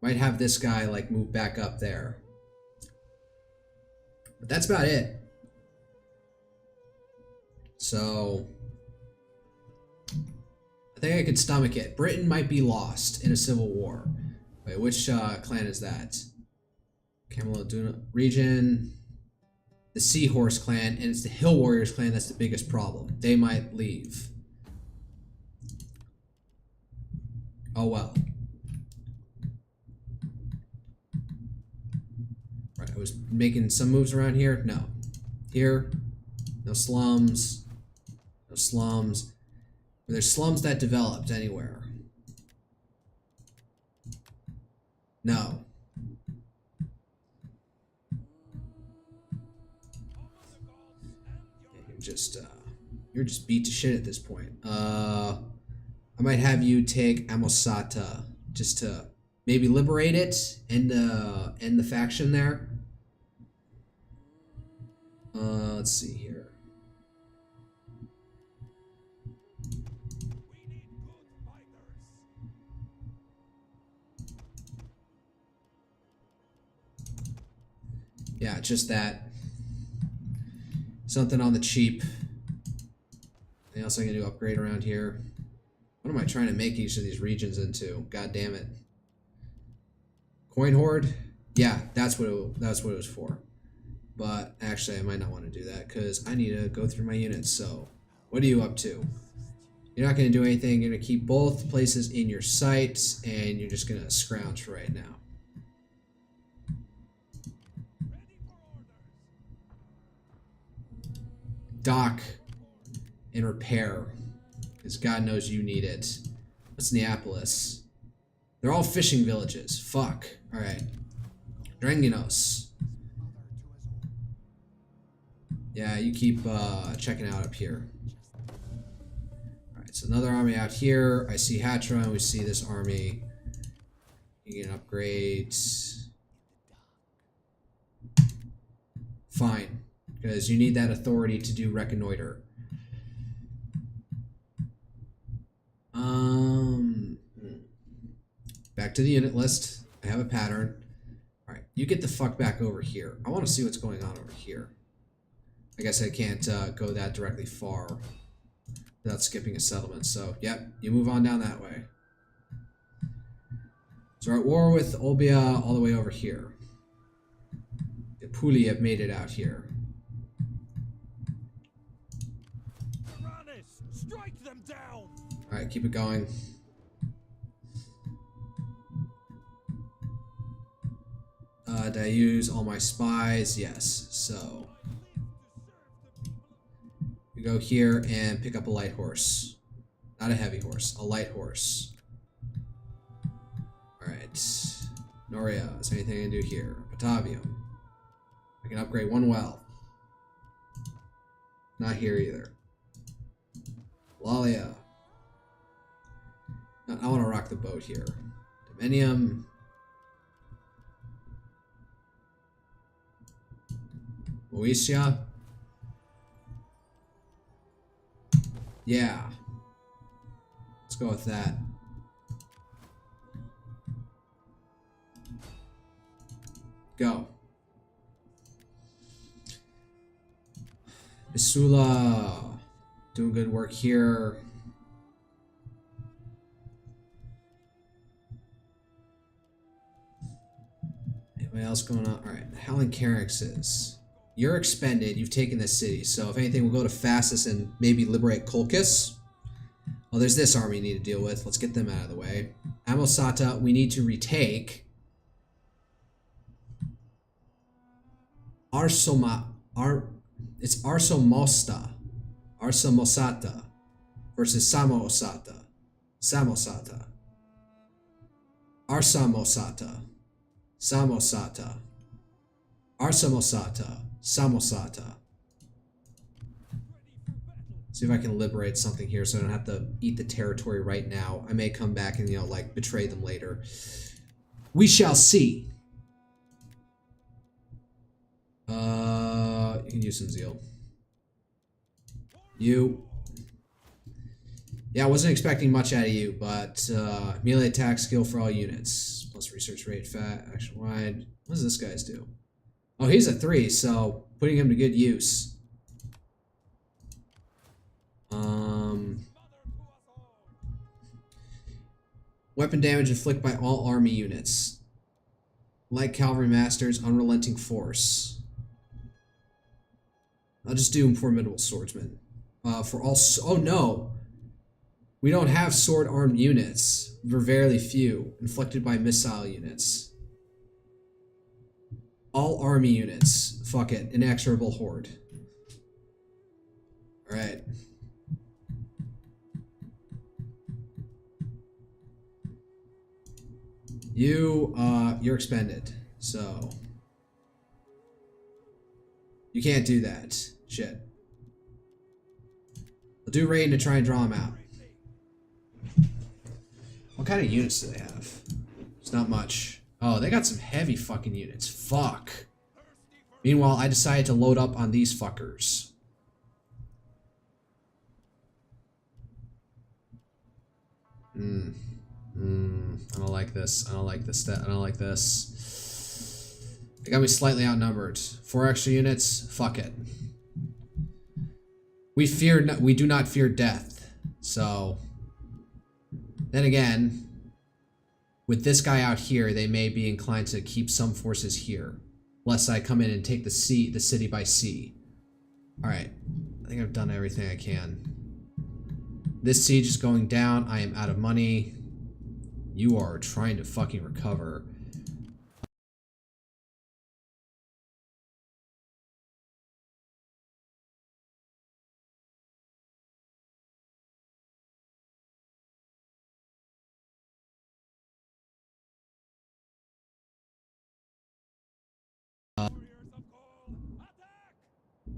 might have this guy like move back up there. But that's about it. So I think I could stomach it. Britain might be lost in a civil war. Wait, which clan is that? Camelot region. The Seahorse clan, and it's the Hill Warriors clan that's the biggest problem. They might leave. Oh well. Right, I was making some moves around here. No. Here. No slums. No slums. There's slums that developed anywhere. No. You're just beat to shit at this point. I might have you take Amosata just to maybe liberate it and end the faction there. Let's see here. Yeah, just that. Something on the cheap. Anything else I can do upgrade around here? What am I trying to make each of these regions into? God damn it. Coin hoard? Yeah, that's what it was for. But actually, I might not want to do that because I need to go through my units. So, what are you up to? You're not going to do anything. You're going to keep both places in your sight, and you're just going to scrounge for right now. Dock and repair, because God knows you need it. What's Neapolis? They're all fishing villages. Fuck. Alright. Dranginos. Yeah, you keep checking out up here. Alright, so another army out here. I see Hatra, and we see this army. You can upgrade. Fine. Because you need that authority to do reconnoiter. Back to the unit list. I have a pattern. Alright, you get the fuck back over here. I want to see what's going on over here. I guess I can't go that directly far without skipping a settlement. So, yep, you move on down that way. So we're at war with Olbia all the way over here. Apulia made it out here.
Strike them down.
Alright, keep it going. Did I use all my spies? Yes. So you go here and pick up a light horse. Not a heavy horse, a light horse. Alright. Noria, is there anything I can do here? Batavium. I can upgrade one well. Not here either. Lalia. No, I want to rock the boat here. Dominium. Moesia. Yeah. Let's go with that. Go. Isula. Doing good work here. Anybody else going on? Alright, Helen Carrixes. You're expended. You've taken this city. So if anything, we'll go to Fastus and maybe liberate Colchis. Oh, there's this army you need to deal with. Let's get them out of the way. Amosata, we need to retake. It's Arsomosta. Arsamosata versus Samosata. Samosata. Arsamosata. Samosata. Arsamosata. Samosata. See if I can liberate something here so I don't have to eat the territory right now. I may come back and, you know, like, betray them later. We shall see. You can use some zeal. You. Yeah, I wasn't expecting much out of you, but melee attack skill for all units. Plus research rate, fat, action wide. What does this guy's do? Oh, he's a 3, so putting him to good use. Weapon damage inflicted by all army units. Light cavalry masters, unrelenting force. I'll just do formidable swordsman. For all, oh no, we don't have sword-armed units. We're very few, inflicted by missile units. All army units. Fuck it, inexorable horde. All right. You're expended, so you can't do that. Shit. I'll do raid to try and draw them out. What kind of units do they have? It's not much. Oh, they got some heavy fucking units. Fuck. Meanwhile, I decided to load up on these fuckers. I don't like this. I don't like this. I don't like this. They got me slightly outnumbered. 4 extra units. Fuck it. We do not fear death. So, then again, with this guy out here, they may be inclined to keep some forces here, lest I come in and take the city by sea. All right, I think I've done everything I can. This siege is going down. I am out of money. You are trying to fucking recover.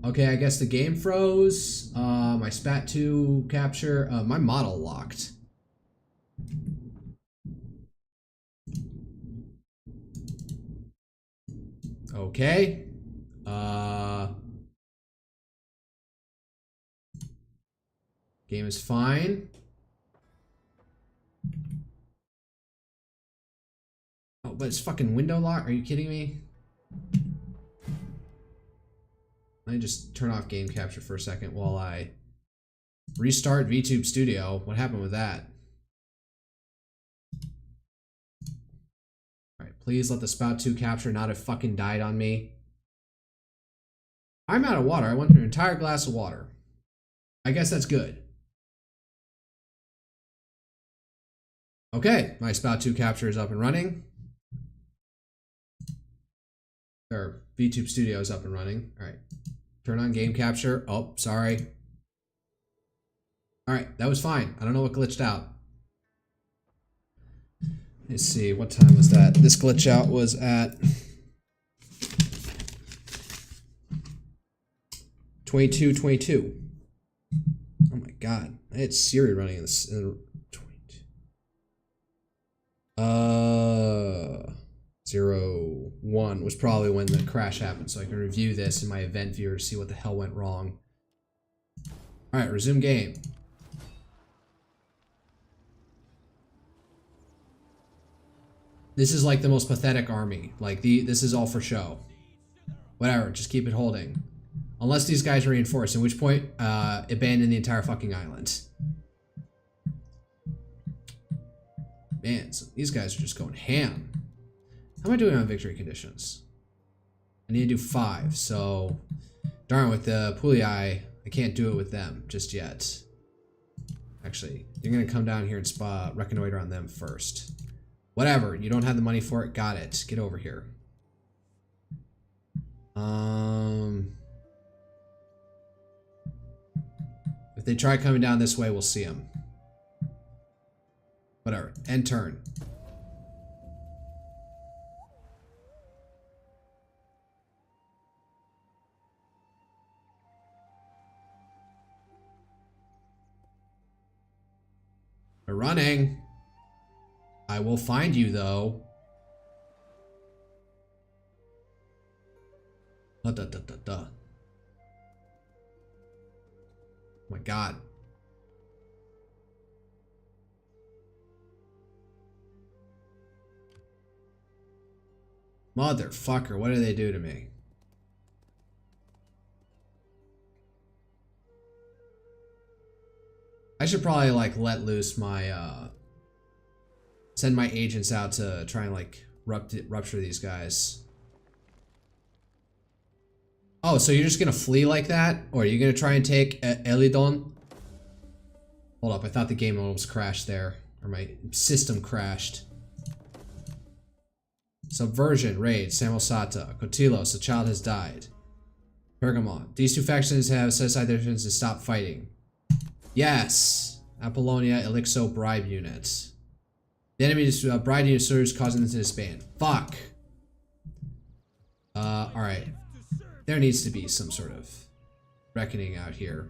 Okay, I guess the game froze. My Spat 2 capture. My model locked. Okay. Game is fine. Oh, but it's fucking window lock? Are you kidding me? Let me just turn off game capture for a second while I restart VTube Studio. What happened with that? Alright, please let the Spout 2 capture not have fucking died on me. I'm out of water. I want an entire glass of water. I guess that's good. Okay, my Spout 2 capture is up and running. Or VTube Studio is up and running. All right. Turn on game capture. Oh, sorry. All right, that was fine. I don't know what glitched out. Let's see, what time was that? This glitch out was at 22:22. Oh my god, I had Siri running in this. 01 was probably when the crash happened, so I can review this in my event viewer to see what the hell went wrong. All right, resume game. This is like the most pathetic army. Like this is all for show. Whatever, just keep it holding. Unless these guys reinforce, at which point, abandon the entire fucking island. Man, so these guys are just going ham. How am I doing on victory conditions? I need to do 5, so... Darn, with the Pulii, I can't do it with them just yet. Actually, you're gonna come down here and reconnoiter on them first. Whatever, you don't have the money for it, got it. Get over here. If they try coming down this way, we'll see them. Whatever, end turn. They're running. I will find you, though. Oh my god. Motherfucker, what did they do to me? I should probably, like, let loose my, send my agents out to try and, like, rupture these guys. Oh, so you're just gonna flee like that? Or are you gonna try and take Elidon? Hold up, I thought the game almost crashed there. Or my system crashed. Subversion, Raid, Samosata, Kotilos, a child has died. Pergamon. These two factions have set aside their intentions to stop fighting. Yes! Apollonia, Elixo, Bribe units. The enemy's bride unit serves, causing them to disband. Fuck! Alright. There needs to be some sort of reckoning out here.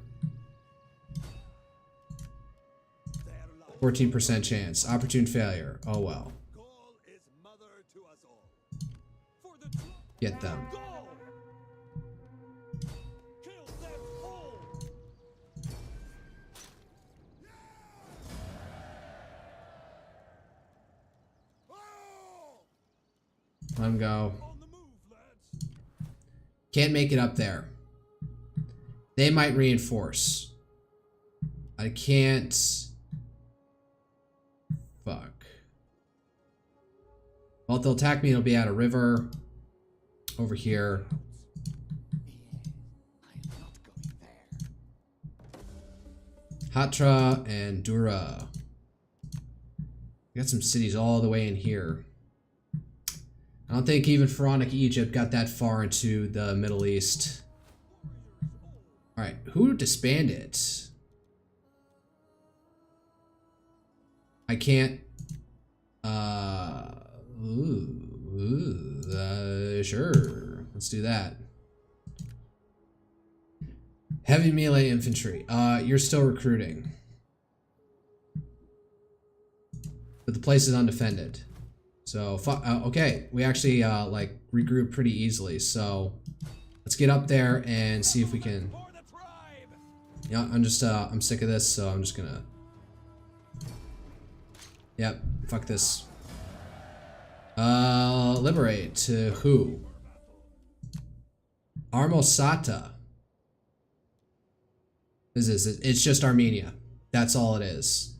14% chance. Opportune failure. Oh well. Get them. Let him go. Can't make it up there. They might reinforce. I can't. Fuck. Well, if they'll attack me, it'll be at a river. Over here. Hatra and Dura. We got some cities all the way in here. I don't think even Pharaonic Egypt got that far into the Middle East. Alright, who disbanded? I can't... sure. Let's do that. Heavy melee infantry. You're still recruiting. But the place is undefended. So, okay. We actually, like, regroup pretty easily. So, let's get up there and see if we can... Yeah, I'm just, I'm sick of this, so I'm just gonna... Yep, fuck this. Liberate to who? Armosata. It's just Armenia. That's all it is.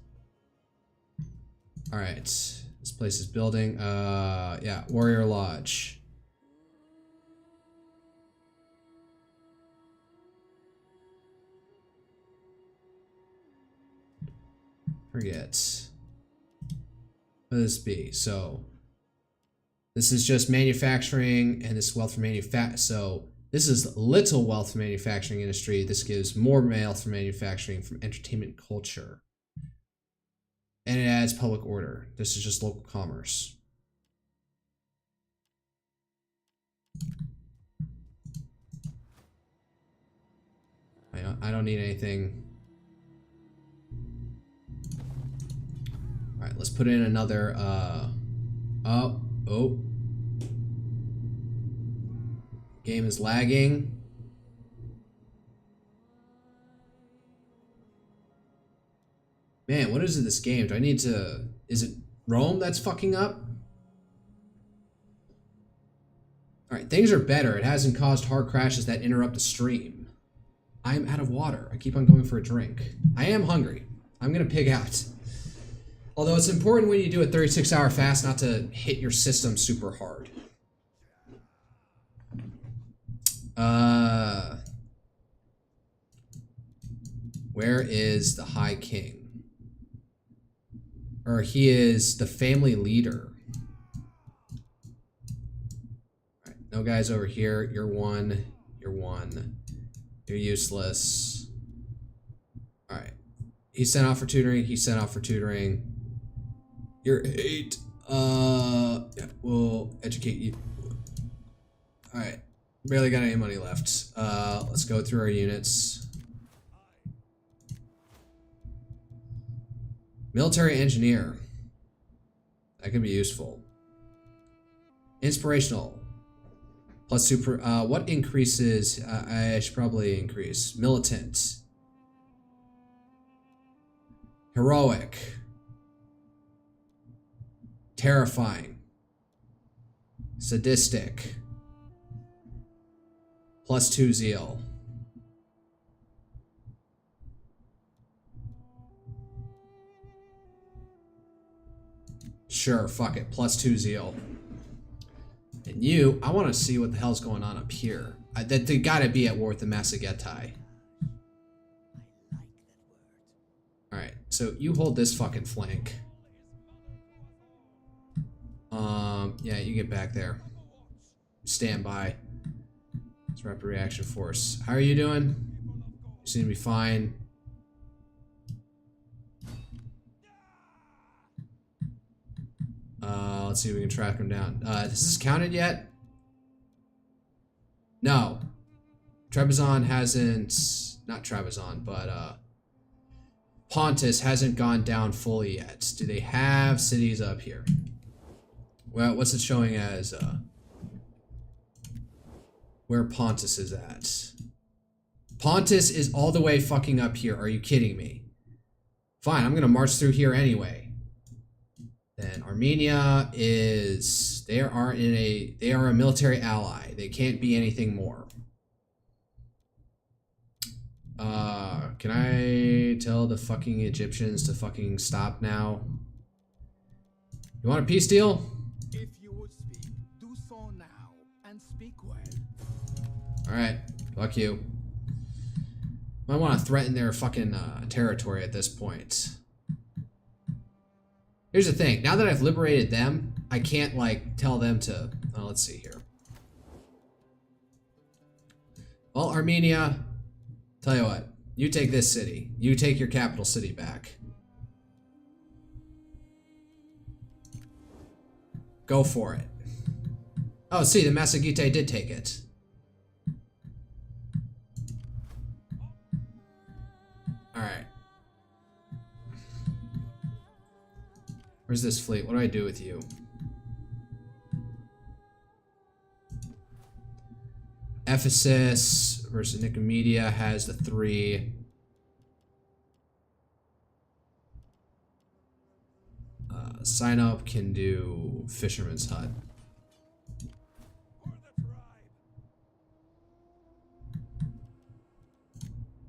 Alright. This place is building. Yeah, Warrior Lodge. Forget. What does this be? So this is just manufacturing, and this wealth from so this is little wealth from manufacturing industry. This gives more wealth from manufacturing from entertainment culture. And it adds public order. This is just local commerce. I don't need anything. Alright, let's put in another, oh. Game is lagging. Man, what is it, this game? Do I need to... Is it Rome that's fucking up? Alright, things are better. It hasn't caused hard crashes that interrupt the stream. I'm out of water. I keep on going for a drink. I am hungry. I'm gonna pig out. Although it's important when you do a 36-hour fast not to hit your system super hard. Where is the High King? Or he is the family leader. Alright, no guys over here. You're one. You're one. You're useless. Alright. He sent off for tutoring. He sent off for tutoring. You're 8. Yeah, we'll educate you. Alright. Barely got any money left. Let's go through our units. Military engineer. That could be useful. Inspirational. Plus super. What increases? I should probably increase. Militant. Heroic. Terrifying. Sadistic. Plus 2 zeal. Sure, fuck it. Plus 2 zeal. And you, I want to see what the hell's going on up here. They gotta be at war with the Masagetai. Alright, so you hold this fucking flank. Yeah, you get back there. Stand by. Let's rapid reaction force. How are you doing? You seem to be fine. Let's see if we can track him down. Has this counted yet? No. Trebizond hasn't... Not Trebizond, but Pontus hasn't gone down fully yet. Do they have cities up here? Well, what's it showing as? Where Pontus is at. Pontus is all the way fucking up here. Are you kidding me? Fine, I'm gonna march through here anyway. Then Armenia is... They are a military ally. They can't be anything more. Can I tell the fucking Egyptians to fucking stop now? You want a peace deal?
If you would speak, do so now, and speak well.
Alright, fuck you. I want to threaten their fucking territory at this point. Here's the thing, now that I've liberated them, I can't, like, tell them to... Oh, let's see here. Well, Armenia, tell you what, you take this city. You take your capital city back. Go for it. Oh, see, the Massagetai did take it. Alright. Where's this fleet? What do I do with you? Ephesus versus Nicomedia has the 3. Sign up can do Fisherman's Hut.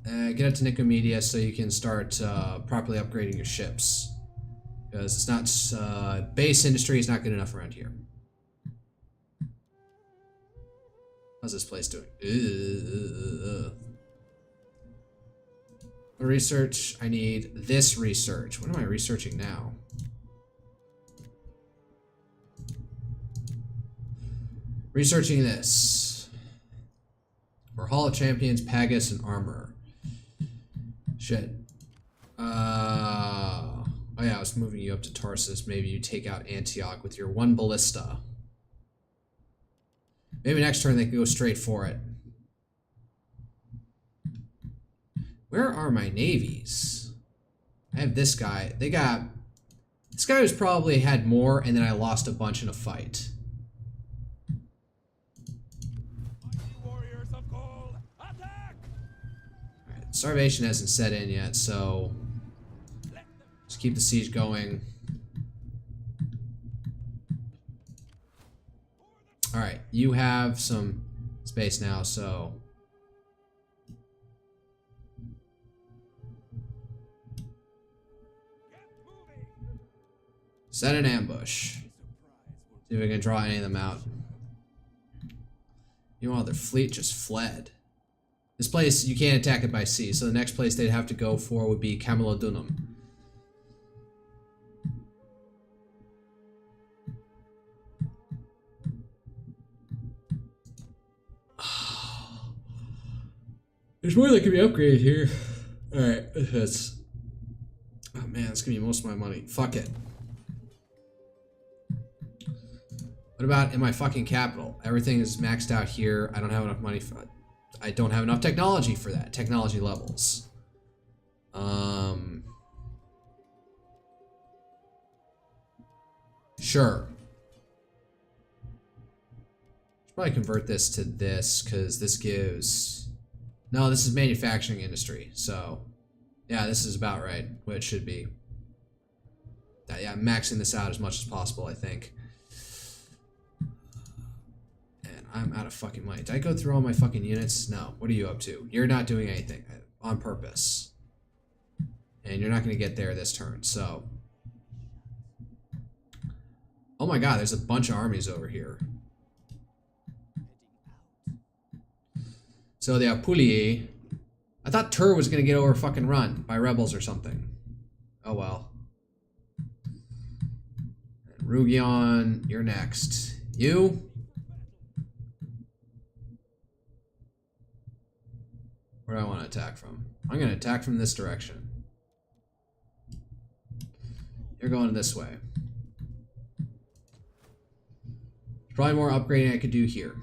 Get up to Nicomedia so you can start properly upgrading your ships. Because it's not, base industry is not good enough around here. How's this place doing? Research. I need this research. What am I researching now? Researching this. For Hall of Champions, Pagus, and Armor. Shit. Oh yeah, I was moving you up to Tarsus. Maybe you take out Antioch with your 1 ballista. Maybe next turn they can go straight for it. Where are my navies? I have this guy. They got... This guy was probably had more, and then I lost a bunch in a fight.
Warriors of Gaul, attack!
Alright, starvation hasn't set in yet, so... Just keep the siege going. Alright, you have some space now, so... Set an ambush. See if we can draw any of them out. Meanwhile, their fleet just fled. This place, you can't attack it by sea, so the next place they'd have to go for would be Camalodunum. There's more that can be upgraded here. Alright, that's... Oh man, it's gonna be most of my money. Fuck it. What about in my fucking capital? Everything is maxed out here. I don't have enough money for it. I don't have enough technology for that. Technology levels. Sure. Should probably convert this to this, because this gives... No, this is manufacturing industry, so... Yeah, this is about right, what it should be. Yeah, I'm maxing this out as much as possible, I think. And I'm out of fucking money. Did I go through all my fucking units? No. What are you up to? You're not doing anything on purpose. And you're not going to get there this turn, so... Oh my god, there's a bunch of armies over here. So the Apuliae... I thought Tur was going to get over fucking run by rebels or something. Oh well. And Rugion, you're next. You? Where do I want to attack from? I'm going to attack from this direction. You're going this way. There's probably more upgrading I could do here.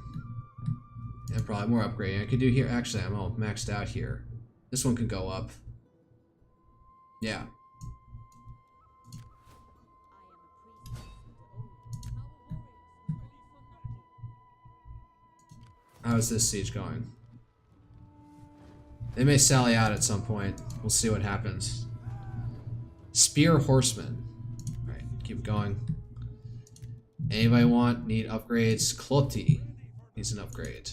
Yeah, probably more upgrading I could do here. Actually, I'm all maxed out here. This one could go up. Yeah. How is this siege going? They may sally out at some point. We'll see what happens. Spear Horseman. Alright, keep going. Anybody need upgrades? Kloti needs an upgrade.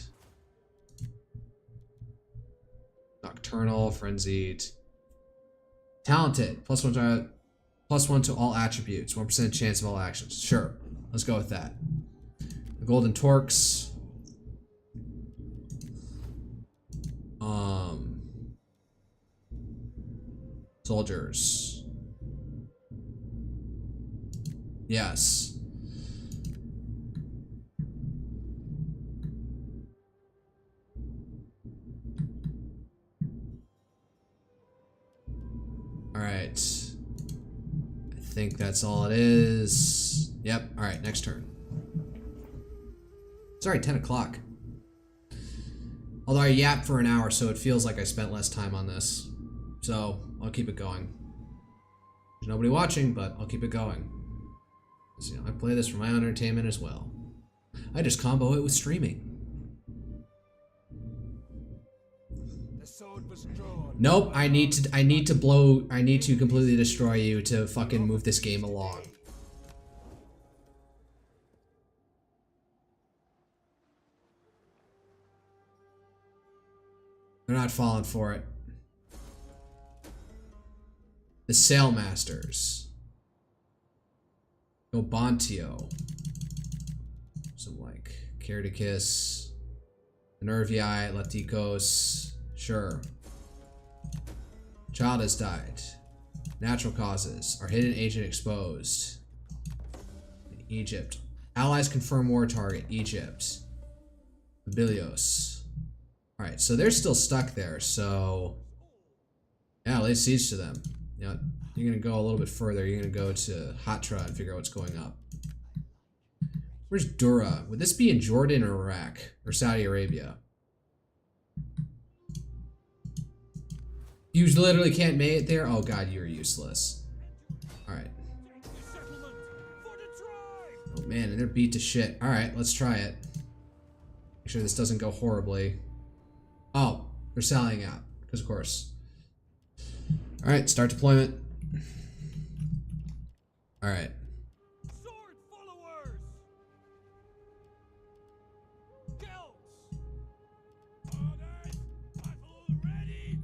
Nocturnal, Frenzied. Talented. +1 to all attributes. 1% chance of all actions. Sure. Let's go with that. The Golden Torques. Soldiers. Yes. Alright. I think that's all it is. Yep. Alright, next turn. It's already 10 o'clock. Although I yapped for an hour, so it feels like I spent less time on this. So, I'll keep it going. There's nobody watching, but I'll keep it going. You know, I play this for my entertainment as well. I just combo it with streaming. Nope, I need to completely destroy you to fucking move this game along. They're not falling for it. The Sailmasters. Gobontio. Some like Caerdicus. Nervii, Latikos. Sure. Child has died. Natural causes. Our hidden agent exposed. Egypt. Allies confirm war target. Egypt. Bilios. Alright, so they're still stuck there, so... Yeah, lay siege to them. You know, you're gonna go a little bit further. You're gonna go to Hatra and figure out what's going up. Where's Dura? Would this be in Jordan or Iraq? Or Saudi Arabia? You literally can't make it there? Oh god, you're useless. Alright. Oh man, and they're beat to shit. Alright, let's try it. Make sure this doesn't go horribly. Oh, they're sallying out. Because of course. Alright, start deployment. Alright.
Sword followers! Celts! Orders! Battle ready!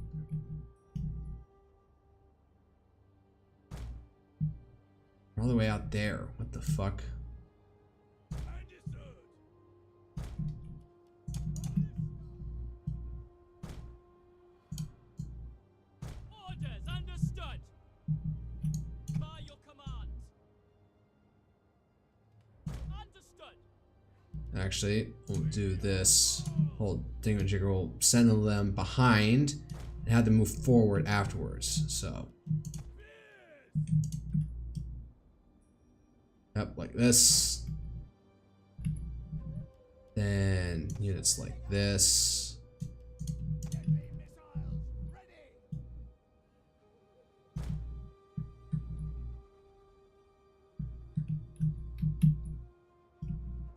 We're all the way out there. What the fuck?
Understood! Orders understood! By your command! Understood!
Actually, we'll do this whole thingamajigger. We'll send them behind and have them move forward afterwards. So, yep, like this. Then units like this.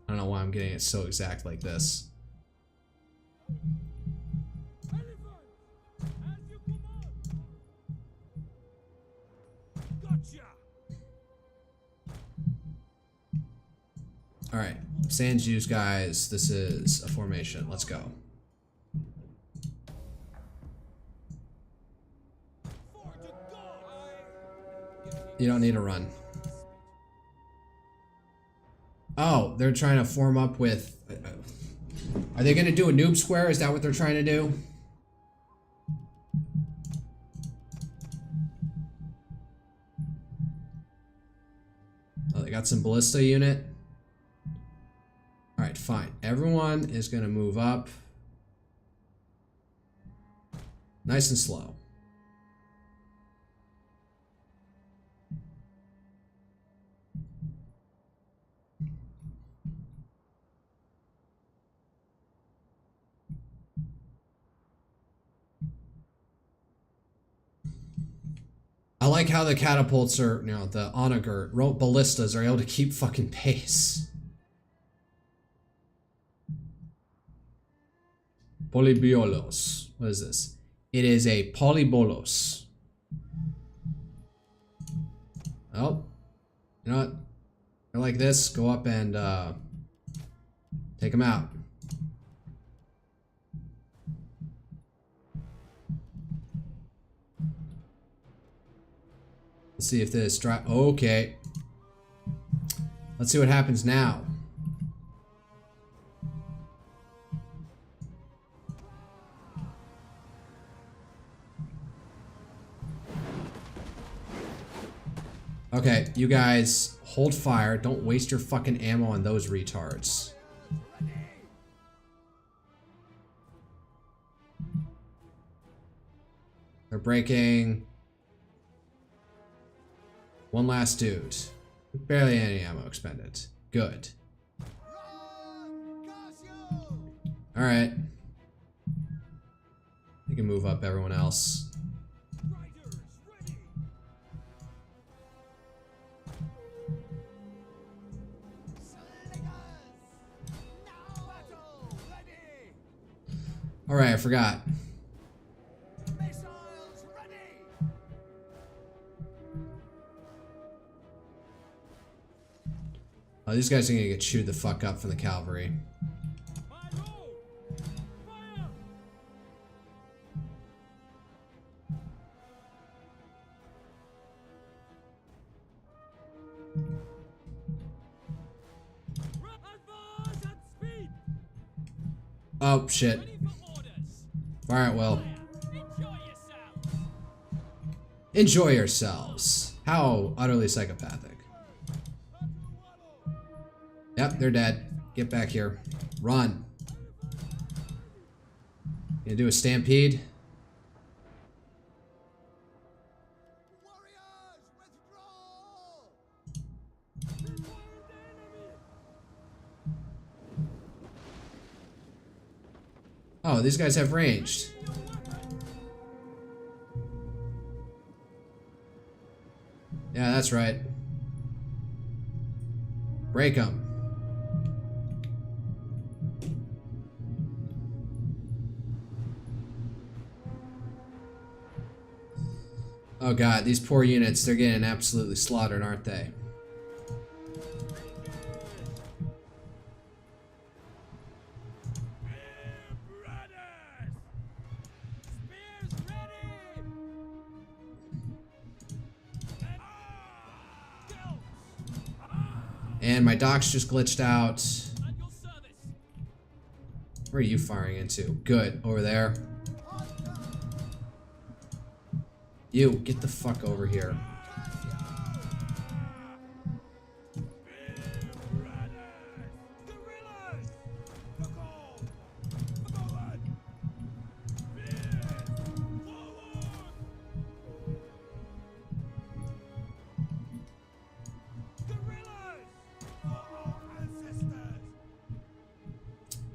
I don't know why I'm getting it so exact like this.
As you command! Gotcha!
Alright, Sans use guys, this is a formation. Let's go.
For to go!
You don't need to run. Oh, they're trying to form up with... Are they going to do a noob square? Is that what they're trying to do? Oh, they got some ballista unit. Alright, fine. Everyone is going to move up. Nice and slow. I like how the catapults are, you know, the onager, ballistas are able to keep fucking pace. Polybiolos. What is this? It is a polybolos. Oh. You know what? They're like this. Go up and take them out. Let's see if this okay. Let's see what happens now. Okay, you guys hold fire. Don't waste your fucking ammo on those retards. They're breaking. One last dude. Barely any ammo expended. Good. Alright. You can move up everyone else.
Riders ready!
Alright, I forgot.
Missiles ready!
Oh, these guys are gonna get chewed the fuck up from the cavalry.
My lord! Fire! Advance at speed!
Oh, shit.
Ready for orders!
Alright, well.
Enjoy yourself!
Enjoy yourselves. How utterly psychopathic. Yep, they're dead. Get back here. Run. Gonna do a stampede?
Warriors, withdraw!
Oh, these guys have ranged. Yeah, that's right. Break them. Oh god, these poor units, they're getting absolutely slaughtered, aren't they? And my docks just glitched out. Where are you firing into? Good, over there. You, get the fuck over here.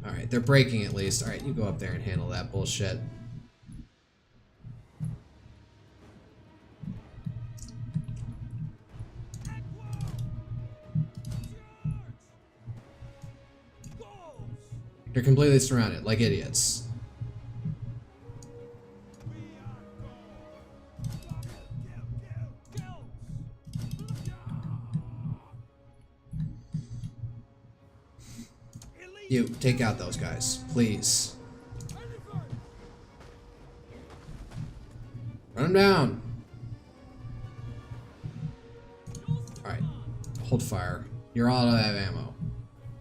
Alright, they're breaking at least. Alright, you go up there and handle that bullshit. They're completely surrounded, like idiots. You, take out those guys, please. Run them down. Alright, hold fire. You're all out of ammo.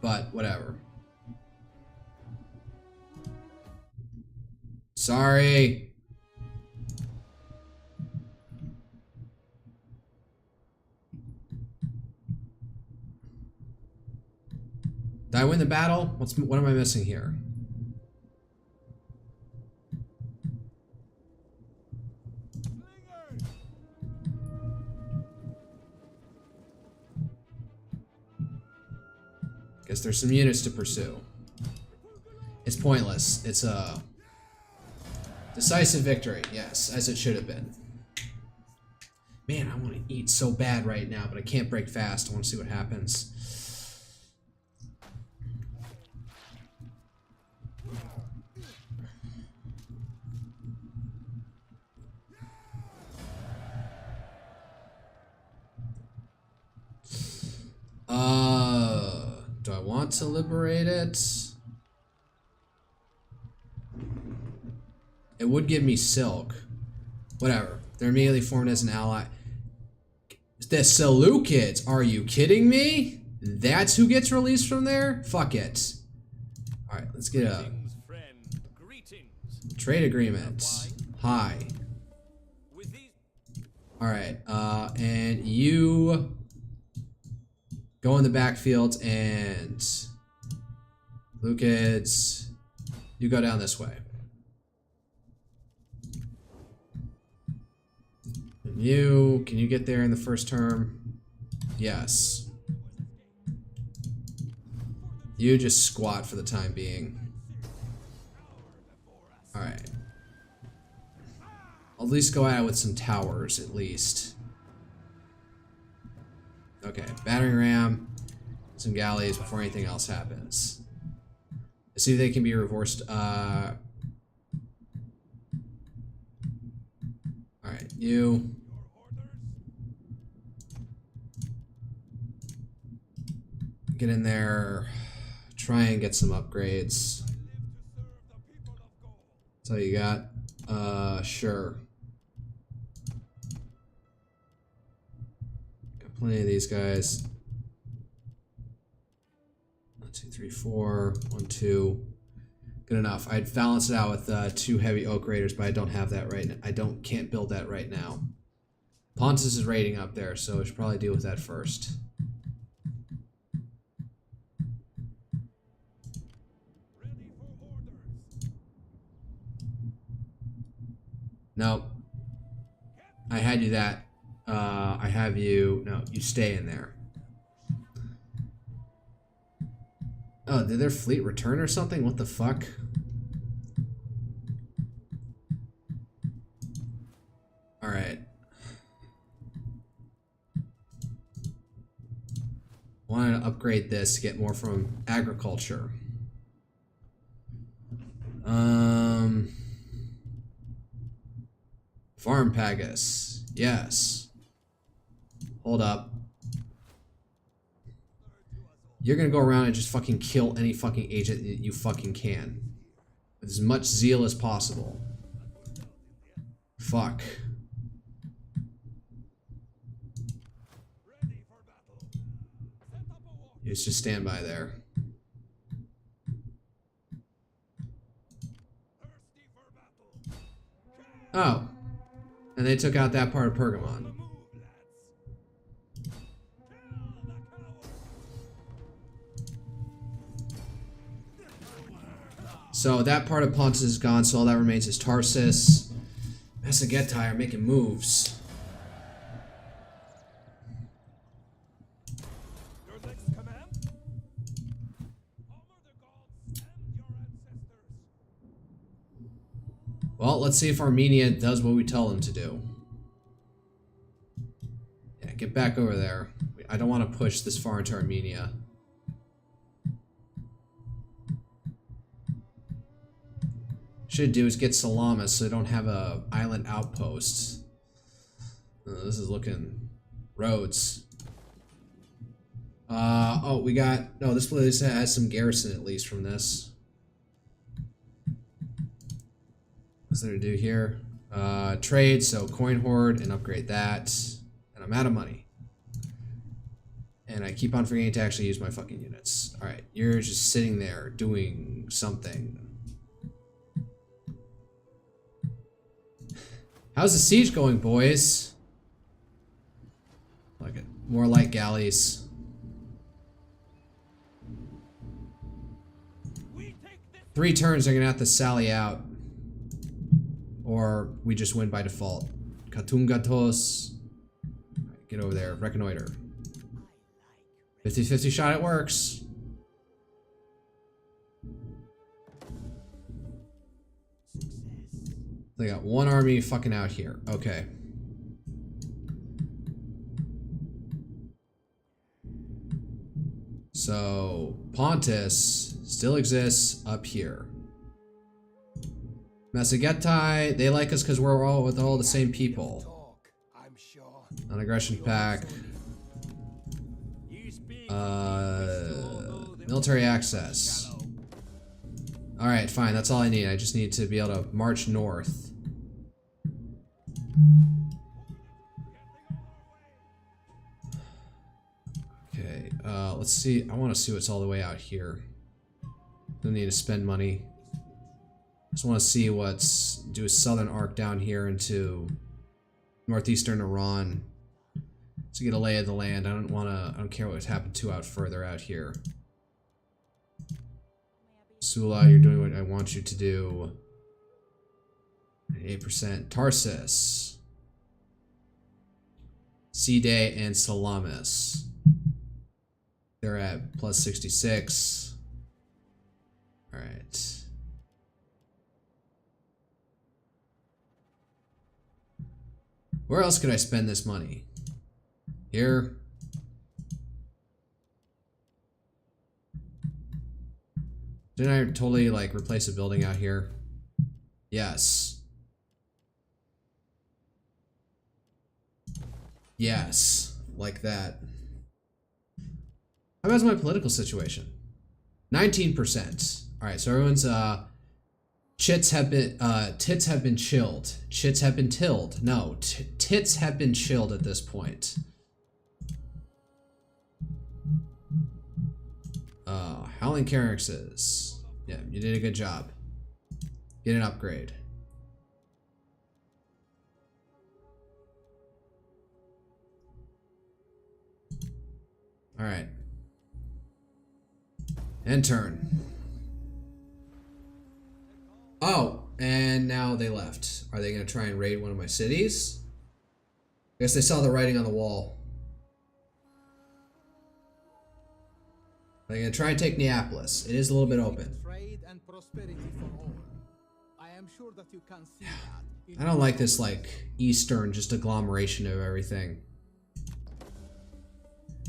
But, whatever. Sorry. Did I win the battle? What am I missing here? Guess there's some units to pursue. It's pointless. It's a decisive victory, yes, as it should have been. Man, I want to eat so bad right now, but I can't break fast. I want to see what happens. Do I want to liberate it? It would give me silk. Whatever. They're immediately formed as an ally. The Seleucids, are you kidding me? That's who gets released from there? Fuck it. Alright, let's get a trade agreement. Hi. Alright, and you go in the backfield, and Seleucids, you go down this way. And you, can you get there in the first term? Yes. You just squat for the time being. Alright. I'll at least go at it with some towers, at least. Okay, battering ram, some galleys before anything else happens. Let's see if they can be reversed. Alright, you. Get in there, try and get some upgrades. That's all you got? Sure. Got plenty of these guys. 1, 2, 3, 4. 1, 2. Good enough. I'd balance it out with 2 heavy oak raiders, but I don't have that right now. Can't build that right now. Pontus is raiding up there, so we should probably deal with that first.
Ready for orders.
No. I had you that. I have you... No, you stay in there. Oh, did their fleet return or something? What the fuck? Alright. Want to upgrade this to get more from agriculture. Farm Pagus. Yes. Hold up. You're gonna go around and just fucking kill any fucking agent that you fucking can. With as much zeal as possible. Fuck.
Ready for battle. Set up a walk.
You just stand by there.
Thirsty for battle.
Oh. And they took out that part of Pergamon.
Move, lads. Kill the coward.
So that part of Pontus is gone, so all that remains is Tarsus. Massagetai are making moves.
Your next command? Honor the gods and your ancestors.
Well, let's see if Armenia does what we tell them to do. Yeah, get back over there. I don't want to push this far into Armenia. Should do is get Salamis so they don't have a island outpost. This is looking roads. Oh, we got this place has some garrison at least from this. What's there to do here? Trade, so coin hoard and upgrade that. And I'm out of money. And I keep on forgetting to actually use my fucking units. Alright, you're just sitting there doing something. How's the siege going, boys? Like it. More light galleys.
We take this.
3 turns, they're gonna have to sally out. Or we just win by default. Katungatos. Right, get over there. Reconnoiter. 50-50 shot, it works. They got 1 army fucking out here. Okay. So, Pontus still exists up here. Massagetai, they like us because we're all with all the same people.
Talk, I'm sure.
Non-aggression pack.
You speak.
Military access. Alright, fine, that's all I need. I just need to be able to march north. Okay, let's see. I want to see what's all the way out here. Don't need to spend money. Just want to see what's... do a southern arc down here into northeastern Iran. To get a lay of the land. I don't care what's happened to out further out here. Sula, you're doing what I want you to do. 8%. Tarsus. C-Day and Salamis. They're at plus 66. Alright. Where else could I spend this money? Here. Didn't I totally like replace a building out here? Yes. Yes. Like that. How about my political situation? 19%. Alright, so everyone's tits have been chilled. Chits have been tilled. No, tits have been chilled at this point. Howling Caryxes. Yeah, you did a good job. Get an upgrade. Alright. And turn. Oh, and now they left. Are they going to try and raid one of my cities? I guess they saw the writing on the wall. They're going to try and take Neapolis. It is a little bit open.
Trade and prosperity for all. I am sure that you can see that. In
I don't like this, like, Eastern, just agglomeration of everything.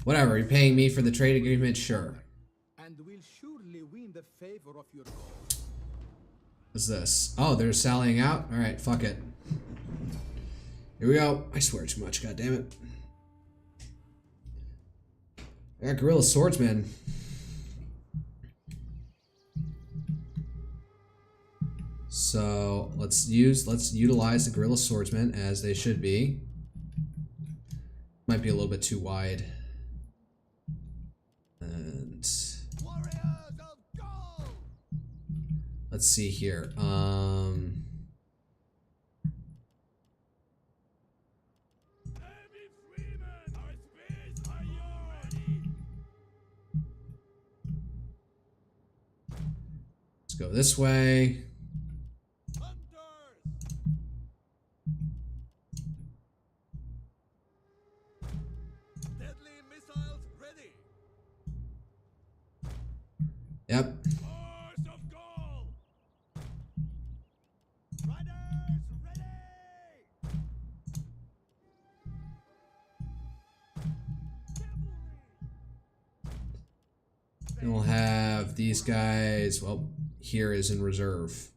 Whatever, you're paying me for the trade agreement? Sure.
and will surely win the favor of your God.
What's this? Oh, they're sallying out? Alright, fuck it. Here we go. I swear too much, god damn it. I got guerrilla swordsmen. So let's utilize the guerrilla swordsmen as they should be. Might be a little bit too wide. And
Warriors of Gaul!
let's see here.
Nervii freemen! Our spears are yours!
Let's go this way.
Hunters! Deadly missiles ready!
Yep.
Horse of Gaul! Riders ready!
And we'll have these guys, well, here is in reserve.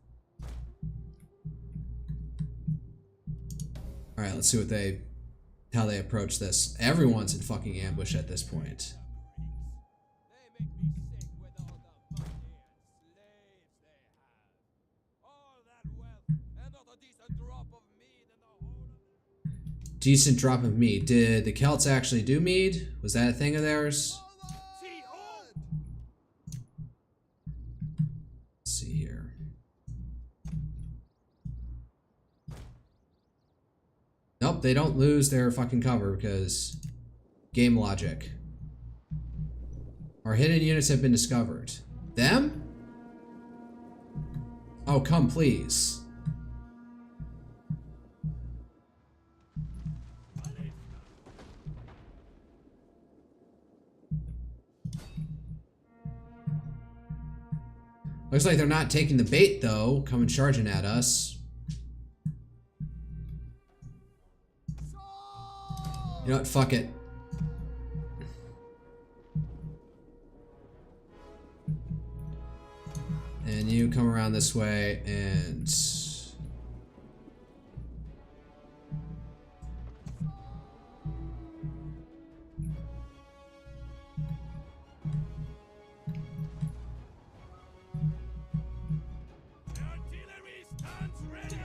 Alright, let's see how they approach this. Everyone's in fucking ambush at this point.
They make me sick with all the money and slaves they have. All that wealth and not a decent drop of mead in the whole of it.
Decent drop of mead. Did the Celts actually do mead? Was that a thing of theirs?
See on!
Let's see here. Nope, they don't lose their fucking cover because game logic. Our hidden units have been discovered. Them? Oh, come please. Looks like they're not taking the bait though, coming charging at us. You know what? Fuck it. And you come around this way and...
The artillery stands ready!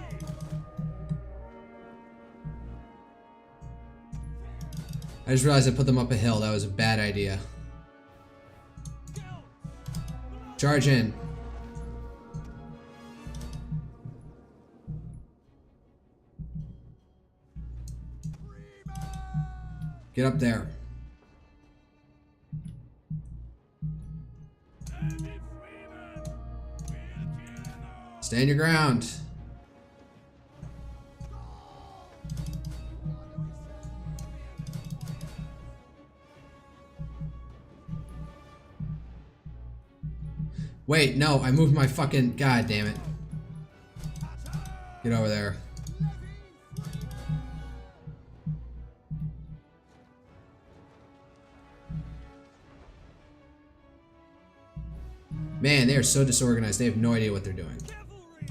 I just realized I put them up a hill. That was a bad idea. Charge in. Get up there.
Nervii freemen! We'll kill them!
Stand your ground. Wait, no, I moved my fucking... God damn it. Get over there. Man, they are so disorganized. They have no idea what they're doing.
Cavalry!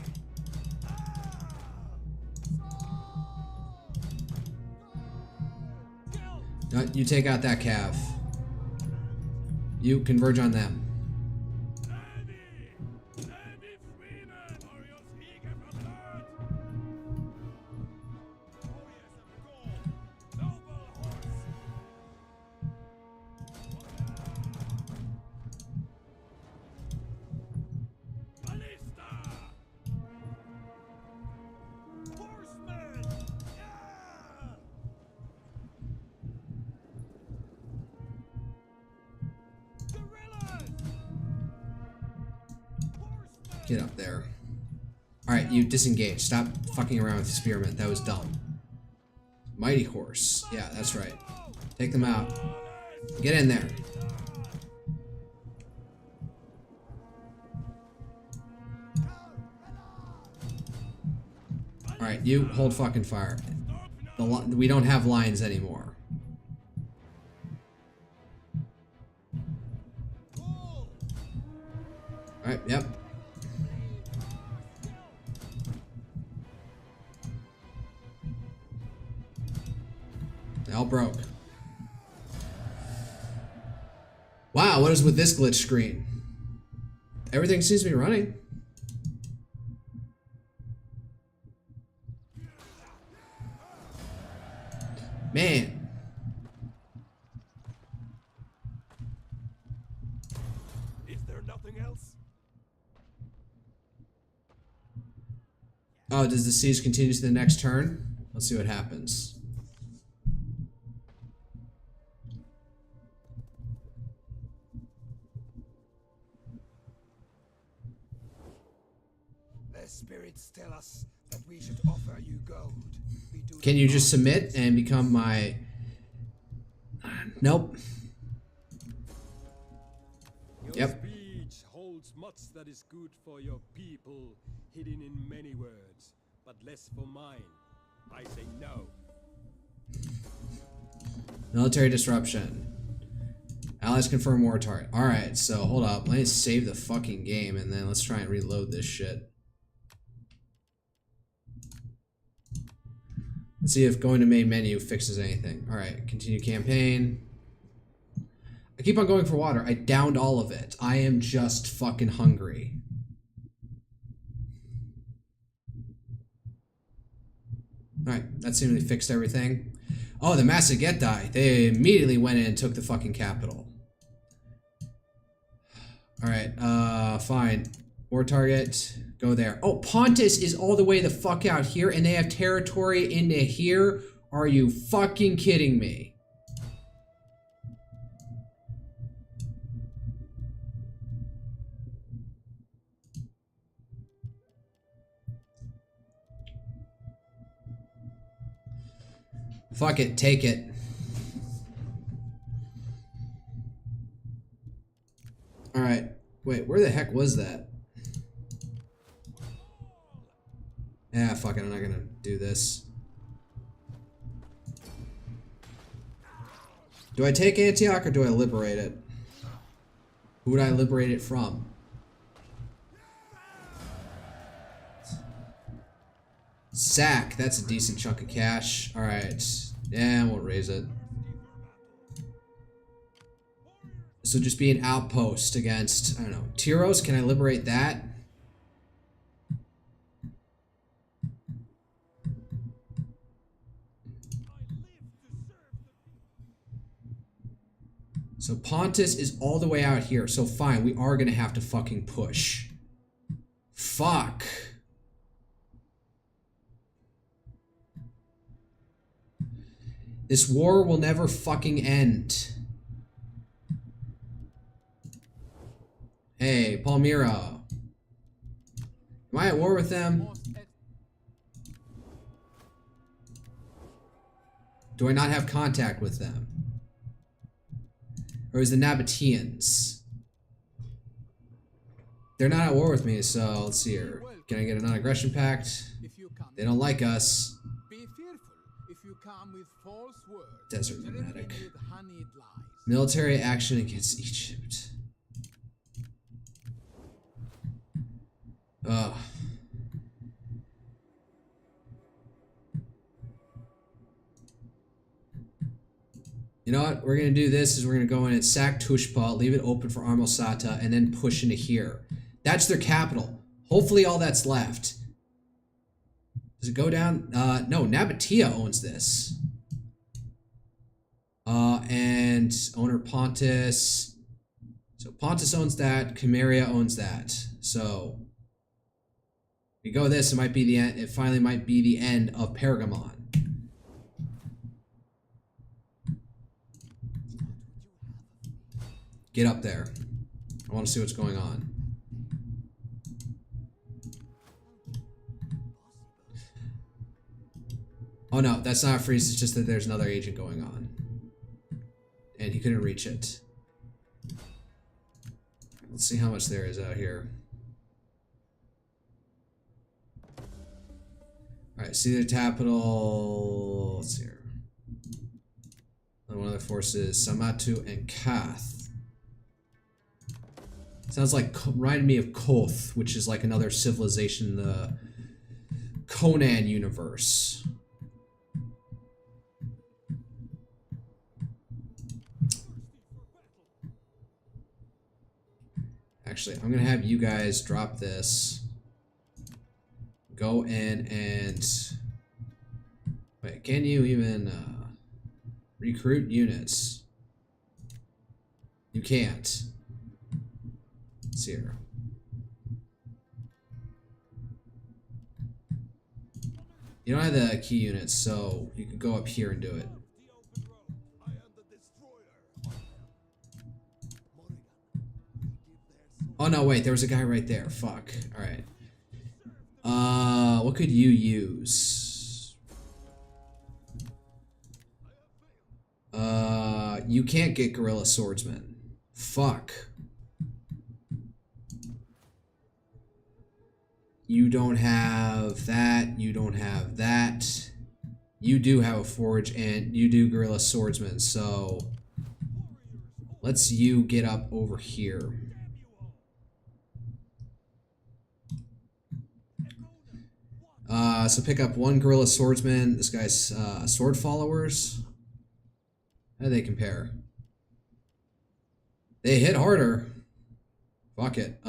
No, you take out that cav. You converge on them.
Nervii! Nervii freemen! Warriors eager for blood! Warriors of Gaul! Noble horse! Ballista! Horsemen! Yeah!
Get up there. Alright, you disengage. Stop fucking around with spearmint. That was dumb. Mighty horse. Yeah, that's right. Take them out. Get in there. Alright, you hold fucking fire. We don't have lines anymore. Alright, yep. They all broke. Wow, what is with this glitch screen? Everything seems to be running. Man.
Is there nothing else?
Oh, does the siege continue to the next turn? Let's see what happens.
The spirits tell us that we should offer you gold. We do
Can you just submit and become my... Nope.
Your
Yep.
speech holds much that is good for your people, hidden in many words, but less for mine. I say no.
Military disruption. Allies confirm war target. Alright, so hold up. Let me save the fucking game and then let's try and reload this shit. Let's see if going to main menu fixes anything. Alright, continue campaign. I keep on going for water. I downed all of it. I am just fucking hungry. Alright, that seemingly fixed everything. Oh, the Massagetai. They immediately went in and took the fucking capital. Alright, fine. War target. Go there. Oh, Pontus is all the way the fuck out here and they have territory into here? Are you fucking kidding me? Fuck it, take it. Alright, wait, where the heck was that? Yeah, fuck it, I'm not gonna do this. Do I take Antioch or do I liberate it? Who would I liberate it from? Sack, that's a decent chunk of cash. Alright, yeah, we'll raise it. So just be an outpost against, I don't know, Tyros, can I liberate that? So Pontus is all the way out here. So fine, we are gonna have to fucking push. Fuck. This war will never fucking end. Hey, Palmyra. Am I at war with them? Do I not have contact with them? Or is the Nabateans? They're not at war with me, so let's see here. Can I get a non-aggression pact? They don't like us.
Be fearful if you come with false words.
Desert
Threaten
nomadic.
with honeyed lies.
Military action against Egypt. Ugh. You know what? We're gonna do this is we're gonna go in and sack Tushpa, leave it open for Armosata, and then push into here. That's their capital. Hopefully all that's left. Does it go down? No, Nabatea owns this. And owner Pontus. So Pontus owns that, Chimeria owns that. So if we go this, it might be the end. It finally might be the end of Pergamon. Get up there. I want to see what's going on. Oh no, that's not a freeze, it's just that there's another agent going on. And he couldn't reach it. Let's see how much there is out here. Alright, see the capital. Let's see here. One of the forces, Samatu and Kath. Sounds like, reminded me of Koth, which is like another civilization in the Conan universe. Actually, I'm gonna have you guys drop this. Go in and... Wait, can you even recruit units? You can't. It's here. You don't have the key units, so you can go up here and do it. Oh no, wait, there was a guy right there. Fuck. Alright. What could you use? You can't get Guerrilla Swordsman. Fuck. You don't have that. You don't have that. You do have a forge and you do Guerrilla Swordsman, so let's you get up over here. So pick up one Guerrilla Swordsman. This guy's Sword Followers. How do they compare? They hit harder. Fuck it.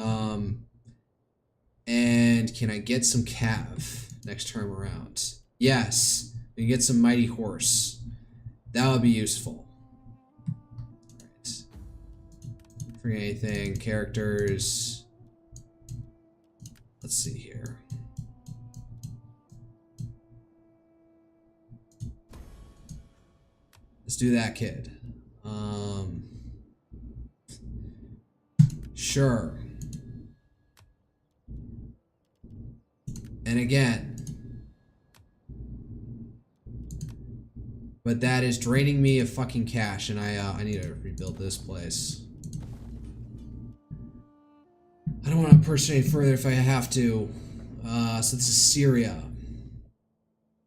And can I get some Cav next term around? Yes. We can get some Mighty Horse. That would be useful. Alright. Forget anything. Characters. Let's see here. Let's do that kid. Sure. And again. But that is draining me of fucking cash, and I need to rebuild this place. I don't want to push any further if I have to. So this is Syria.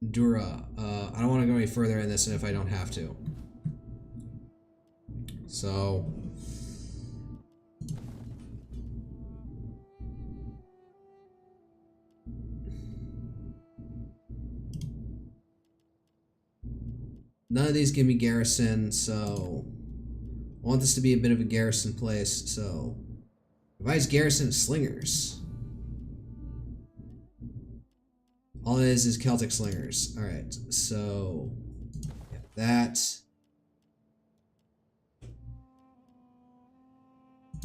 Dura. I don't want to go any further in this if I don't have to. So... none of these give me garrison, so... I want this to be a bit of a garrison place, so... Revise garrison of slingers. All it is Celtic slingers. Alright, so... Get that.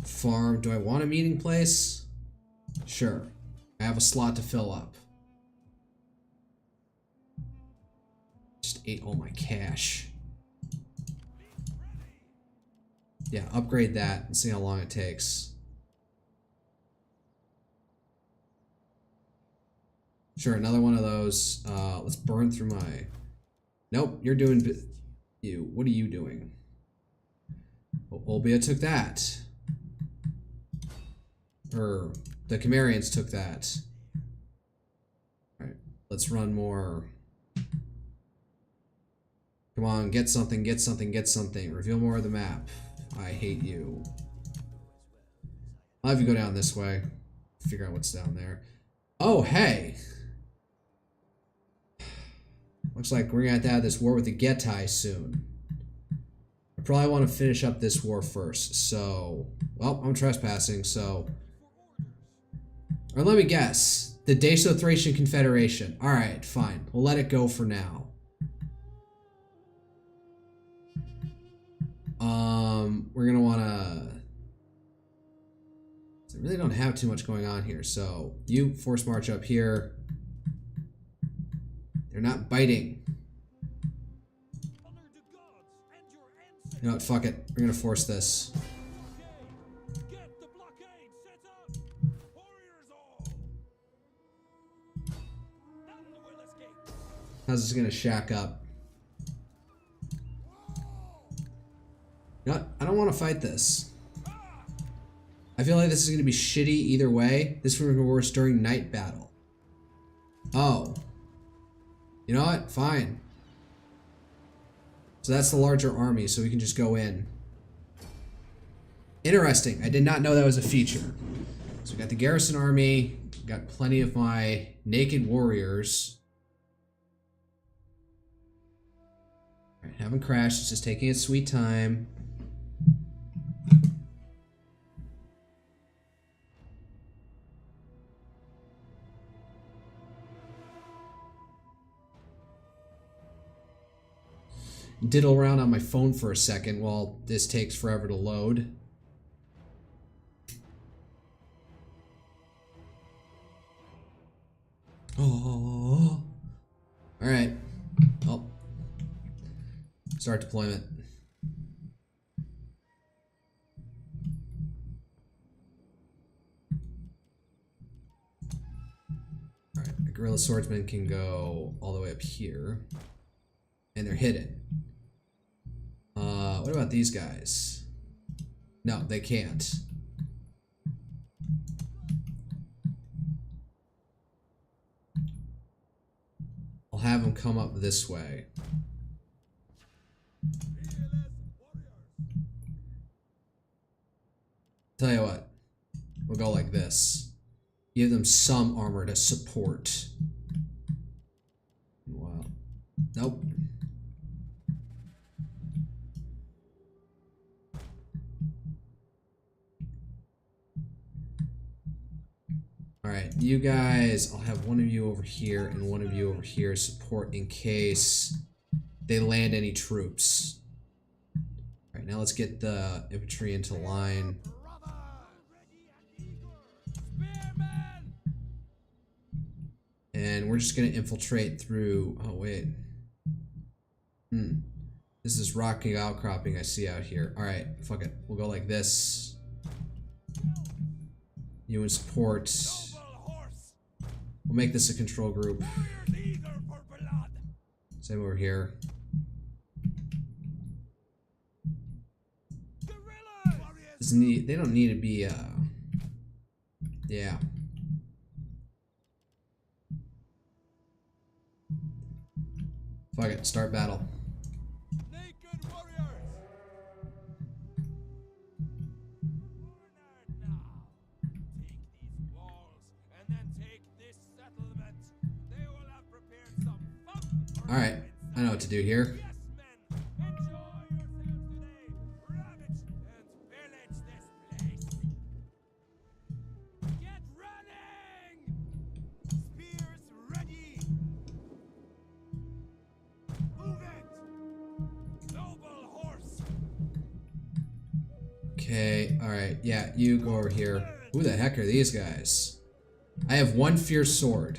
Farm. Do I want a meeting place? Sure. I have a slot to fill up. Just ate all my cash. Yeah, upgrade that and see how long it takes. Sure, another one of those. Let's burn through my... Nope, you're doing... You. What are you doing? Olbia took that. Or the Cimmerians took that. Alright, let's run more. Come on, get something, get something, get something. Reveal more of the map. I hate you. I'll have you go down this way. Figure out what's down there. Oh, hey! Looks like we're gonna have to have this war with the Getai soon. I probably want to finish up this war first, so... Well, I'm trespassing, so... Or let me guess. The Dacio-Thracian Confederation. Alright, fine. We'll let it go for now. We're gonna wanna... I really don't have too much going on here, so... You, force march up here. They're not biting. You know what, fuck it. We're gonna force this. How's this gonna shack up? You know what? I don't want to fight this. I feel like this is gonna be shitty either way. This would be worse during night battle. Oh. You know what? Fine. So that's the larger army, so we can just go in. Interesting. I did not know that was a feature. So we got the garrison army. Got plenty of my naked warriors. Alright, haven't crashed. It's just taking its sweet time. Diddle around on my phone for a second while this takes forever to load. Oh. Alright. Well. Start deployment. Alright, a guerrilla swordsman can go all the way up here. And they're hidden. What about these guys? No, they can't. I'll have them come up this way. Tell you what, we'll go like this. Give them some armor to support. Wow. Nope. Alright, you guys, I'll have one of you over here and one of you over here support in case they land any troops. Alright, now let's get the infantry into line. And we're just going to infiltrate through... Oh, wait. This is rocky outcropping I see out here. Alright, fuck it. We'll go like this. You in support... We'll make this a control group. Same over here. They don't need to be, yeah. Fuck it, start battle. Alright, I know what to do here. Okay, alright, yeah, you go over here. Who the heck are these guys? I have one fierce sword.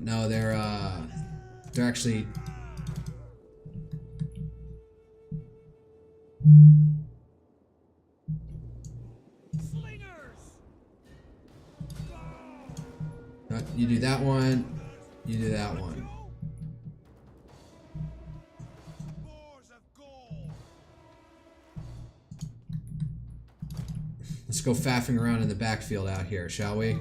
No, they're actually... You do that one, you do that one. Let's go faffing around in the backfield out here, shall we?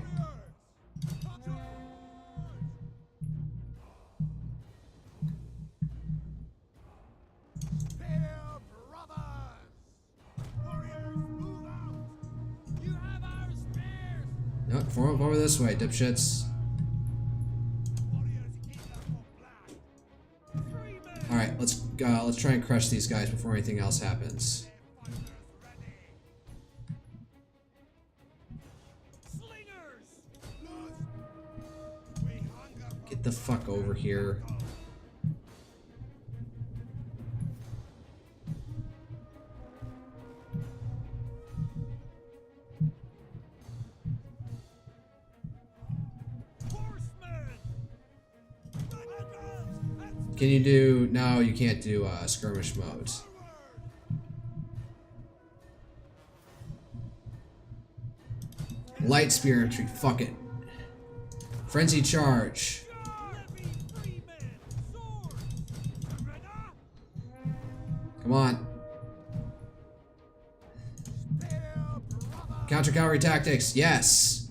Nope, form up over this way, dipshits. Alright, let's try and crush these guys before anything else happens. Get the fuck over here. Can you do... No, you can't do skirmish mode. Light spear entry. Fuck it. Frenzy charge. Come on. Counter cavalry tactics. Yes.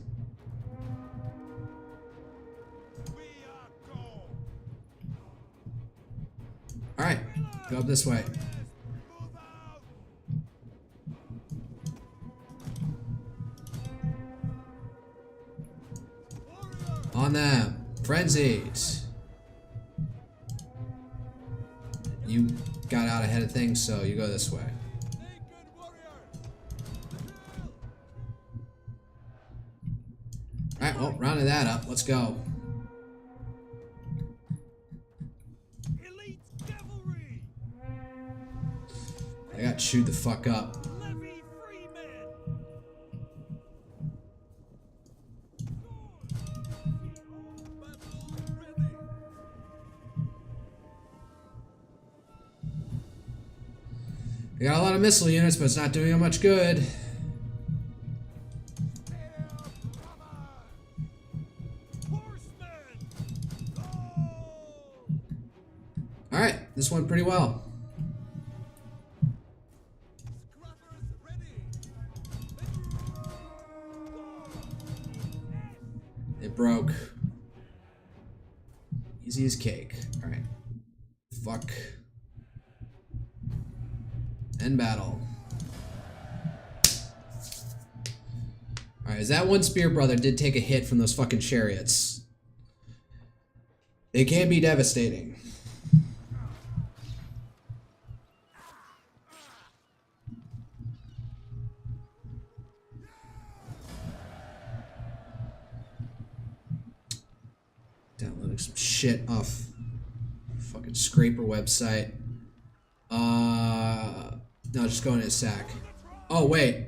All right. Go up this way. On them. Frenzied. You got out ahead of things, so you go this way. Alright, well, rounding that up. Let's go. I got chewed the fuck up. I got a lot of missile units, but it's not doing them much good. Alright, this went pretty well. It broke. Easy as cake. Alright. Fuck. End battle. Alright, as that one spear brother did take a hit from those fucking chariots. They can be devastating. Downloading some shit off fucking scraper website. No, just go in a sack. Oh, wait.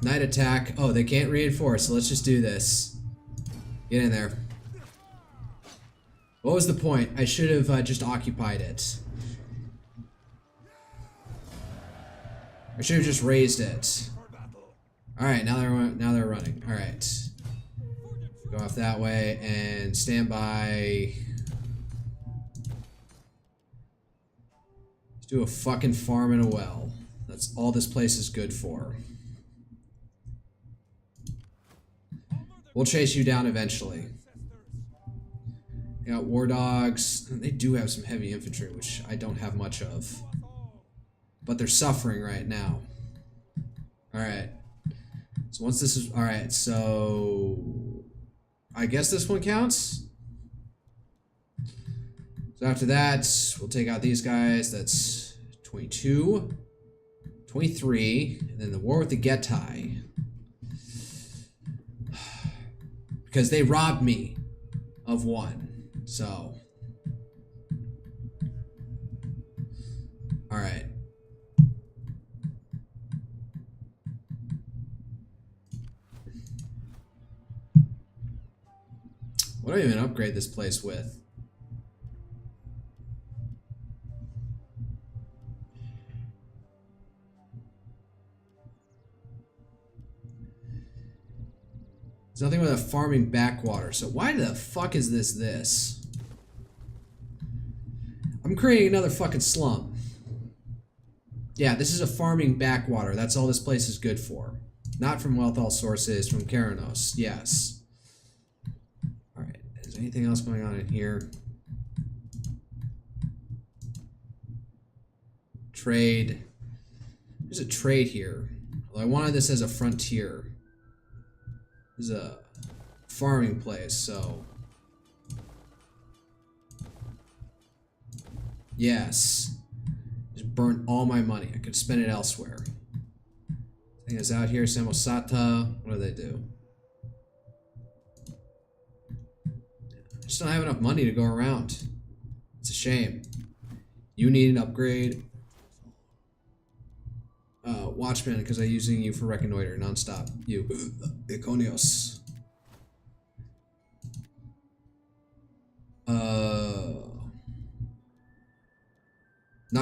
Night attack. Oh, they can't reinforce, so let's just do this. Get in there. What was the point? I should have just occupied it. I should have just raised it. Alright, now they're running. Alright. Go off that way and stand by. Let's do a fucking farm and a well. That's all this place is good for. We'll chase you down eventually. They got war dogs. They do have some heavy infantry, which I don't have much of. But they're suffering right now. Alright. So once this is... Alright, so... I guess this one counts? So after that, we'll take out these guys. That's 22, 23, and then the war with the Getai. Because they robbed me of one, so. Alright. What do I even upgrade this place with? There's nothing with a farming backwater, so why the fuck is this? I'm creating another fucking slum. Yeah, this is a farming backwater. That's all this place is good for. Not from wealth all sources, from Keranos. Yes. Alright, is anything else going on in here? Trade. There's a trade here. Well, I wanted this as a frontier. This is a farming place, so... Yes. Just burnt all my money. I could spend it elsewhere. Thing is out here, Samosata. What do they do? I just don't have enough money to go around. It's a shame. You need an upgrade. Watchman, because I'm using you for reconnoiter non-stop. You. Iconios.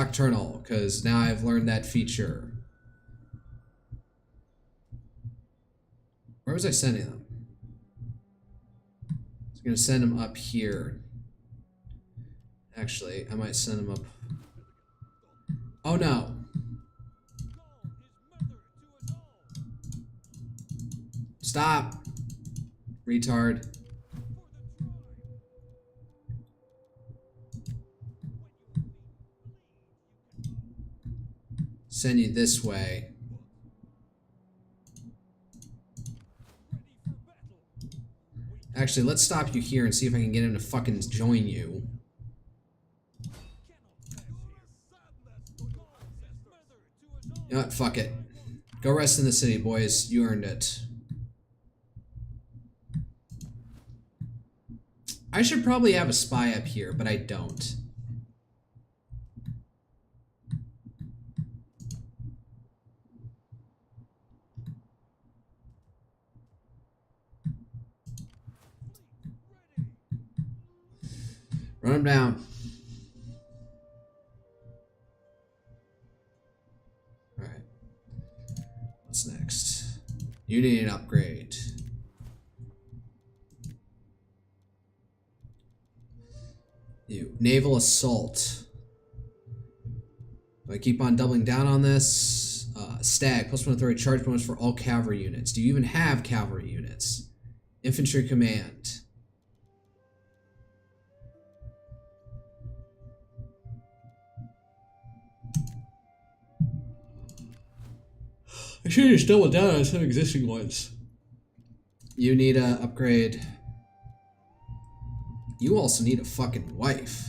Nocturnal, because now I've learned that feature. Where was I sending them? I was going to send them up here. Actually, I might send them up. Oh no. Stop. Retard. Send you this way. Actually, let's stop you here and see if I can get him to fucking join you. You know what? Fuck it. Go rest in the city, boys. You earned it. I should probably have a spy up here, but I don't. Run him down. Alright. What's next? You need an upgrade. You. Naval assault. Do I keep on doubling down on this? Stag. +1 authority charge bonus for all cavalry units. Do you even have cavalry units? Infantry command. I should have just doubled down on some existing ones. You need a upgrade. You also need a fucking wife.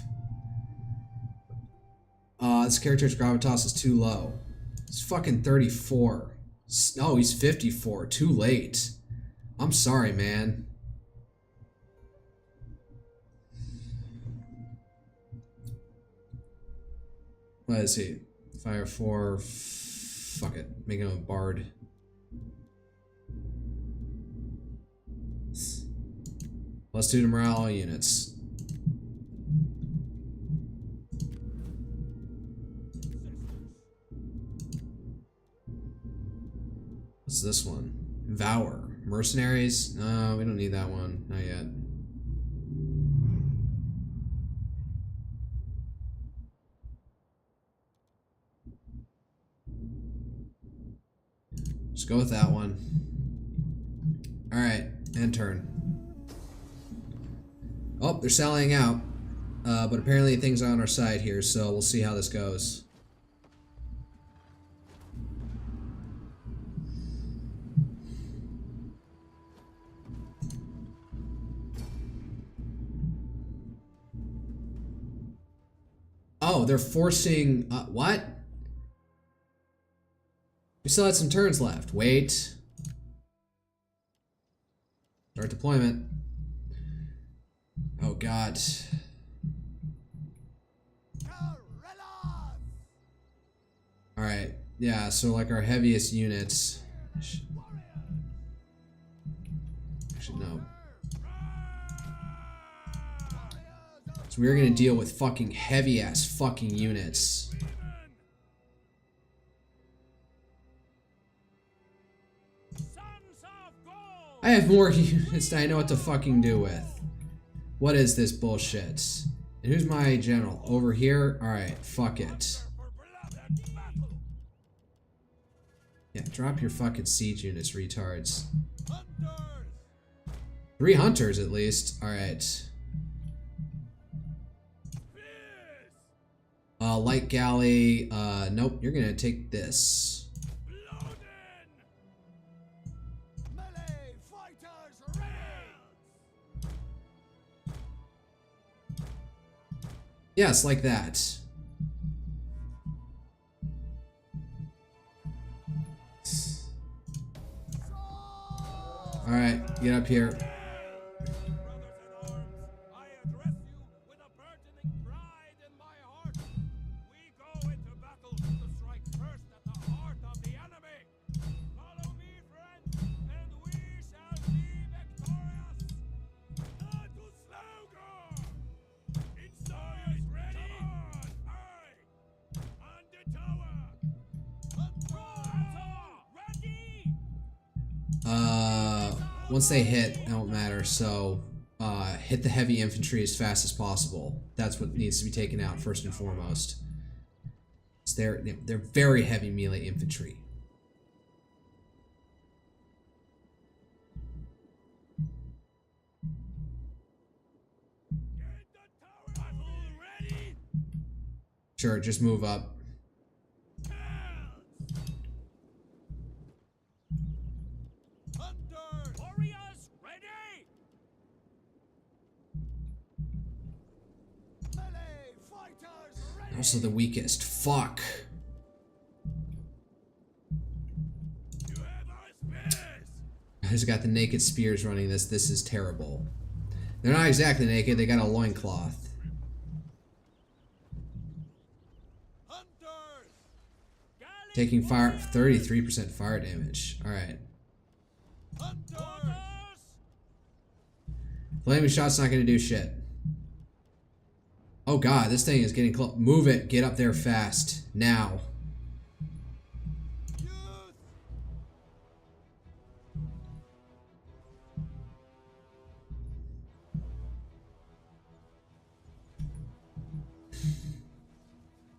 This character's gravitas is too low. He's fucking 34. No, he's 54. Too late. I'm sorry, man. What is he? Fire 4. Fuck it. Make him a bard. Let's do to morale all units. What's this one? Vower. Mercenaries? No, we don't need that one. Not yet. Just go with that one. Alright, end turn. Oh, they're sallying out. But apparently things are on our side here, so we'll see how this goes. Oh, they're forcing... what? We still had some turns left. Wait. Start deployment. Oh, God. Alright. Yeah, so like our heaviest units... Actually, no. So we're gonna deal with fucking heavy-ass fucking units. I have more units than I know what to fucking do with. What is this bullshit? And who's my general? Over here? Alright, fuck it. Yeah, drop your fucking siege units, retards. 3 hunters at least. Alright. Light galley. Nope, you're gonna take this. Yes, like that. Alright, get up here. Once they hit, it won't matter. So, hit the heavy infantry as fast as possible. That's what needs to be taken out first and foremost. They're very heavy melee infantry. Sure, just move up.
Warriors ready!
Melee fighters ready.
Also the weakest. Fuck.
You have our spears!
Who's got the naked spears running this? This is terrible. They're not exactly naked, they got a loincloth.
Hunters!
Taking fire 33% fire damage. Alright.
Hunters!
Flaming shot's not gonna do shit. Oh god, this thing is getting close. Move it. Get up there fast. Now.
Youth!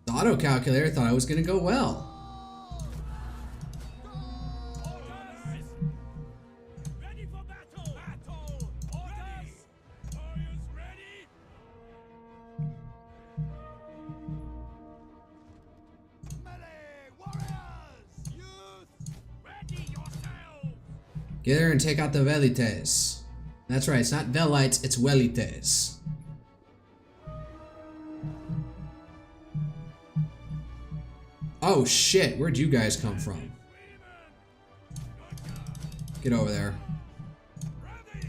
The auto calculator thought I was gonna go well.
Orders! Ready for battle! Battle! Orders! Warriors ready!
Melee warriors.
Youth! Ready yourselves!
Get there and take out the velites. That's right, it's not velites, it's velites. Oh shit, where'd you guys come from? Get over there.
Ready!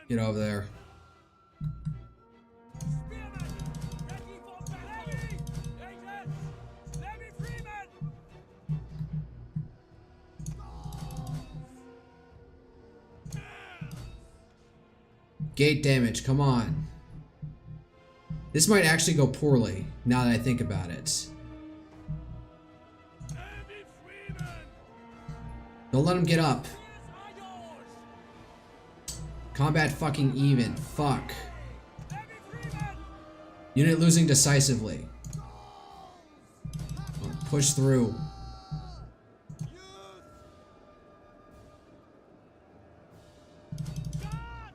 Get over there.
Spearmen! Ready for battle! Agents! Levy Freeman!
Gate damage, come on. This might actually go poorly, now that I think about it.
Levy Freeman!
Don't let him get up.
Spears are yours!
Combat fucking even. Fuck.
Levy Freeman!
Unit losing decisively. Push through.
Youth! Charge!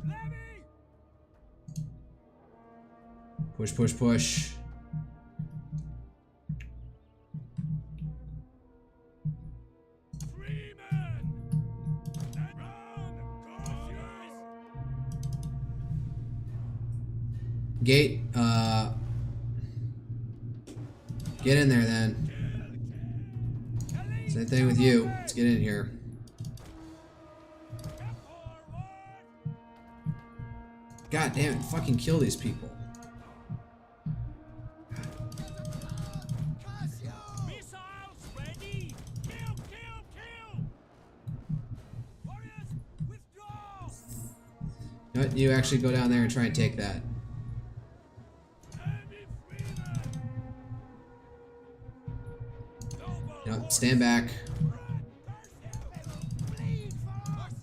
Levy!
Push, push, push.
Freeman! And run! Couriers!
Gate, get in there then. Same thing with you. Let's get in here. God damn it, fucking kill these people.
Missiles ready! Kill, kill, kill! Warriors, withdraw!
You know what? You actually go down there and try and take that.
Levy Freeman! Noble
You know, stand back.
Bleed for us.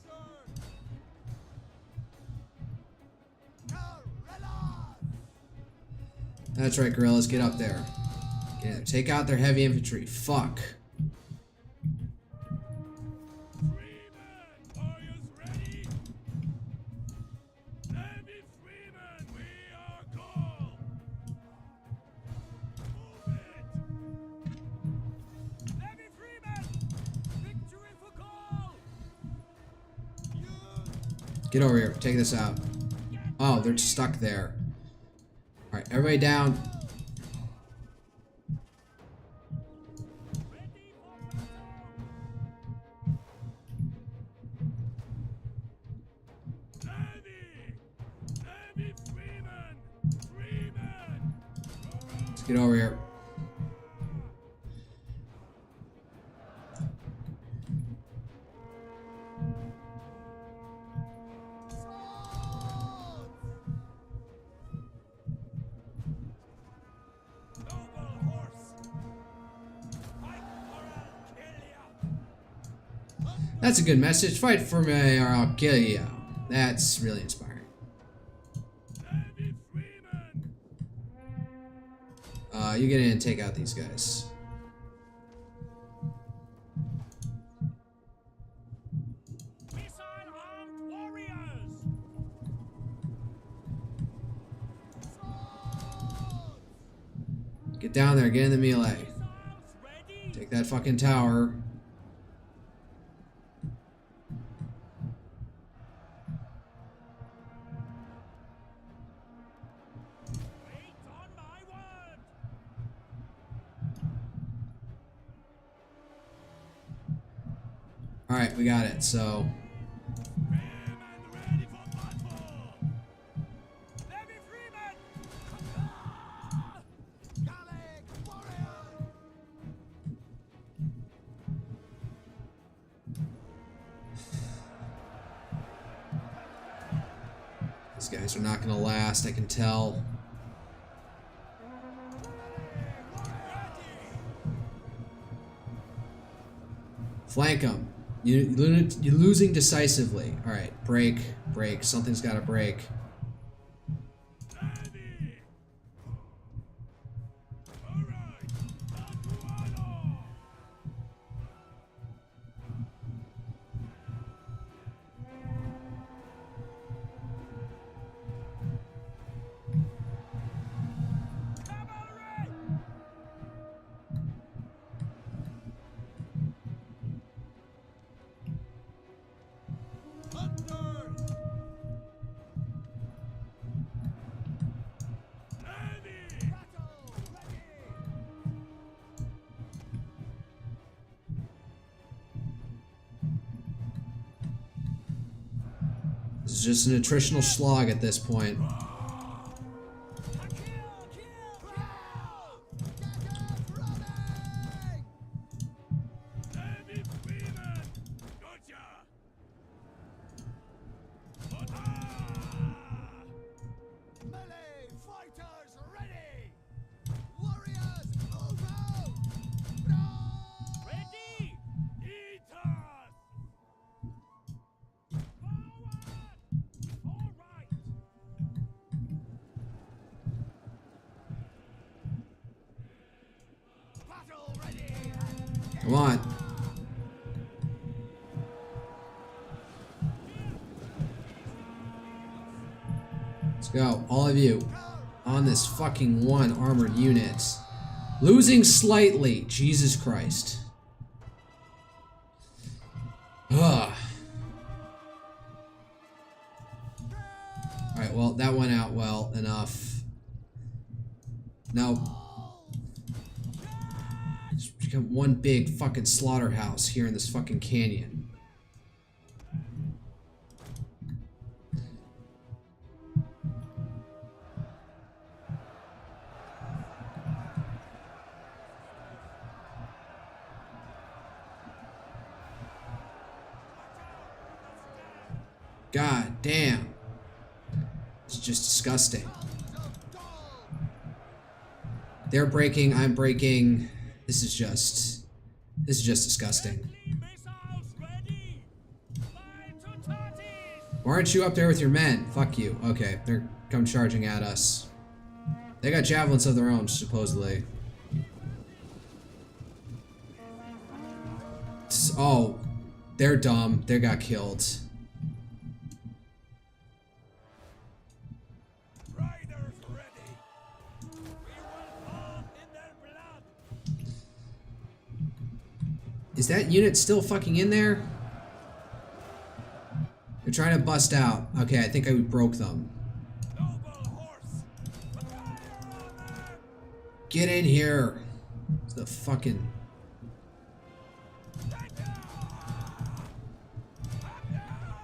That's right, guerrillas, get up there. Get in there. Take out their heavy infantry. Fuck.
Freeman! Warriors ready! Levy Freeman! We are Gaul! Move it! Levy Freeman! Victory for Gaul! Youth!
Get over here. Take this out. Oh, they're stuck there. Alright, everybody down.
Ready for battle! Levy! Levy Freeman! Freeman!
Let's get over here. That's a good message. Fight for me or I'll kill you. That's really inspiring.
Nervii Freeman!
You get in and take out these guys.
Missile-armed warriors!
Get down there, get in the melee.
Missiles ready!
Take that fucking tower.
Wait on my word!
Alright, we got it, so.
Freeman ready for battle! Nervii Freeman!
Gaelic warrior!
These guys are not gonna last, I can tell. Flank them. You're losing decisively. Alright, break, break. Something's gotta break.
Ready! Alright! Takuano! Cavalry! Hunters! Nervii! Battle ready!
This is just an attritional slog at this point.
Nervii Freeman! Gotcha!
Melee fighters ready! Warriors move out!
Ready! Eat us! Forward! All right!
Battle ready!
Come on. Let's go. All of you. On this fucking one armored unit. Losing slightly. Jesus Christ. Ugh. Alright, well, that went out well enough. Now, it's become one big fucking slaughterhouse here in this fucking canyon. God damn. It's just disgusting. They're breaking, I'm breaking. This is just disgusting.
Missiles ready! Fly to Tatis!
Why aren't you up there with your men? Fuck you. Okay, they're come charging at us. They got javelins of their own, supposedly. Oh, they're dumb. They got killed.
Riders ready! We will fall in their blood!
Is that unit still fucking in there? They're trying to bust out. Okay, I think I broke them.
Noble horse! Fire on them!
Get in here. It's the fucking...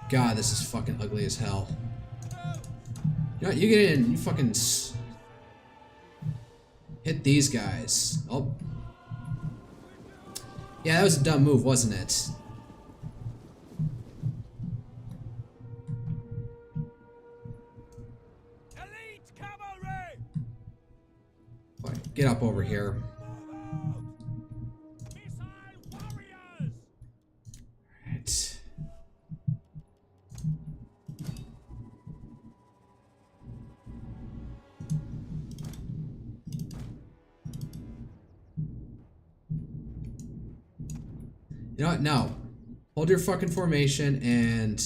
God, this is fucking ugly as hell. You know what, you get in, you fucking hit these guys. Oh. Yeah, that was a dumb move, wasn't it?
Elite cavalry!
What, get up over here.
Move out! Missile warriors!
Right. You know what? No. Hold your fucking formation and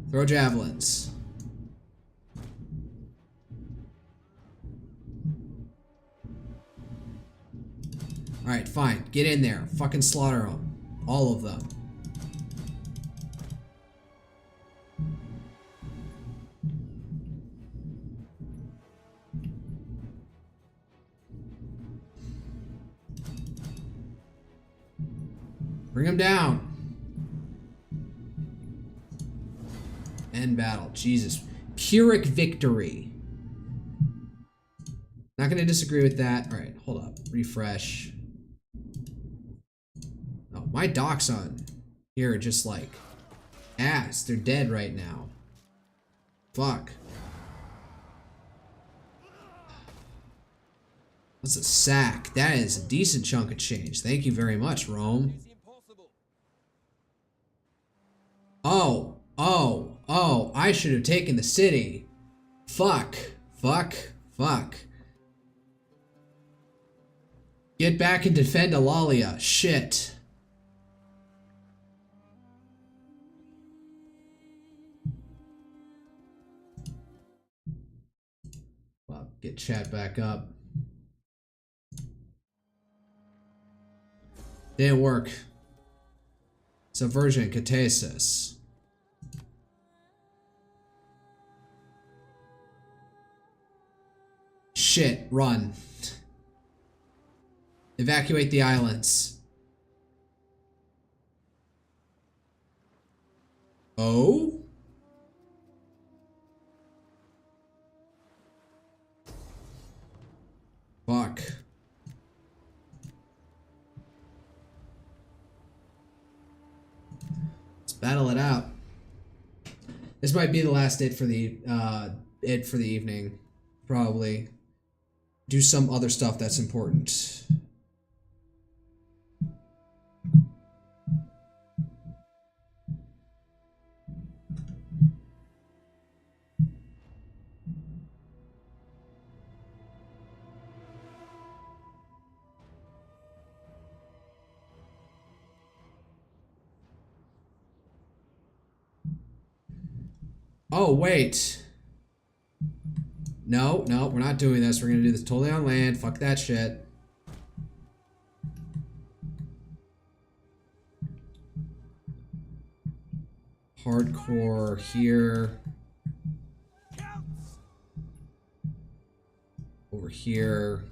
throw javelins. Alright, fine. Get in there. Fucking slaughter them. All of them. Bring him down. End battle. Jesus. Pyrrhic victory. Not gonna disagree with that. Alright, hold up. Refresh. Oh, my docks on here are just like ass. They're dead right now. Fuck. That's a sack. That is a decent chunk of change. Thank you very much, Rome. Oh, I should have taken the city. Fuck. Get back and defend Alalia. Shit. Well, get chat back up. Didn't work. Subversion, Catesis. Shit, run. Evacuate the islands. Oh? Fuck. Let's battle it out. This might be the last it for the evening. Probably. Do some other stuff that's important. Oh, wait. No, we're not doing this. We're gonna do this totally on land. Fuck that shit. Hardcore here. Over here.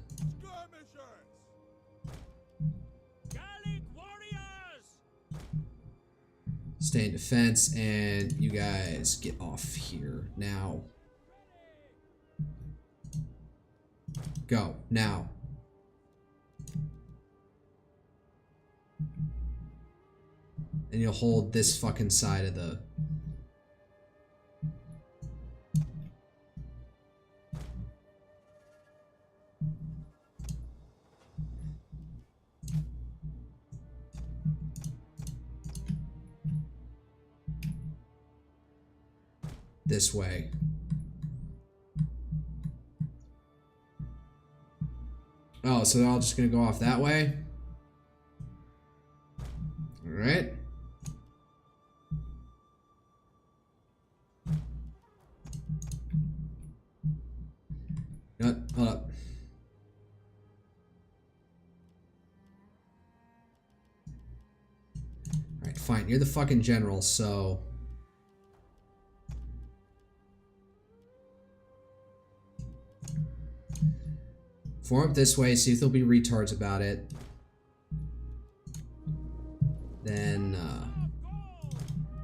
Stay in defense, and you guys get off here now. Go, now. And you'll hold this fucking side of the... this way. Oh, so they're all just gonna go off that way? Alright. Hold up. Alright, fine. You're the fucking general, so... form up this way, see if there'll be retards about it. Then,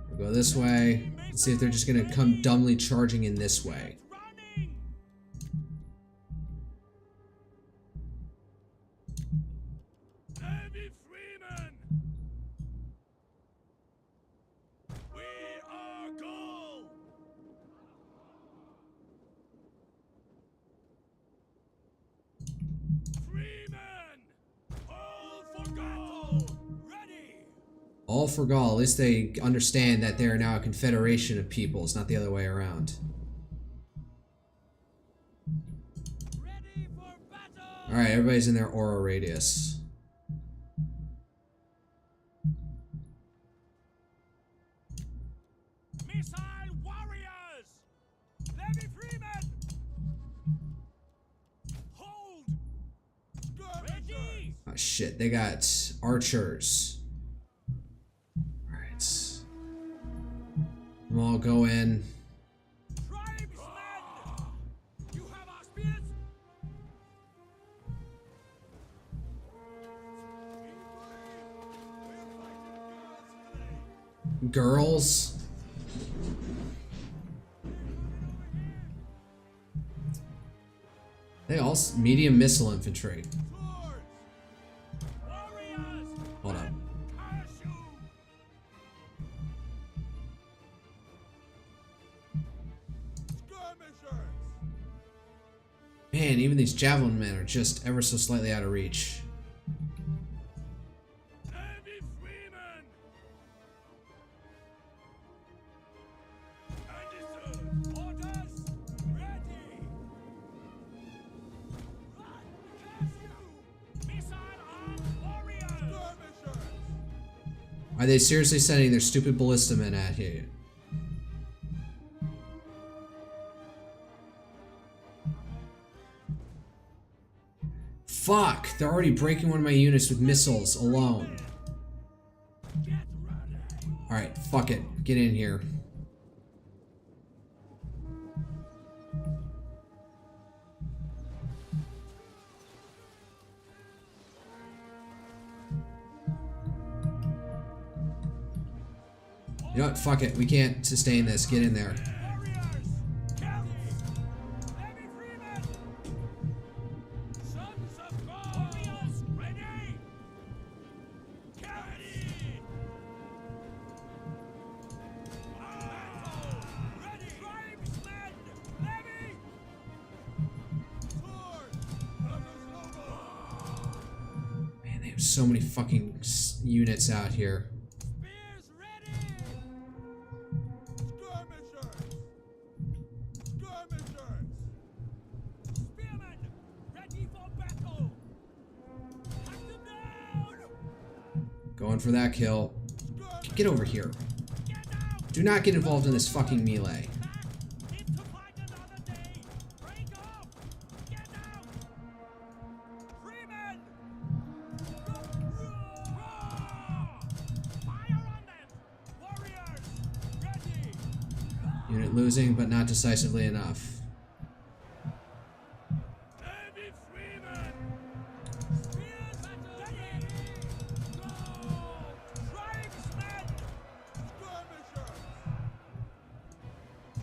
we'll go this way. Let's see if they're just gonna come dumbly charging in this way.
Heavy freemen! We are Gaul! Freemen! All for Gaul! Ready!
All for Gaul. At least they understand that they are now a confederation of peoples, not the other way around.
Ready for battle!
Alright, everybody's in their aura radius.
Missile warriors! Nervii freemen! Hold! Ready!
Oh shit, they got archers. Alright. We'll all go in.
Tribesmen! You have our spears?
Girls. They all medium missile infantry.
Swords! Warriors!
Hold up.
Parachute! Skirmishers!
Man, even these javelin men are just ever so slightly out of reach.
Nervii freemen! Understood! Orders ready! Run! Curse you! Missile armed warriors! Skirmishers!
Are they seriously sending their stupid ballista men at here? Fuck! They're already breaking one of my units with missiles alone.
Get ready!
Alright, fuck it. Get in here. You know what? Fuck it. We can't sustain this. Get in there.
Warriors! Counts! Nervii freemen! Sons of Gaul! Warriors ready! Ready! Battle! Ready! Tribesmen! Nervii! Sword!
Man, they have so many fucking units out here.
Spears ready! Skirmishers! Skirmishers! Spearmen! Ready for battle! Cut them down!
Going for that kill. Get over here.
Get out!
Do not get involved in this fucking melee.
Back! Need to fight another day! Break off! Get out! Freemen! Fire on them! Warriors! Ready!
Unit losing, but not decisively enough.
Nervii freemen! Spears ready! Go! Tribesmen! Skirmishers!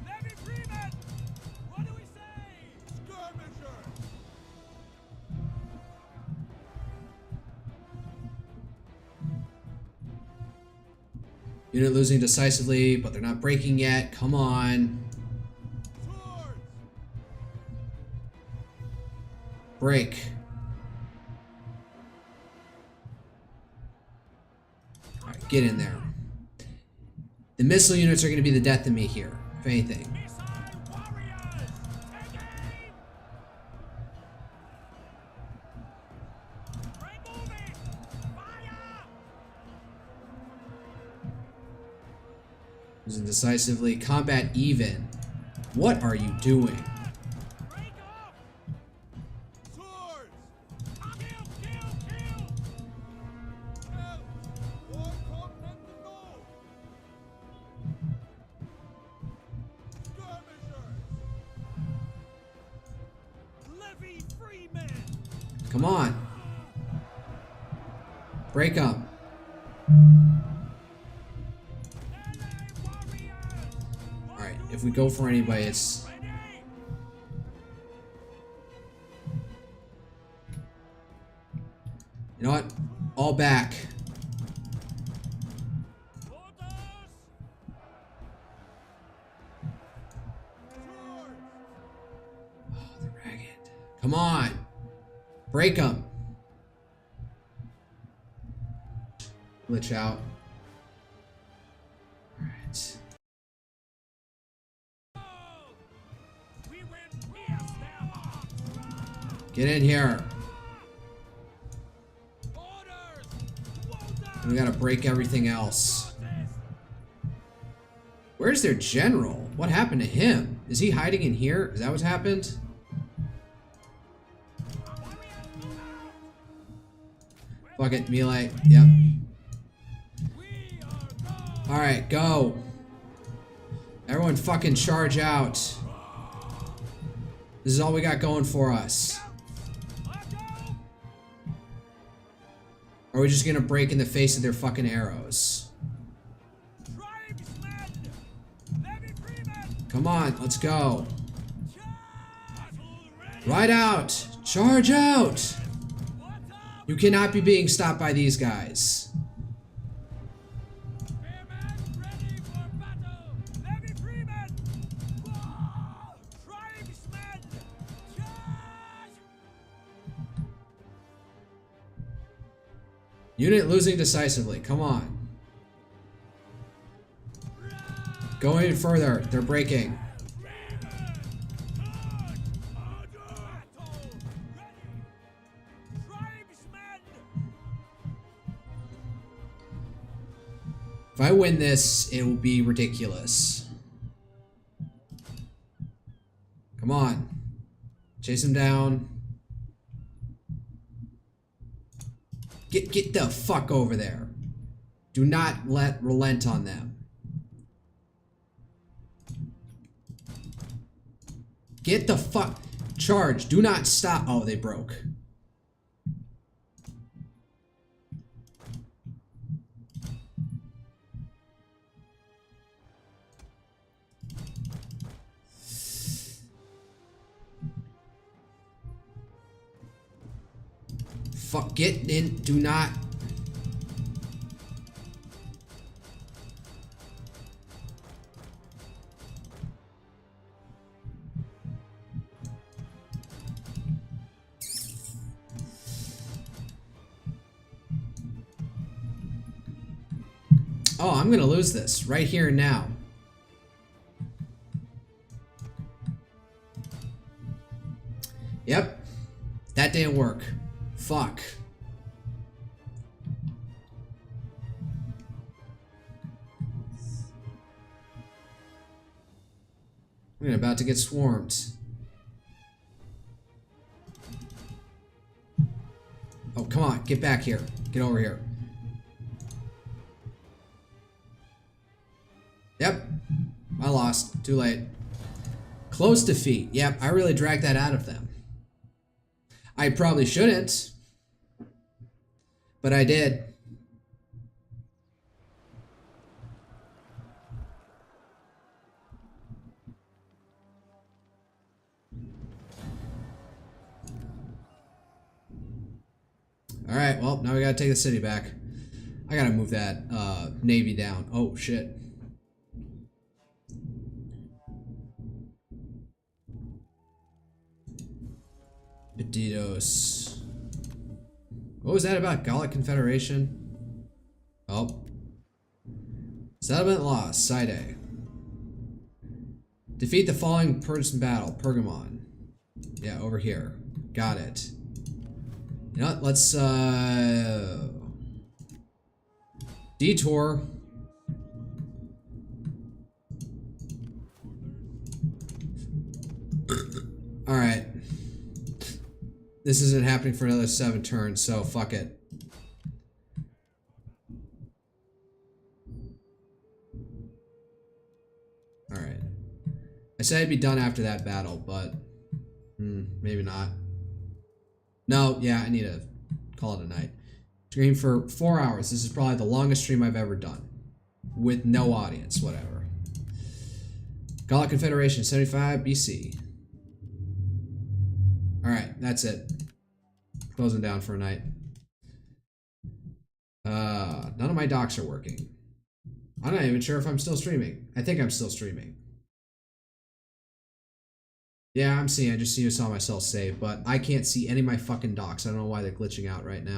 Nervii freemen! What do we say? Skirmishers!
Unit losing decisively, but they're not breaking yet. Come on.
Swords!
Break. Alright, get in there. The missile units are going to be the death of me here, if anything.
Missile warriors! Take aim! Remove it! Fire!
Losing decisively. Combat even. What are you doing?
Break off! Swords! Kill! Kill! Kill! Help! War content no! Skirmishers! Levy freemen!
Come on. Break them. Alright, if we go for anybody, it's...
Ready!
You know what? All back.
Orders! Swords!
Oh, they're ragged. Come on. Break them. Glitch out. Alright.
We will pierce their hearts!
Get in here.
Orders!
We gotta break everything else.
Orders!
Where's their general? What happened to him? Is he hiding in here? Is that what's happened? Fuck it, melee. Yep. Alright, go. Everyone fucking charge out. This is all we got going for us. Or are we just gonna break in the face of their fucking arrows? Come on, let's go. Right out! Charge out! You cannot be being stopped by these guys. Unit losing decisively. Come on. Go any further. They're breaking. If I win this, it will be ridiculous. Come on. Chase him down. Get the fuck over there. Do not relent on them. Get the fuck... Charge. Do not stop. Oh, they broke. Fuck, get in, do not. Oh, I'm gonna lose this right here and now. Yep, that didn't work. Fuck. We're about to get swarmed. Oh, come on. Get back here. Get over here. Yep. I lost. Too late. Close defeat. Yep, I really dragged that out of them. I probably shouldn't. But I did. Alright, well, now we gotta take the city back. I gotta move that navy down. Oh, shit. Pedidos. What was that about? Gallic Confederation? Oh. Settlement lost. Side A. Defeat the following person battle. Pergamon. Yeah, over here. Got it. You know what? Let's, detour. Alright. This isn't happening for another 7 turns, so fuck it. Alright. I said I'd be done after that battle, but maybe not. No, yeah, I need to call it a night. Stream for 4 hours. This is probably the longest stream I've ever done. With no audience, whatever. Gallic Confederation, 75 BC. Alright, that's it. Closing down for a night. None of my docs are working. I'm not even sure if I'm still streaming. I think I'm still streaming. Yeah, I'm seeing. I just saw myself save, but I can't see any of my fucking docs. I don't know why they're glitching out right now.